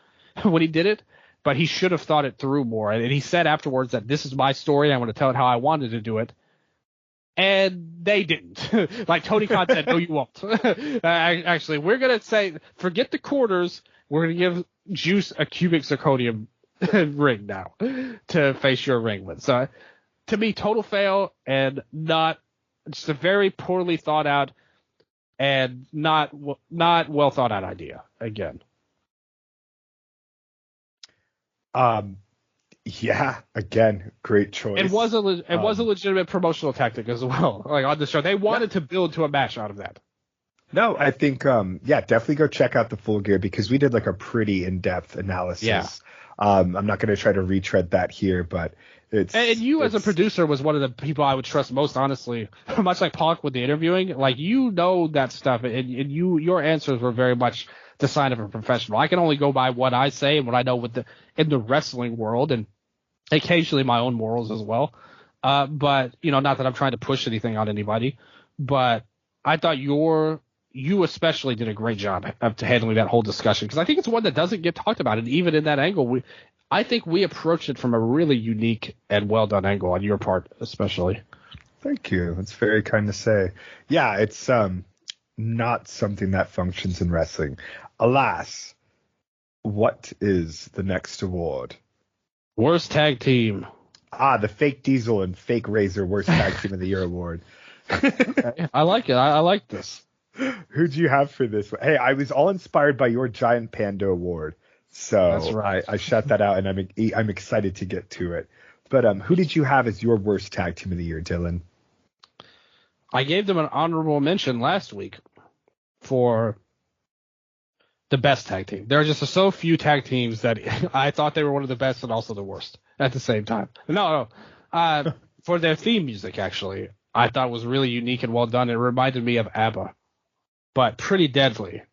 when he did it, but he should have thought it through more. And he said afterwards that this is my story. I want to tell it how I wanted to do it. And they didn't. Like Tony Khan said, no, you won't. Actually, we're going to say, forget the quarters. We're going to give Juice a cubic zirconium ring now to face your ring with. So to me, total fail, and not just a very poorly thought out and not well thought out idea again. Yeah, again, great choice. It was a legitimate promotional tactic as well. Like on the show, they wanted to build to a match out of that. No, I think definitely go check out the Full Gear because we did like a pretty in-depth analysis. Yeah. I'm not going to try to retread that here, but as a producer was one of the people I would trust most, honestly. Much like Pac with the interviewing, like that stuff, and your answers were very much the sign of a professional. I can only go by what I say and what I know in the wrestling world, and occasionally my own morals as well. But not that I'm trying to push anything on anybody, but I thought you especially did a great job of handling that whole discussion, because I think it's one that doesn't get talked about, and even in that angle, I think we approached it from a really unique and well done angle on your part, especially. Thank you. That's very kind to say. Yeah, it's not something that functions in wrestling. Alas, what is the next award? Worst tag team. The Fake Diesel and Fake Razor Worst Tag Team of the Year award. Okay. I like it. I like this. Who'd you have for this one? Hey, I was all inspired by your Giant Panda award. So that's right. I shut that out, and I'm excited to get to it. But who did you have as your worst tag team of the year, Dylan? I gave them an honorable mention last week for the best tag team. There are just so few tag teams that I thought they were one of the best and also the worst at the same time. No. For their theme music, actually, I thought was really unique and well done. It reminded me of ABBA, but Pretty Deadly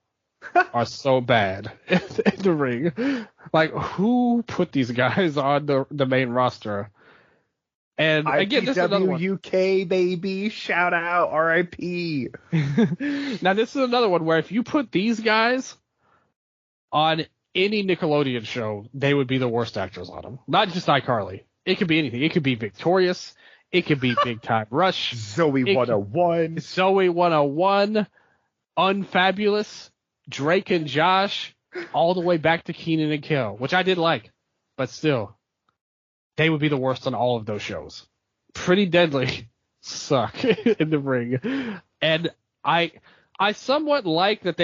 are so bad in the ring. Like, who put these guys on the main roster? And again, this is another one. UK, baby, shout out, RIP. Now, this is another one where if you put these guys on any Nickelodeon show, they would be the worst actors on them. Not just iCarly. It could be anything. It could be Victorious. It could be Big Time Rush. Zoe 101. Zoe 101. Unfabulous. Drake and Josh. All the way back to Keenan and Kel, which I did like. But still, they would be the worst on all of those shows. Pretty Deadly suck in the ring. And I somewhat like that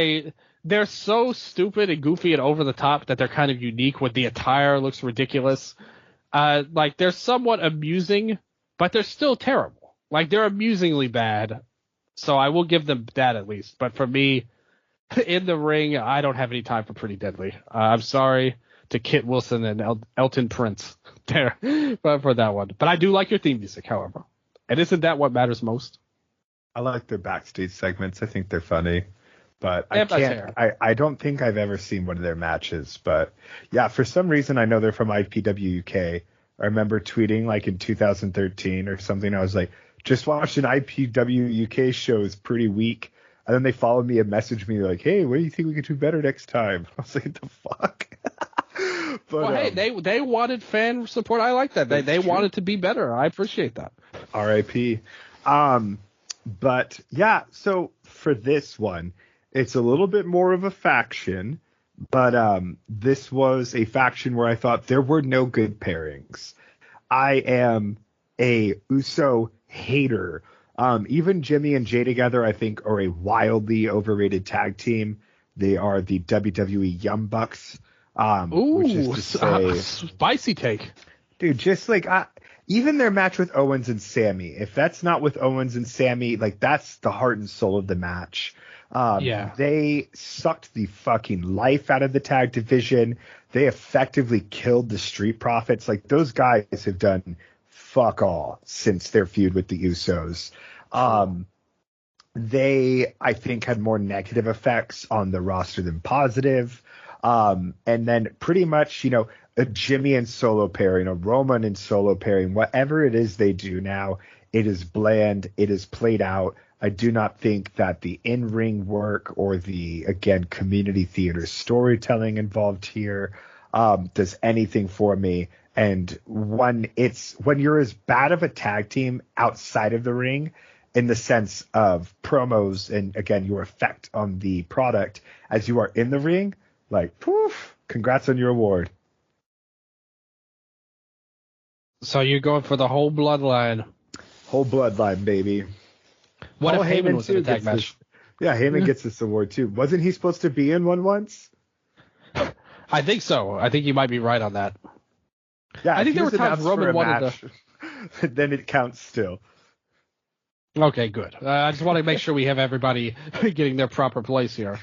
they're so stupid and goofy and over the top that they're kind of unique when the attire looks ridiculous. Like, they're somewhat amusing, but they're still terrible. Like, they're amusingly bad. So I will give them that at least. But for me, in the ring, I don't have any time for Pretty Deadly. I'm sorry to Kit Wilson and Elton Prince there for that one. But I do like your theme music, however. And isn't that what matters most? I like their backstage segments. I think they're funny. But I don't think I've ever seen one of their matches. But yeah, for some reason, I know they're from IPW UK. I remember tweeting like in 2013 or something. I was like, just watched an IPW UK show. It's pretty weak. And then they followed me and messaged me like, hey, what do you think we could do better next time? I was like, what the fuck? But, hey, they wanted fan support. I like that. They wanted to be better. I appreciate that. RIP. But yeah, so for this one, it's a little bit more of a faction, but this was a faction where I thought there were no good pairings. I am a Uso hater. Even Jimmy and Jay together, I think, are a wildly overrated tag team. They are the WWE Young Bucks. Which is to say, spicy take. Dude, just like even their match with Owens and Sammy, if that's not with Owens and Sammy, like that's the heart and soul of the match. They sucked the fucking life out of the tag division. They effectively killed the Street Profits. Like, those guys have done fuck all since their feud with the Usos. They, I think, had more negative effects on the roster than positive. And then pretty much, a Jimmy and Solo pairing, a Roman and Solo pairing, whatever it is they do now, it is bland. It is played out. I do not think that the in-ring work or the, again, community theater storytelling involved here does anything for me. And when you're as bad of a tag team outside of the ring, in the sense of promos and, again, your effect on the product as you are in the ring, like, poof, congrats on your award. So you're going for the whole bloodline. Whole bloodline, baby. What if Heyman was in a tag match? Heyman gets this award too. Wasn't he supposed to be in one once? I think so. I think you might be right on that. Yeah, I if think he there were was times announced for Roman a wanted match, then it counts still. Okay, good. I just want to make sure we have everybody getting their proper place here.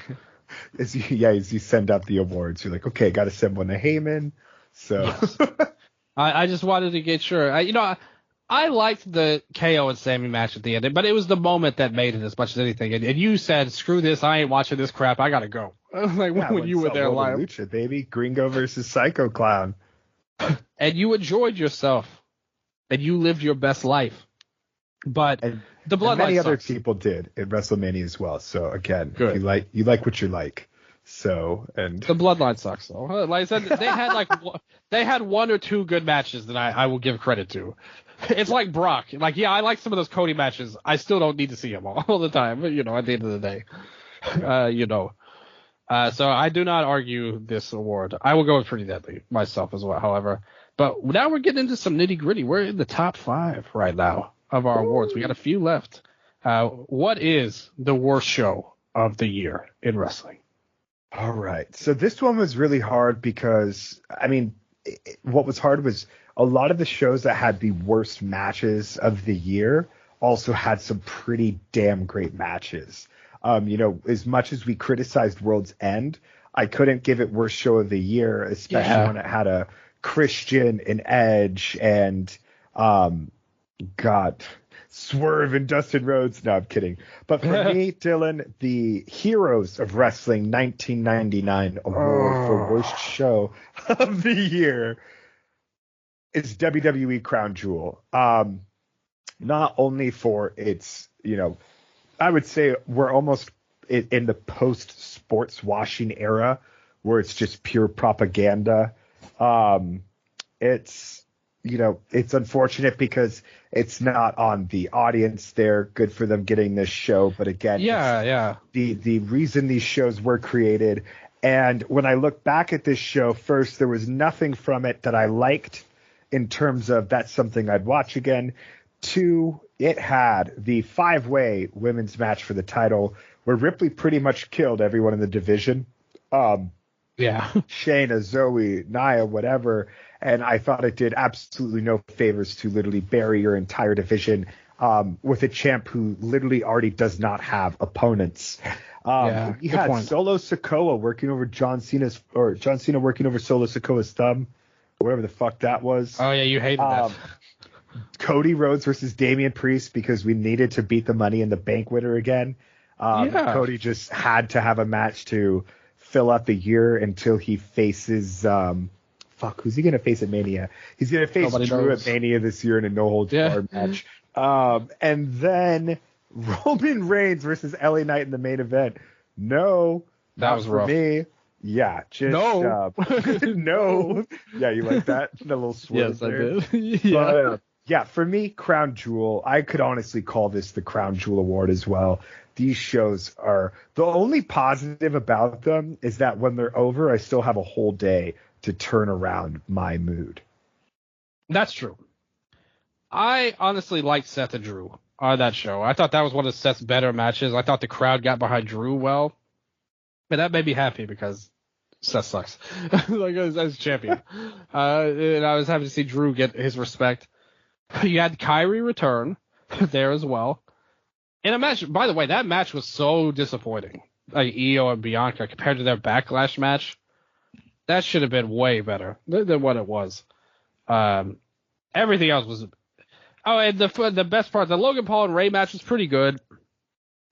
As you send out the awards, you're like, okay, got to send one to Heyman. So Yes. I just wanted to get sure. I liked the KO and Sammy match at the end, but it was the moment that made it as much as anything. And you said, screw this, I ain't watching this crap, I gotta go. Like yeah, when you were there World of live. Lucha, baby, Gringo versus Psycho Clown. And you enjoyed yourself. And you lived your best life. But And, the and many bloodline other sucks. people did at WrestleMania as well. So again, Good. you like what you like. So and The bloodline sucks though. Like I said, they had one or two good matches that I will give credit to. It's like Brock. Like, yeah, I like some of those Cody matches. I still don't need to see him all the time. At the end of the day, So I do not argue this award. I will go with Pretty Deadly myself as well. However, but now we're getting into some nitty gritty. We're in the top 5 right now of our awards. We got a few left. What is the worst show of the year in wrestling? all right. So this one was really hard because what was hard was a lot of the shows that had the worst matches of the year also had some pretty damn great matches. As much as we criticized World's End, I couldn't give it worst show of the year, especially when it had a Christian, an Edge, and Swerve and Dustin Rhodes. No, I'm kidding. But for me, Dylan, the Heroes of Wrestling 1999 award for worst show of the year is WWE Crown Jewel. Not only for its, I would say we're almost in the post-sports washing era where it's just pure propaganda. It's unfortunate because it's not on the audience there. Good for them getting this show. But again, the reason these shows were created. And when I look back at this show, first, there was nothing from it that I liked in terms of that's something I'd watch again. 2, it had the 5-way women's match for the title where Ripley pretty much killed everyone in the division. Shayna, Zoe, Nia, whatever. And I thought it did absolutely no favors to literally bury your entire division with a champ who literally already does not have opponents. You had Solo Sikoa working over John Cena working over Solo Sikoa's thumb, whatever the fuck that was. Oh, yeah, you hated that. Cody Rhodes versus Damian Priest because we needed to beat the Money in the Bank winner again. Cody just had to have a match to fill out the year until he faces who's he going to face at Mania? He's going to face Drew at Mania this year in a no-holds-barred match. And then Roman Reigns versus LA Knight in the main event. No, that was rough. Me. Yeah, just no. No. Yeah, you like that? The little swerve. Yes, there. I did. Yeah. But, for me, Crown Jewel, I could honestly call this the Crown Jewel Award as well. These shows are the only positive about them is that when they're over, I still have a whole day to turn around my mood. That's true. I honestly liked Seth and Drew on that show. I thought that was one of Seth's better matches. I thought the crowd got behind Drew well. And that made me happy because Seth sucks. Like as champion. And I was happy to see Drew get his respect. You had Kyrie return there as well. In a match, by the way, that match was so disappointing. Like Io and Bianca compared to their Backlash match. That should have been way better than what it was. Everything else was. Oh, and the best part, the Logan Paul and Ray match was pretty good.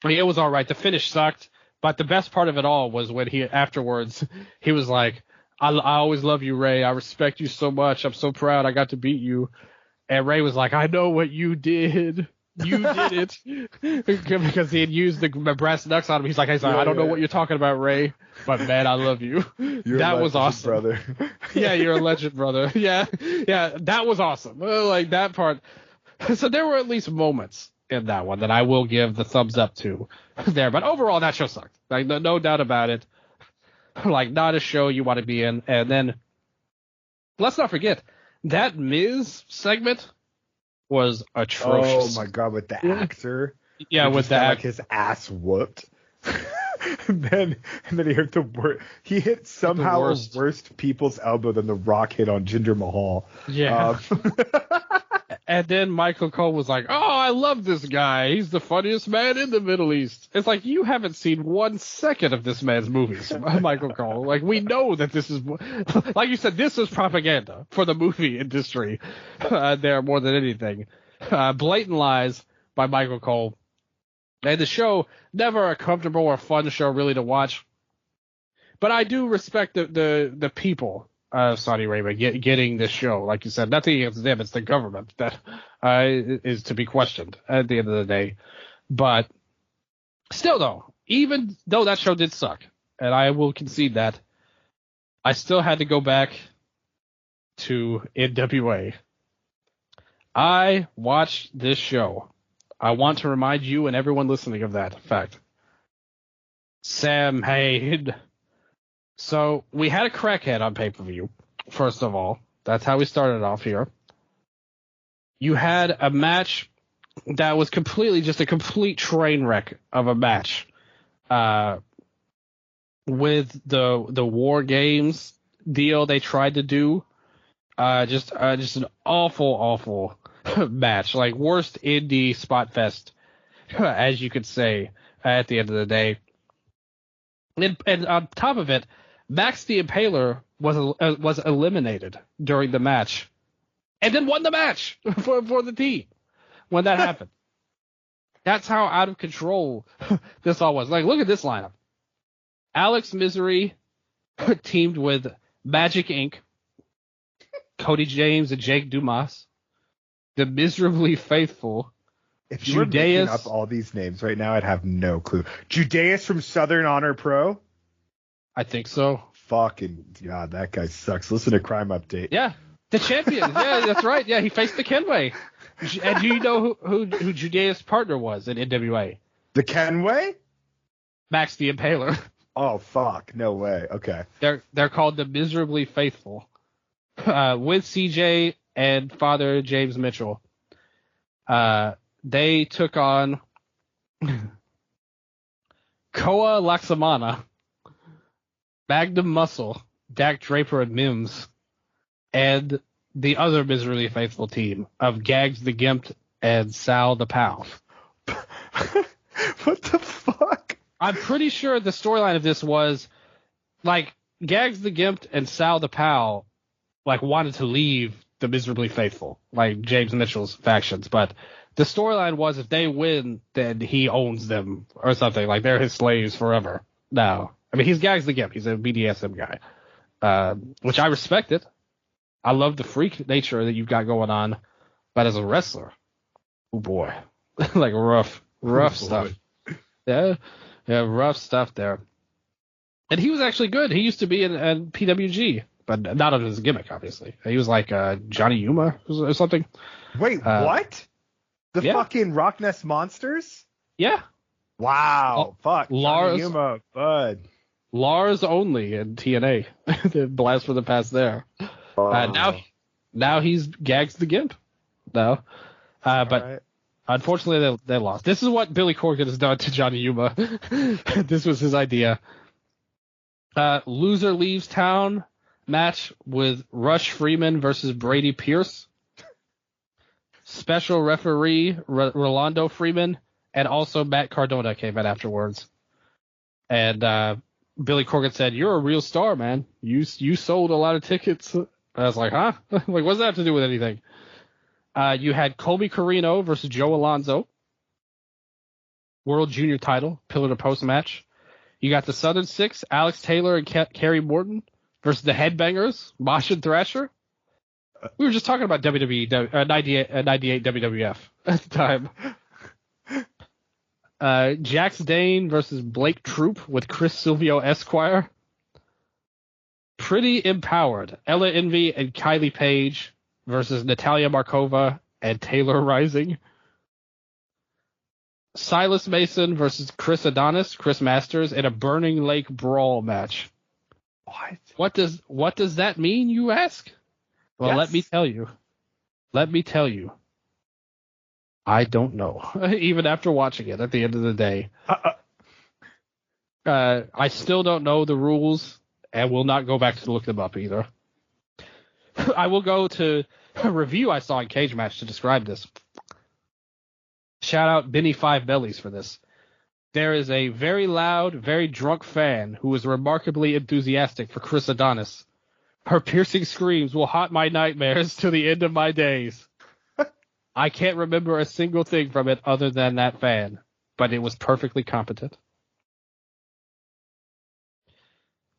I mean, it was all right. The finish sucked, but the best part of it all was when afterwards he was like, "I always love you, Ray. I respect you so much. I'm so proud I got to beat you." And Ray was like, "I know what you did. You did it," because he had used the brass knucks on him. He's like, I don't know what you're talking about, Ray, but man, I love you. That was awesome, brother. Yeah, you're a legend, brother. Yeah, that was awesome. Like that part. So there were at least moments in that one that I will give the thumbs up to there. But overall, that show sucked. Like no doubt about it. Like not a show you want to be in. And then let's not forget that Miz segment was atrocious. Oh my god, with the actor. Yeah, with that, like his ass whooped. and then he hit he hit somehow a worst people's elbow than The Rock hit on Jinder Mahal. Yeah. And then Michael Cole was like, "Oh, I love this guy. He's the funniest man in the Middle East." It's like, you haven't seen 1 second of this man's movies, Michael Cole. Like, we know that this is, like you said, this is propaganda for the movie industry there more than anything. Blatant lies by Michael Cole. And the show, never a comfortable or fun show really to watch. But I do respect the people of Saudi Arabia getting this show. Like you said, nothing against them. It's the government that is to be questioned at the end of the day. But still, though, even though that show did suck, and I will concede that, I still had to go back to NWA. I watched this show. I want to remind you and everyone listening of that fact. Sam Hain. So we had a crackhead on pay-per-view, first of all. That's how we started off here. You had a match that was completely just a complete train wreck of a match. With the War Games deal they tried to do. Just an awful match. Like, worst indie spot fest, as you could say, at the end of the day. And on top of it, Max the Impaler was eliminated during the match, and then won the match for the team when that happened. That's how out of control this all was. Like, look at this lineup: Alex Misery teamed with Magic Inc., Cody James and Jake Dumas, the Miserably Faithful. If you were making up all these names right now, I'd have no clue. Judeus from Southern Honor Pro? I think so. Fucking God, that guy sucks. Listen to Crime Update. Yeah, the champion. Yeah, that's right. Yeah, he faced the Kenway. And do you know who Judeus' partner was in NWA? The Kenway? Max the Impaler. Oh, fuck. No way. Okay. They're called the Miserably Faithful. With CJ and Father James Mitchell. They took on Koa Laksamana, Magnum Muscle, Dak Draper and Mims, and the other Miserably Faithful team of Gags the Gimp and Sal the Pal. What the fuck? I'm pretty sure the storyline of this was, like, Gags the Gimp and Sal the Pal, like, wanted to leave the Miserably Faithful, like James Mitchell's factions, but the storyline was, if they win, then he owns them or something. Like, they're his slaves forever now. I mean, he's Gags the Gimp. He's a BDSM guy, which I respect it. I love the freak nature that you've got going on. But as a wrestler, oh boy, like rough stuff. Yeah, rough stuff there. And he was actually good. He used to be in PWG, but not under his gimmick, obviously. He was like Johnny Yuma or something. Wait, what? The fucking Rock Nest Monsters? Yeah. Wow. Fuck. Lars, Johnny Yuma, bud. Lars only in TNA. The blast from the past there. Now he's Gags the Gimp. But right. Unfortunately they lost. This is what Billy Corgan has done to Johnny Yuma. This was his idea. Loser leaves town match with Rush Freeman versus Brady Pierce. Special referee Rolando Freeman, and also Matt Cardona came in afterwards. And Billy Corgan said, "You're a real star, man. You sold a lot of tickets." I was like, huh? Like, what does that have to do with anything? You had Colby Carino versus Joe Alonzo. World Junior title, pillar to post match. You got the Southern Six, Alex Taylor and Kerry Morton versus the Headbangers, Mosh and Thrasher. We were just talking about WWE 98 WWF at the time. Jax Dane versus Blake Troop with Chris Silvio Esquire. Pretty Empowered, Ella Envy and Kylie Page versus Natalia Markova and Taylor Rising. Silas Mason versus Chris Masters in a Burning Lake Brawl match. What does that mean, you ask? Well, yes. Let me tell you. I don't know. Even after watching it at the end of the day. I still don't know the rules and will not go back to look them up either. I will go to a review I saw in Cage Match to describe this. Shout out Benny Five Bellies for this. There is a very loud, very drunk fan who is remarkably enthusiastic for Chris Adonis. Her piercing screams will haunt my nightmares to the end of my days. I can't remember a single thing from it other than that fan, but it was perfectly competent.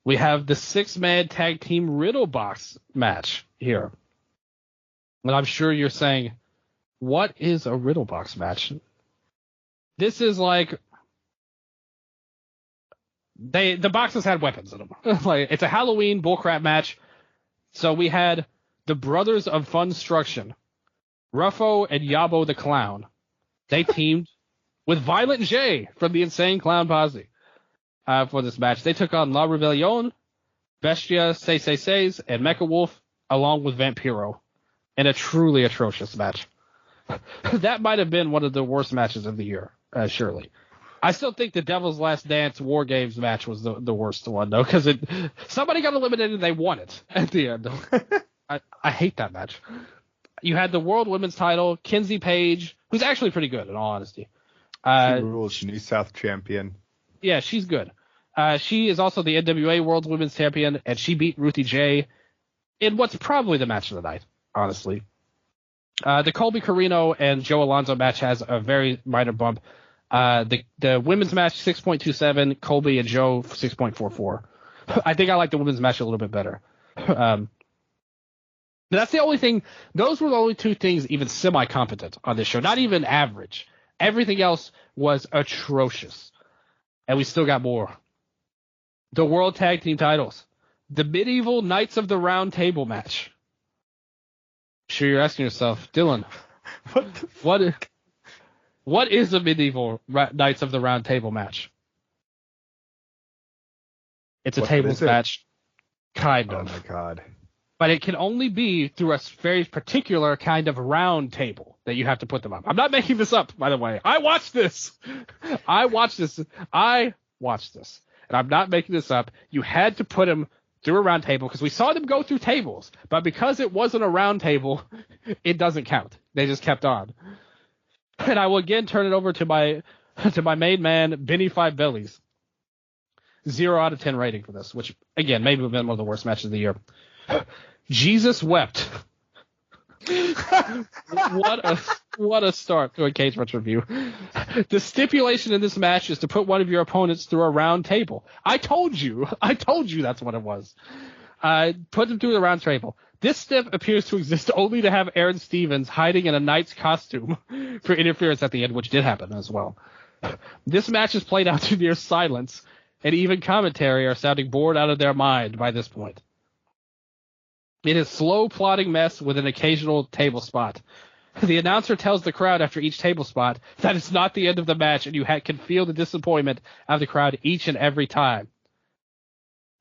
We have the 6-man tag team Riddle Box match here. And I'm sure you're saying, what is a Riddle Box match? This is like the boxes had weapons in them. Like, it's a Halloween bullcrap match. So we had the Brothers of Funstruction, Ruffo and Yabo the Clown. They teamed with Violent J from the Insane Clown Posse for this match. They took on La Rebellion, Bestia, Seis, and Mecha Wolf, along with Vampiro, in a truly atrocious match. That might have been one of the worst matches of the year, surely. I still think the Devil's Last Dance War Games match was the worst one, though, because somebody got eliminated and they won it at the end. I hate that match. You had the World Women's title, Kinsey Page, who's actually pretty good, in all honesty. She rules, New South champion. Yeah, she's good. She is also the NWA World Women's Champion, and she beat Ruthie J in what's probably the match of the night, honestly. The Colby Carino and Joe Alonzo match has a very minor bump. The women's match, 6.27, Colby and Joe, 6.44. I think I like the women's match a little bit better. But that's the only thing. Those were the only two things even semi-competent on this show. Not even average. Everything else was atrocious. And we still got more. The World Tag Team titles. The Medieval Knights of the Round Table match. I'm sure you're asking yourself, Dylan, what is a Medieval Knights of the Round Table match? It's a tables match, kind of. Oh my god. But it can only be through a very particular kind of round table that you have to put them up. I'm not making this up, by the way. I watched this. And I'm not making this up. You had to put them through a round table because we saw them go through tables. But because it wasn't a round table, it doesn't count. They just kept on. And I will again turn it over to my main man, Benny Five Bellies. 0 out of 10 rating for this, which, again, maybe have been one of the worst matches of the year. Jesus wept. What a start to a Cage Match review. The stipulation in this match is to put one of your opponents through a round table. I told you that's what it was. Put them through the round table. This step appears to exist only to have Aaron Stevens hiding in a knight's costume for interference at the end, which did happen as well. This match is played out to near silence, and even commentary are sounding bored out of their mind by this point. It is slow plodding mess with an occasional table spot. The announcer tells the crowd after each table spot that it's not the end of the match, and you can feel the disappointment of the crowd each and every time.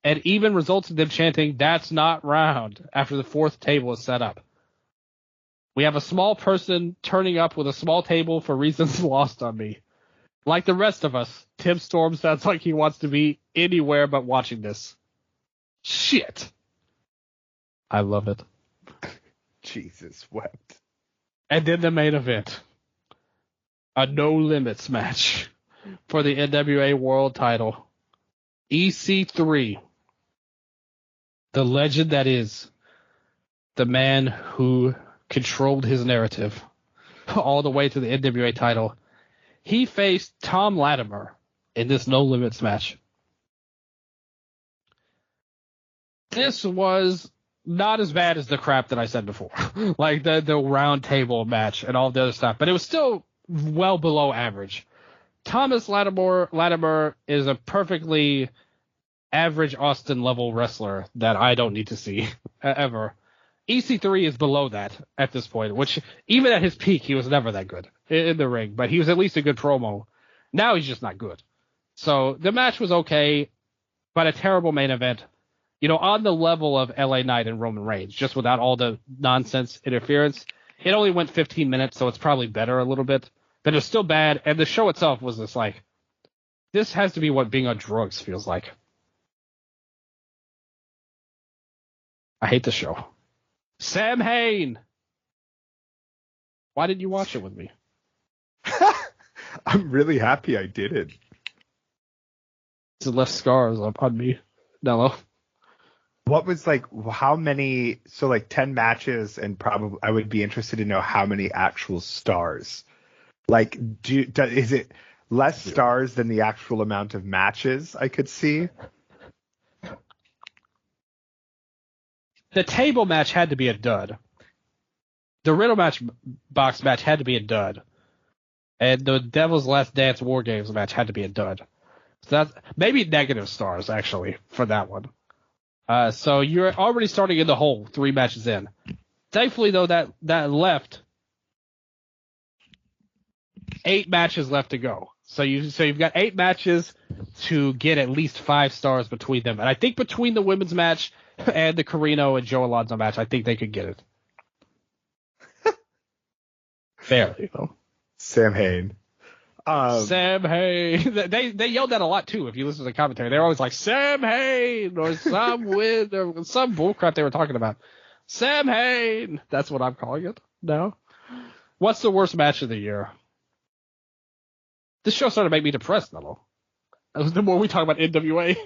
And even results in them chanting, "That's not round," after the fourth table is set up. We have a small person turning up with a small table for reasons lost on me. Like the rest of us, Tim Storm sounds like he wants to be anywhere but watching this. Shit. I love it. Jesus wept. And then the main event. A no limits match for the NWA World title. EC3. The legend that is the man who controlled his narrative all the way to the NWA title. He faced Tom Latimer in this no limits match. This was not as bad as the crap that I said before, like the round table match and all the other stuff, but it was still well below average. Thomas Latimer is a perfectly average Austin level wrestler that I don't need to see ever. EC3 is below that at this point, which even at his peak, he was never that good in the ring, but he was at least a good promo. Now he's just not good. So the match was okay, but a terrible main event. You know, on the level of LA Knight and Roman Reigns, just without all the nonsense interference. It only went 15 minutes, so it's probably better a little bit, but it was still bad. And the show itself was just like, This has to be what being on drugs feels like. I hate the show. Sam Hain! Why didn't you watch it with me? I'm really happy I did it. It left scars on me. Nello. What was like, how many, so like 10 matches, and probably I would be interested to know how many actual stars. Like, is it less stars than the actual amount of matches I could see? The table match had to be a dud. The Riddle box match had to be a dud. And the Devil's Last Dance War Games match had to be a dud. So that's maybe negative stars, actually, for that one. So you're already starting in the hole 3 matches in. Thankfully, though, that left 8 matches left to go. So you've got 8 matches to get at least 5 stars between them. And I think between the women's match and the Carino and Joe Alonso match, I think they could get it. Barely, though. Sam Hain. Sam Hain. They yelled that a lot, too, if you listen to the commentary. They're always like, Sam Hain, or some win, or some bullcrap they were talking about. Sam Hain. That's what I'm calling it now. What's the worst match of the year? This show started to make me depressed, though. The more we talk about NWA.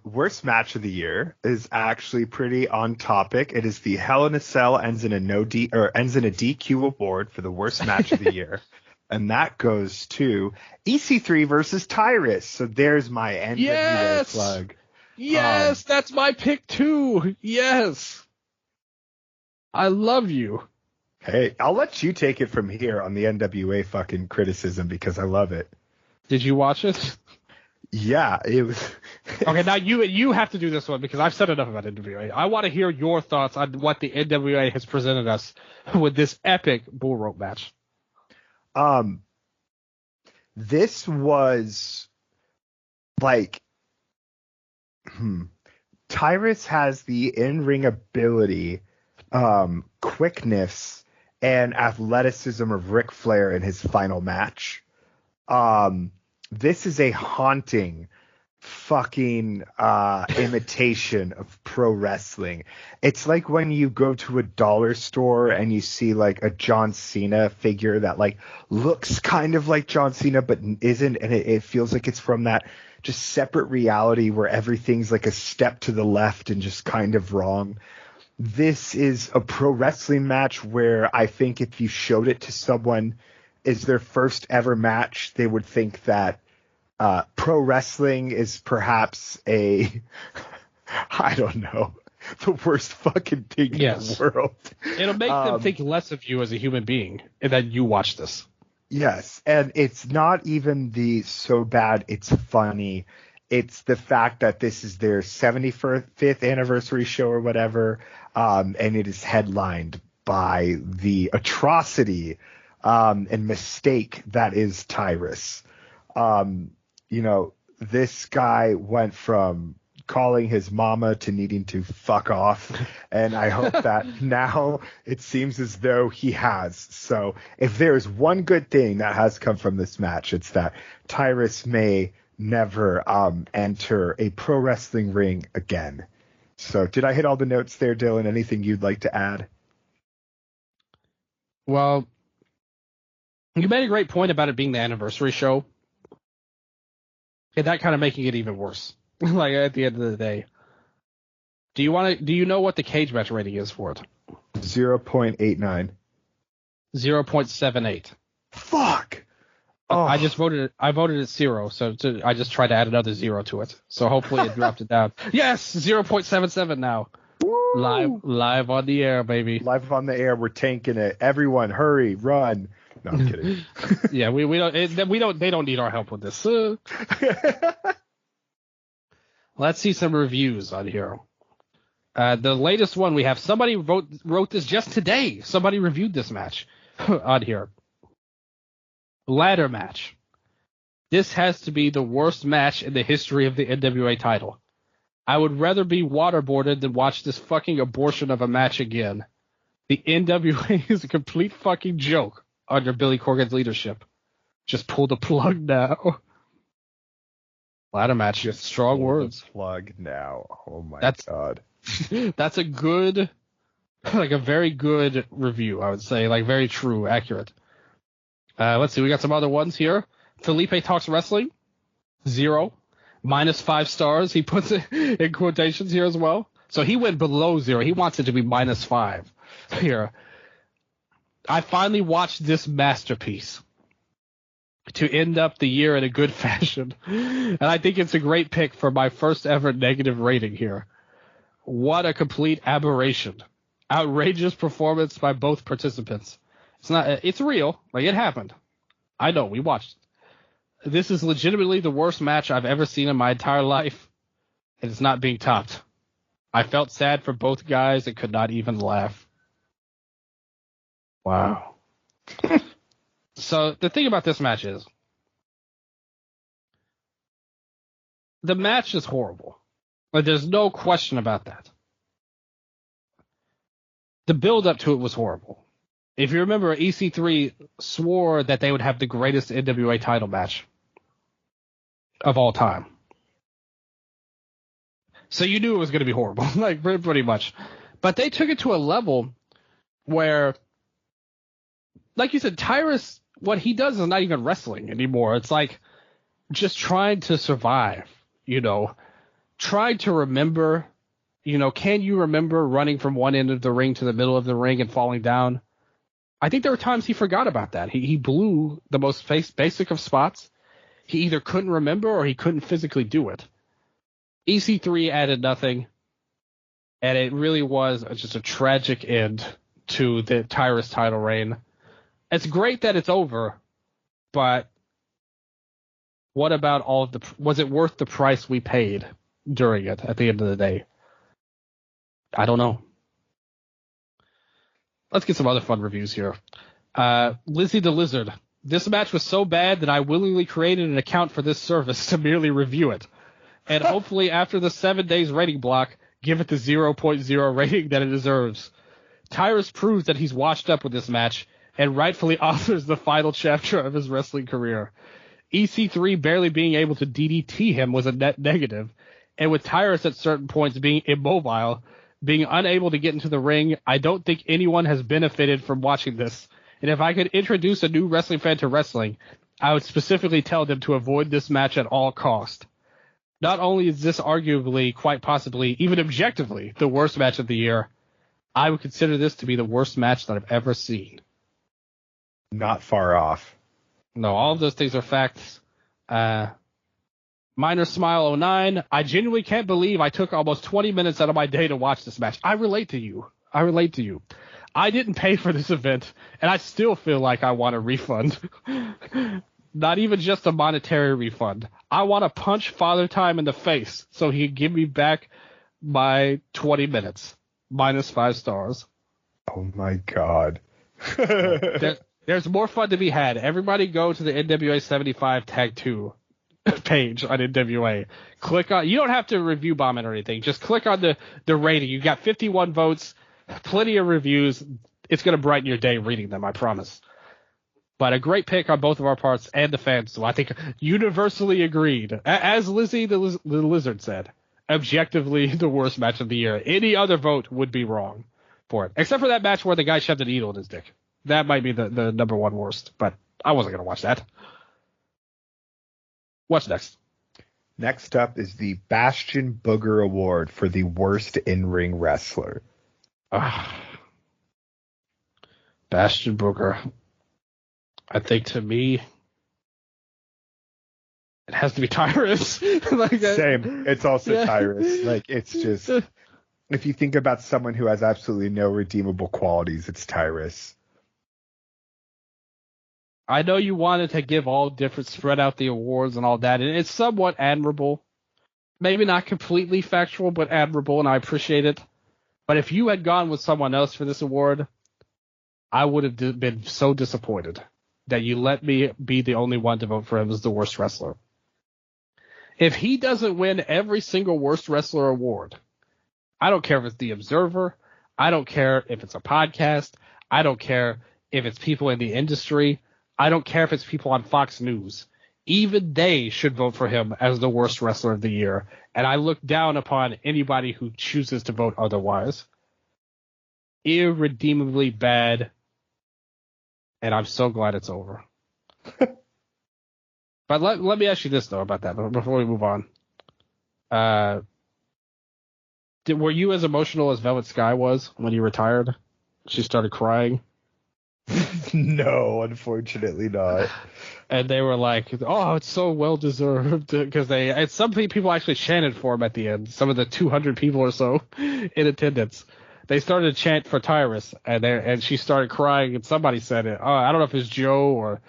Worst match of the year is actually pretty on topic. It is the Hell in a Cell ends in a DQ award for the worst match of the year. And that goes to EC3 versus Tyrus. So there's my NWA plug. Yes, that's my pick too. Yes. I love you. Hey, I'll let you take it from here on the NWA fucking criticism because I love it. Did you watch it? Yeah, it was. Okay, now you have to do this one because I've said enough about NWA. I want to hear your thoughts on what the NWA has presented us with this epic bull rope match. This was like, Tyrus has the in-ring ability, quickness, and athleticism of Ric Flair in his final match. This is a haunting fucking imitation of pro wrestling. It's like when you go to a dollar store and you see like a John Cena figure that like looks kind of like John Cena but isn't, and it feels like it's from that just separate reality where everything's like a step to the left and just kind of wrong. This is a pro wrestling match where I think if you showed it to someone as their first ever match, they would think that pro wrestling is perhaps I don't know, the worst fucking thing in the world. It'll make them think less of you as a human being, and then you watch this. Yes, and it's not even the so bad it's funny. It's the fact that this is their 75th anniversary show or whatever, and it is headlined by the atrocity and mistake that is Tyrus. This guy went from calling his mama to needing to fuck off, and I hope that now it seems as though he has. So if there's one good thing that has come from this match, it's that Tyrus may never enter a pro wrestling ring again. So did I hit all the notes there, Dylan? Anything you'd like to add? Well, you made a great point about it being the anniversary show. And that kind of making it even worse. Like at the end of the day. Do you know what the cage match rating is for it? 0.89. 0.78. Fuck. Oh. I voted it 0, so I just tried to add another 0 to it. So hopefully it dropped it down. Yes, 0.77 now. Woo! Live on the air, baby. Live on the air, we're tanking it. Everyone, hurry, run. No, I'm kidding. Yeah, they don't need our help with this. Let's see some reviews on here. The latest one we have, somebody wrote this just today. Somebody reviewed this match on here. Ladder match. This has to be the worst match in the history of the NWA title. I would rather be waterboarded than watch this fucking abortion of a match again. The NWA is a complete fucking joke under Billy Corgan's leadership. Just pull the plug now. Ladder match. Just strong words. Plug now. Oh my God. That's a good, like a very good review, I would say. Like very true, accurate. Let's see. We got some other ones here. Felipe Talks Wrestling. 0. -5 stars. He puts it in quotations here as well. So he went below 0. He wants it to be -5 here. I finally watched this masterpiece to end up the year in a good fashion. And I think it's a great pick for my first ever negative rating here. What a complete aberration. Outrageous performance by both participants. It's real. Like, it happened. I know, we watched it. This is legitimately the worst match I've ever seen in my entire life. And it's not being topped. I felt sad for both guys and could not even laugh. Wow. So the thing about this match is, the match is horrible. Like, there's no question about that. The build-up to it was horrible. If you remember, EC3 swore that they would have the greatest NWA title match of all time. So you knew it was going to be horrible, like pretty much. But they took it to a level where, like you said, Tyrus, what he does is not even wrestling anymore. It's like just trying to survive, trying to remember, can you remember running from one end of the ring to the middle of the ring and falling down? I think there were times he forgot about that. He blew the most basic of spots. He either couldn't remember or he couldn't physically do it. EC3 added nothing, and it really was just a tragic end to the Tyrus title reign. It's great that it's over, but what about was it worth the price we paid during it at the end of the day? I don't know. Let's get some other fun reviews here. Lizzie the Lizard. This match was so bad that I willingly created an account for this service to merely review it. And hopefully after the 7 days rating block, give it the 0.0 rating that it deserves. Tyrus proves that he's washed up with this match and rightfully authors the final chapter of his wrestling career. EC3 barely being able to DDT him was a net negative, and with Tyrus at certain points being immobile, being unable to get into the ring, I don't think anyone has benefited from watching this. And if I could introduce a new wrestling fan to wrestling, I would specifically tell them to avoid this match at all cost. Not only is this arguably, quite possibly, even objectively, the worst match of the year, I would consider this to be the worst match that I've ever seen. Not far off. No, all of those things are facts. Minor Smile 09. I genuinely can't believe I took almost 20 minutes out of my day to watch this match. I relate to you. I didn't pay for this event, and I still feel like I want a refund. Not even just a monetary refund. I want to punch Father Time in the face so he can give me back my 20 minutes. -5 stars. Oh my God. There's more fun to be had. Everybody go to the NWA 75 Tag 2 page on NWA. Click on. You don't have to review bomb it or anything. Just click on the rating. You got 51 votes, plenty of reviews. It's going to brighten your day reading them, I promise. But a great pick on both of our parts and the fans. So I think universally agreed. As Lizzie the Lizard said, objectively the worst match of the year. Any other vote would be wrong for it. Except for that match where the guy shoved a needle in his dick. That might be the number one worst. But I wasn't going to watch that. What's next? Next up is the Bastion Booger Award for the worst in-ring wrestler. Bastion Booger. I think to me, it has to be Tyrus. Same. It's also Tyrus. Like, it's just, if you think about someone who has absolutely no redeemable qualities, it's Tyrus. I know you wanted to give all different, spread out the awards and all that, and it's somewhat admirable. Maybe not completely factual, but admirable, and I appreciate it. But if you had gone with someone else for this award, I would have been so disappointed that you let me be the only one to vote for him as the worst wrestler. If he doesn't win every single worst wrestler award, I don't care if it's The Observer, I don't care if it's a podcast, I don't care if it's people in the industry, I don't care if it's people on Fox News. even they should vote for him as the worst wrestler of the year. And I look down upon anybody who chooses to vote otherwise. Irredeemably bad. And I'm so glad it's over. But let me ask you this, though, about that before we move on. Were you as emotional as Velvet Sky was when he retired? She started crying. No, unfortunately not. And they were like, "Oh, it's so well deserved," because and some people actually chanted for him at the end. Some of the 200 people or so in attendance, they started to chant for Tyrus, and she started crying. And somebody said it. Oh, I don't know if it's Joe or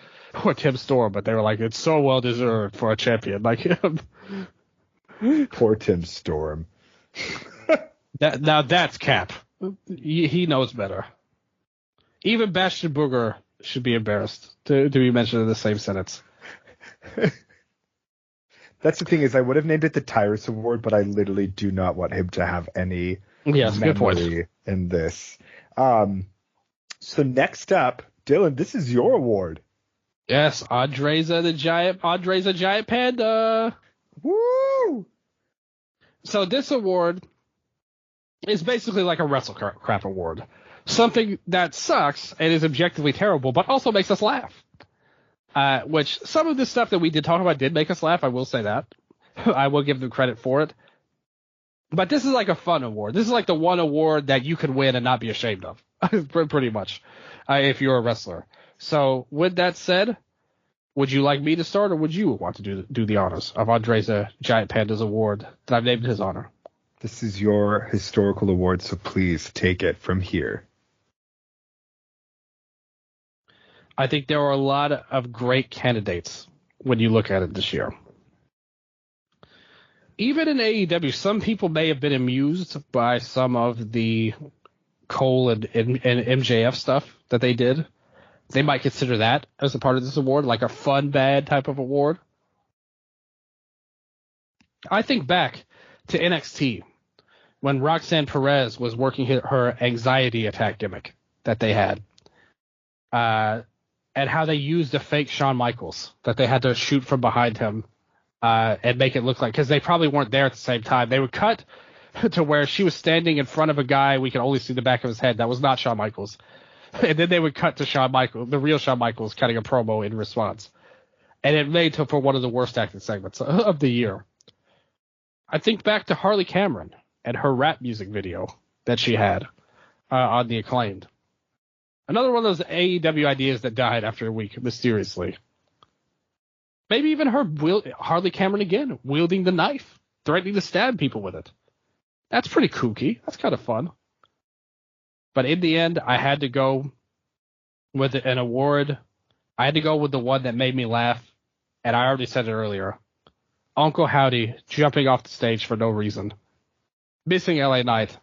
Tim Storm, but they were like, "It's so well deserved for a champion like him." Poor Tim Storm. Now that's Cap. He knows better. Even Bastion Booger should be embarrassed to be mentioned in the same sentence. That's the thing is I would have named it the Tyrus Award, but I literally do not want him to have any good point. in this. So next up, Dylan, this is your award. Yes, Andre's a giant panda. Woo! So this award is basically like a Wrestle Crap award. Something that sucks and is objectively terrible, but also makes us laugh. Which some of the stuff that we did talk about did make us laugh. I will say that. I will give them credit for it. But this is like a fun award. This is like the one award that you could win and not be ashamed of, pretty much, if you're a wrestler. So with that said, would you like me to start, or would you want to do the honors of Andre's Giant Panda's award that I've named in his honor? This is your historical award, so please take it from here. I think there are a lot of great candidates when you look at it this year. Even in AEW, some people may have been amused by some of the Cole and MJF stuff that they did. They might consider that as a part of this award, like a fun, bad type of award. I think back to NXT when Roxanne Perez was working her anxiety attack gimmick that they had. And how they used a fake Shawn Michaels that they had to shoot from behind him and make it look like, because they probably weren't there at the same time. They would cut to where she was standing in front of a guy. We could only see the back of his head. That was not Shawn Michaels. And then they would cut to Shawn Michaels, the real Shawn Michaels, cutting a promo in response. And it made for one of the worst acting segments of the year. I think back to Harley Cameron and her rap music video that she had on the Acclaimed. Another one of those AEW ideas that died after a week, mysteriously. Maybe even Harley Cameron again, wielding the knife, threatening to stab people with it. That's pretty kooky. That's kind of fun. But in the end, I had to go with an award. I had to go with the one that made me laugh, and I already said it earlier. Uncle Howdy jumping off the stage for no reason. Missing LA Knight.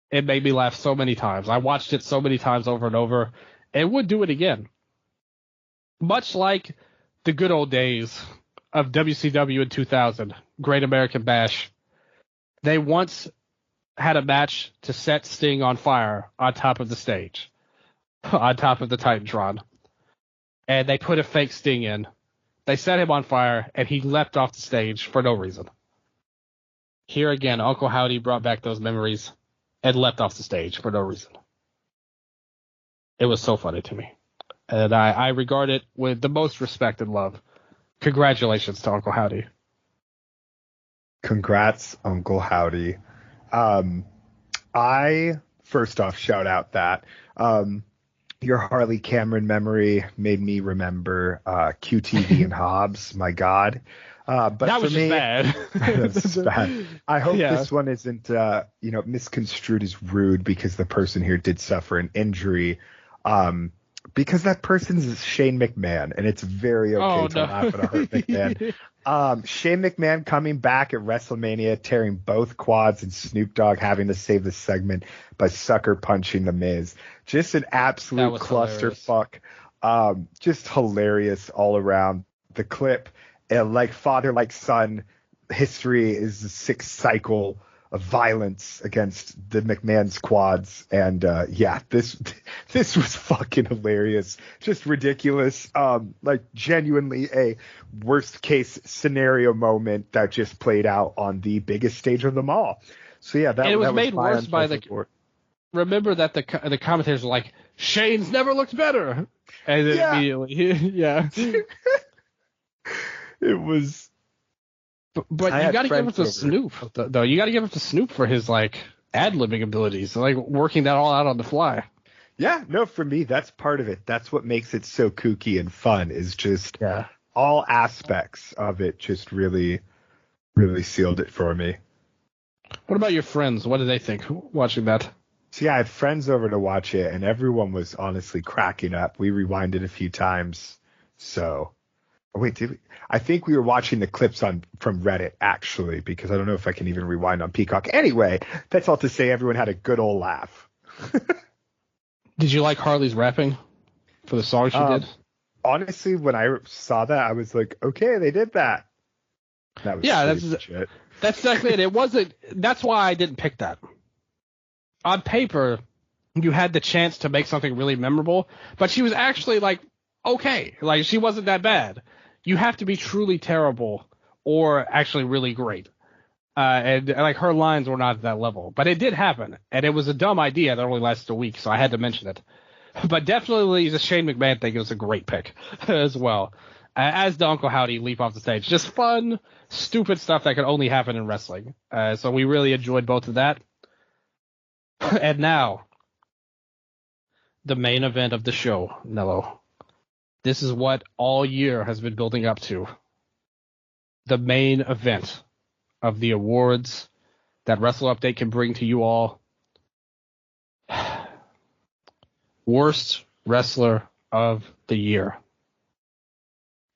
It made me laugh so many times. I watched it so many times over and over, and would do it again. Much like the good old days of WCW in 2000, Great American Bash, they once had a match to set Sting on fire on top of the stage, on top of the Titantron. And they put a fake Sting in. They set him on fire, and he leapt off the stage for no reason. Here again, Uncle Howdy brought back those memories and leapt off the stage for no reason. It was so funny to me. And I regard it with the most respect and love. Congratulations to Uncle Howdy. Congrats, Uncle Howdy. I, first off, shout out that your Harley Cameron memory made me remember QTV and Hobbs. My God. But that was for me, bad. That's bad. I hope this one isn't, misconstrued as rude because the person here did suffer an injury. Because that person's Shane McMahon, and it's very okay to laugh at a hurt McMahon. Shane McMahon coming back at WrestleMania, tearing both quads, and Snoop Dogg having to save the segment by sucker punching The Miz. Just an absolute clusterfuck. Just hilarious all around. The clip, like father, like son, history is the 6th cycle violence against the McMahon squads. And this was fucking hilarious, just ridiculous. Like genuinely a worst case scenario moment that just played out on the biggest stage of them all. So yeah, it was made worse by the. Remember that the commentators were like, Shane's never looked better, and then immediately, yeah. It was. But you got to give it to Snoop, though. You got to give it to Snoop for his like ad-libbing abilities, like working that all out on the fly. Yeah, no, for me, that's part of it. That's what makes it so kooky and fun. Is just all aspects of it just really, really sealed it for me. What about your friends? What did they think watching that? So yeah, I had friends over to watch it, and everyone was honestly cracking up. We rewinded a few times, so. Oh, wait, did we? I think we were watching the clips from Reddit, actually, because I don't know if I can even rewind on Peacock. Anyway, that's all to say everyone had a good old laugh. Did you like Harley's rapping for the song she did? Honestly, when I saw that, I was like, okay, they did that. That was that's exactly it. It wasn't. That's why I didn't pick that. On paper, you had the chance to make something really memorable, but she was actually like, okay, like she wasn't that bad. You have to be truly terrible or actually really great. And like her lines were not at that level, but it did happen, and it was a dumb idea that only lasted a week, so I had to mention it. But definitely the Shane McMahon thing was a great pick as well. As the Uncle Howdy leap off the stage, just fun, stupid stuff that could only happen in wrestling. So we really enjoyed both of that. And now, the main event of the show, Nello. This is what all year has been building up to. The main event of the awards that Wrestle Update can bring to you all. Worst Wrestler of the Year.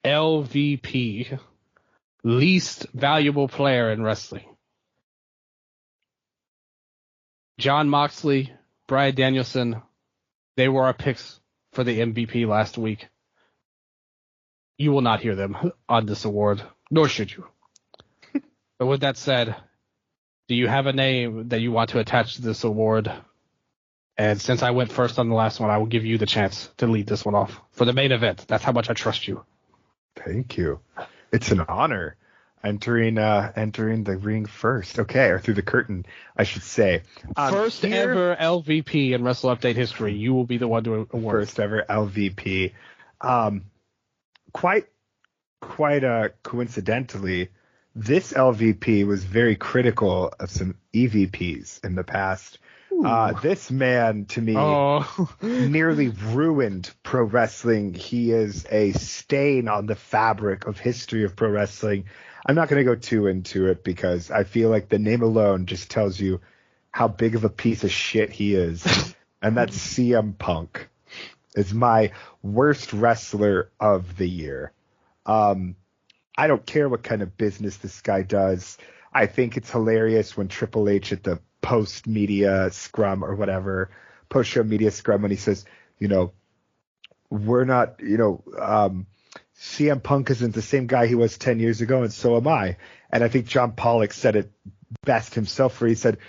LVP. Least Valuable Player in Wrestling. Jon Moxley, Bryan Danielson, they were our picks for the MVP last week. You will not hear them on this award, nor should you. But with that said, do you have a name that you want to attach to this award? And since I went first on the last one, I will give you the chance to lead this one off for the main event. That's how much I trust you. Thank you. It's an honor entering the ring first. Okay, or through the curtain, I should say. First ever LVP in Wrestle Update history. You will be the one to award. First ever LVP. Quite coincidentally, this LVP was very critical of some EVPs in the past. This man, to me, nearly ruined pro wrestling. He is a stain on the fabric of history of pro wrestling. I'm not going to go too into it because I feel like the name alone just tells you how big of a piece of shit he is. And that's CM Punk. Is my worst wrestler of the year. I don't care what kind of business this guy does. I think it's hilarious when Triple H at the post-show media scrum when he says, we're not, CM Punk isn't the same guy he was 10 years ago, and so am I. And I think John Pollock said it best himself, where he said,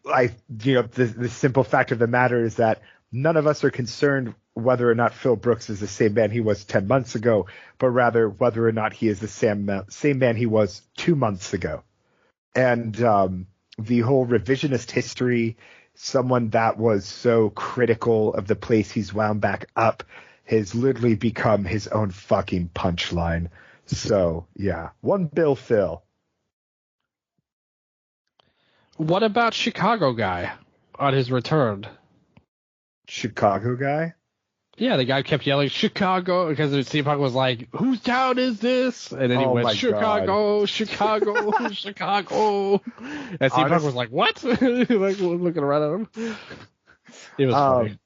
the simple fact of the matter is that none of us are concerned whether or not Phil Brooks is the same man he was 10 months ago, but rather whether or not he is the same man he was 2 months ago. And the whole revisionist history, someone that was so critical of the place he's wound back up, has literally become his own fucking punchline. So, yeah, one Bill Phil. What about Chicago guy on his return? Chicago guy? Yeah, the guy kept yelling Chicago because CM Punk was like, "Whose town is this?" And then he went Chicago, God. Chicago, Chicago. And CM Punk was like, "What?" Like looking around at him. It was funny,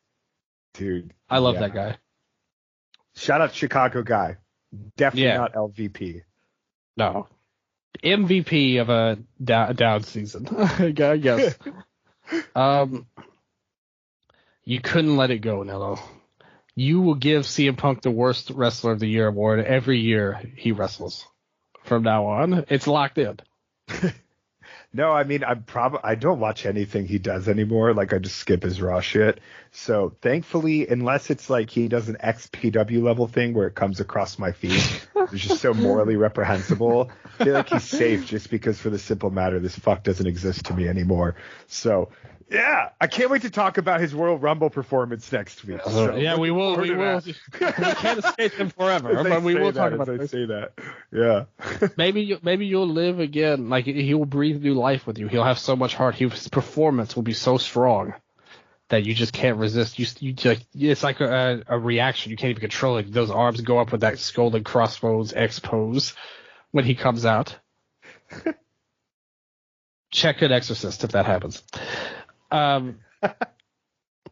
dude. I love that guy. Shout out Chicago guy. Definitely not LVP. No, MVP of a down season. I guess. You couldn't let it go, Nello. You will give CM Punk the Worst Wrestler of the Year award every year he wrestles from now on. It's locked in. No, I mean, I don't watch anything he does anymore. Like, I just skip his Raw shit. So thankfully, unless it's like he does an XPW level thing where it comes across my feed, it's just so morally reprehensible. I feel like he's safe just because for the simple matter, this fuck doesn't exist to me anymore. So yeah, I can't wait to talk about his Royal Rumble performance next week. So yeah, we will. We will. We can't escape him forever, but we will talk about it. I say that. Yeah. Maybe you'll live again. Like he will breathe new life with you. He'll have so much heart. His performance will be so strong that you just can't resist. You just, it's like a reaction. You can't even control it. Those arms go up with that skull and crossbones X pose when he comes out. Check an Exorcist if that happens. Their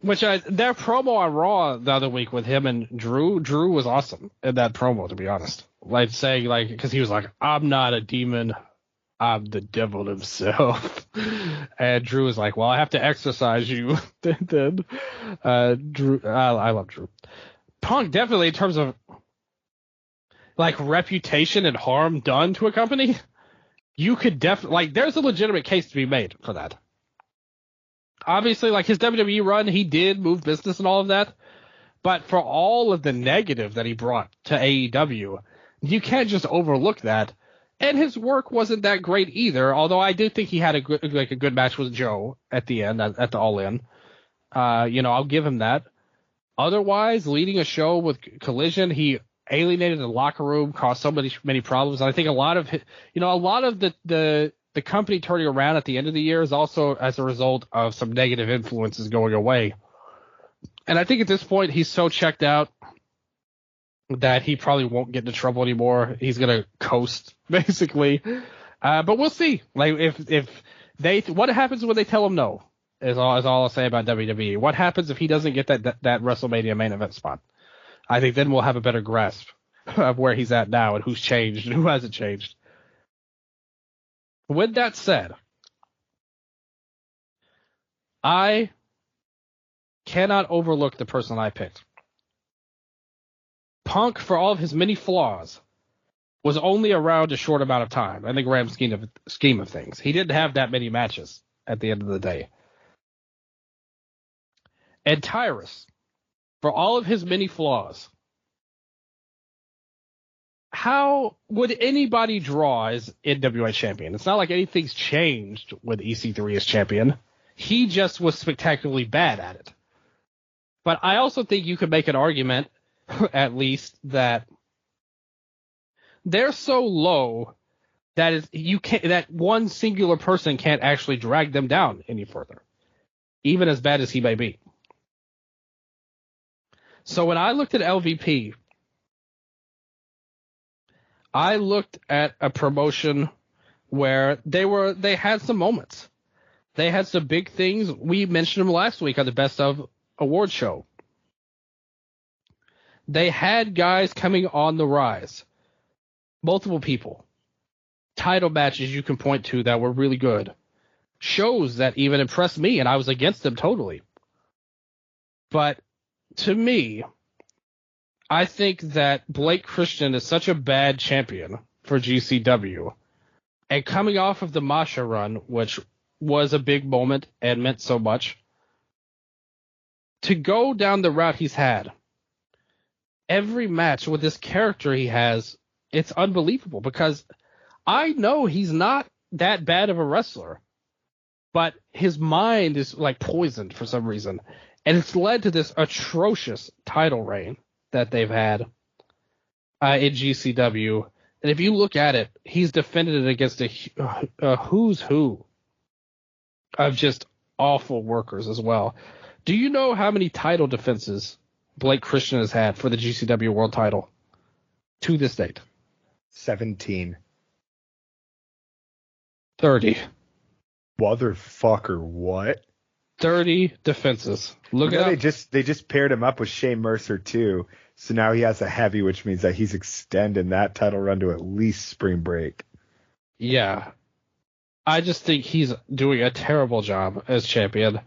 promo on Raw the other week with him and Drew was awesome in that promo, to be honest. Like saying, like, because he was like, I'm not a demon, I'm the devil himself. And Drew was like, well, I have to exorcise you. Then Drew, I love Drew. Punk definitely, in terms of like reputation and harm done to a company, you could definitely, like, there's a legitimate case to be made for that. Obviously, like his WWE run, he did move business and all of that. But for all of the negative that he brought to AEW, you can't just overlook that. And his work wasn't that great either, although I do think he had a good match with Joe at the end, at the All In. I'll give him that. Otherwise, leading a show with Collision, he alienated the locker room, caused so many problems. And I think a lot of the company turning around at the end of the year is also as a result of some negative influences going away. And I think at this point he's so checked out that he probably won't get into trouble anymore. He's gonna coast basically. But we'll see. Like if what happens when they tell him no is all I'll say about WWE. What happens if he doesn't get that WrestleMania main event spot? I think then we'll have a better grasp of where he's at now and who's changed and who hasn't changed. With that said, I cannot overlook the person I picked. Punk, for all of his many flaws, was only around a short amount of time in the grand scheme of things. He didn't have that many matches at the end of the day. And Tyrus, for all of his many flaws, how would anybody draw as NWA champion? It's not like anything's changed with EC3 as champion. He just was spectacularly bad at it. But I also think you could make an argument, at least, that they're so low that one singular person can't actually drag them down any further, even as bad as he may be. So when I looked at LVP, I looked at a promotion where they had some moments. They had some big things. We mentioned them last week on the Best of Award show. They had guys coming on the rise. Multiple people. Title matches you can point to that were really good. Shows that even impressed me, and I was against them totally. But to me, I think that Blake Christian is such a bad champion for GCW. And coming off of the Masha run, which was a big moment and meant so much, to go down the route he's had, every match with this character he has, it's unbelievable because I know he's not that bad of a wrestler, but his mind is like poisoned for some reason. And it's led to this atrocious title reign that they've had in GCW. And if you look at it, he's defended it against a who's who of just awful workers as well. Do you know how many title defenses Blake Christian has had for the GCW World title to this date? 17. 30. Motherfucker, what? 30 defenses. Look at they just paired him up with Shane Mercer too. So now he has a heavy, which means that he's extending that title run to at least Spring Break. Yeah. I just think he's doing a terrible job as champion.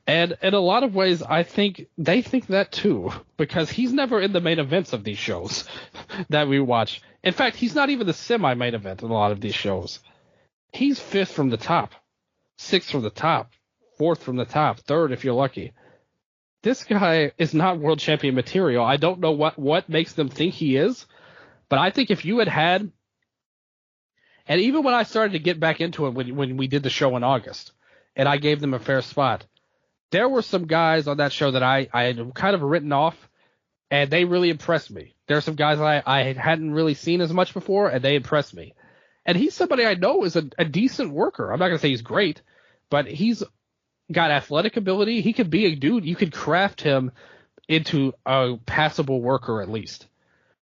And in a lot of ways, I think they think that too, because he's never in the main events of these shows that we watch. In fact, he's not even the semi-main event in a lot of these shows. he's fifth from the top, sixth from the top, fourth from the top, third if you're lucky. This guy is not world champion material. I don't know what makes them think he is, but I think if you had, and even when I started to get back into it when we did the show in August, and I gave them a fair spot, there were some guys on that show that I had kind of written off, and they really impressed me. There are some guys I hadn't really seen as much before, and they impressed me. And he's somebody I know is a decent worker. I'm not going to say he's great, but he's got athletic ability. He could be a dude. You could craft him into a passable worker at least.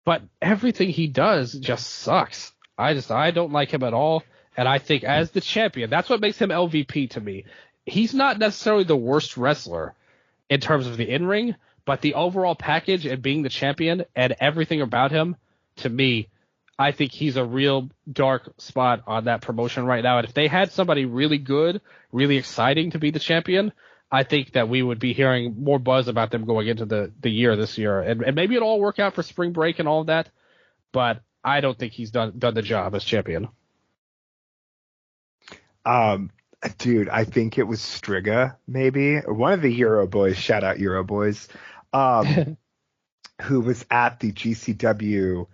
But everything he does just sucks. I don't like him at all. And I think as the champion, that's what makes him LVP to me. He's not necessarily the worst wrestler in terms of the in-ring, but the overall package and being the champion and everything about him, to me, I think he's a real dark spot on that promotion right now. And if they had somebody really good, really exciting to be the champion, I think that we would be hearing more buzz about them going into the year this year. And maybe it'll all work out for spring break and all of that, but I don't think he's done the job as champion. Dude, I think it was Striga, maybe one of the Euro boys. Shout out Euro boys, who was at the GCW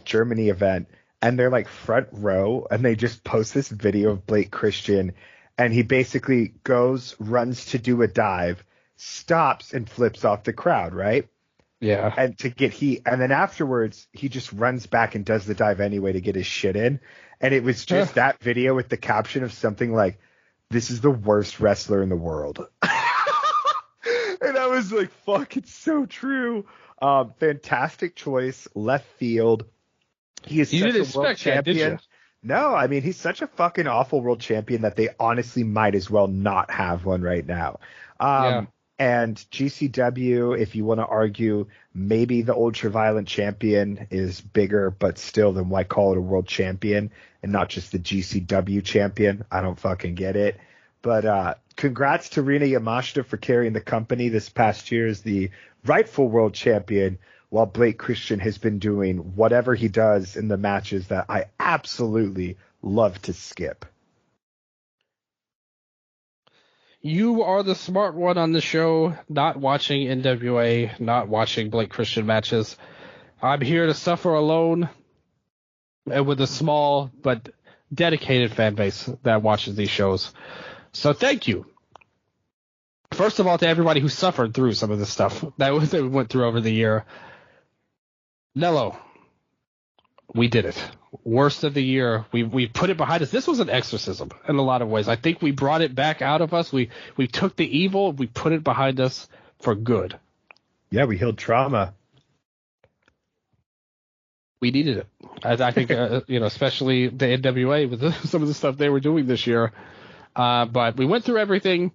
Germany event, and they're like front row, and they just post this video of Blake Christian, and he basically runs to do a dive, stops, and flips off the crowd, right? Yeah. And to get heat, and then afterwards he just runs back and does the dive anyway to get his shit in. And it was just that video with the caption of something like, "This is the worst wrestler in the world." And I was like, fuck, it's so true. Fantastic choice, left field. He is such a world champion. No, I mean, he's such a fucking awful world champion that they honestly might as well not have one right now. And GCW, if you want to argue, maybe the ultraviolent champion is bigger, but still, then why call it a world champion and not just the GCW champion? I don't fucking get it. But congrats to Rina Yamashita for carrying the company this past year as the rightful world champion, while Blake Christian has been doing whatever he does in the matches that I absolutely love to skip. You are the smart one on the show, not watching NWA, not watching Blake Christian matches. I'm here to suffer alone and with a small but dedicated fan base that watches these shows. So thank you. First of all, to everybody who suffered through some of the stuff that we went through over the year. Nello, we did it. Worst of the year. We put it behind us. This was an exorcism in a lot of ways. I think we brought it back out of us. We took the evil, we put it behind us for good. Yeah, we healed trauma. We needed it. I think, especially the NWA with some of the stuff they were doing this year. But we went through everything.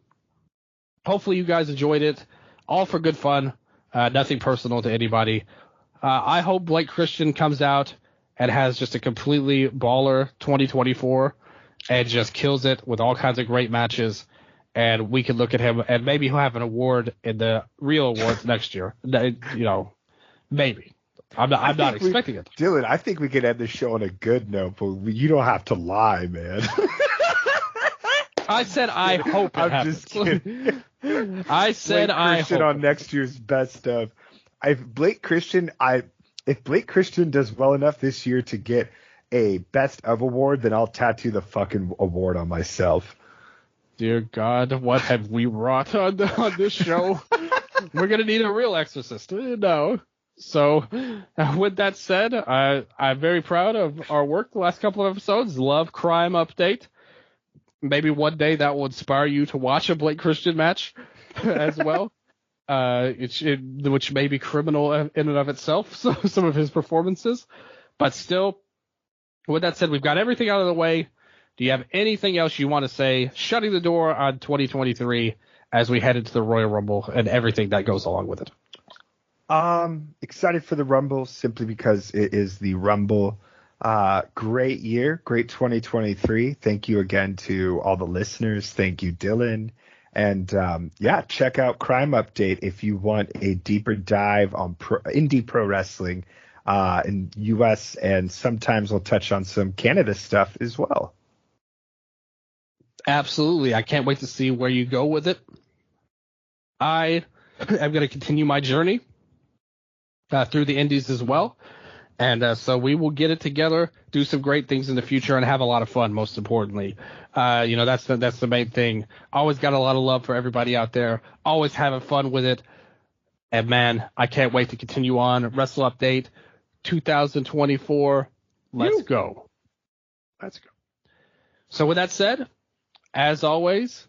Hopefully you guys enjoyed it. All for good fun. Nothing personal to anybody. I hope Blake Christian comes out and has just a completely baller 2024 and just kills it with all kinds of great matches. And we can look at him, and maybe he'll have an award in the real awards next year. Maybe. I'm not expecting it. Dylan, I think we could end the show on a good note, but you don't have to lie, man. I said I hope it happens. Just kidding. I said I hope. On next year's best of. If Blake Christian does well enough this year to get a best of award, then I'll tattoo the fucking award on myself. Dear God, what have we wrought on this show? We're gonna need a real exorcist. No. So, with that said, I'm very proud of our work the last couple of episodes. Love Crime Update. Maybe one day that will inspire you to watch a Blake Christian match as well. Which may be criminal in and of itself, so some of his performances. But still, with that said, we've got everything out of the way. Do you have anything else you want to say, shutting the door on 2023 as we head into the Royal Rumble and everything that goes along with it? Excited for the Rumble simply because it is the Rumble. Great year, great 2023. Thank you again to all the listeners. Thank you, Dylan. And check out Crime Update if you want a deeper dive on indie pro wrestling in U.S. and sometimes we'll touch on some Canada stuff as well. Absolutely. I can't wait to see where you go with it. I am going to continue my journey through the indies as well. And so we will get it together, do some great things in the future, and have a lot of fun, most importantly. That's the main thing. Always got a lot of love for everybody out there. Always having fun with it. And, man, I can't wait to continue on. Wrestle Update 2024. Let's go. Let's go. So with that said, as always,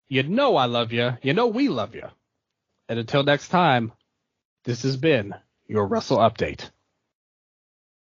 you know I love you. You know we love you. And until next time, this has been your Wrestle Update.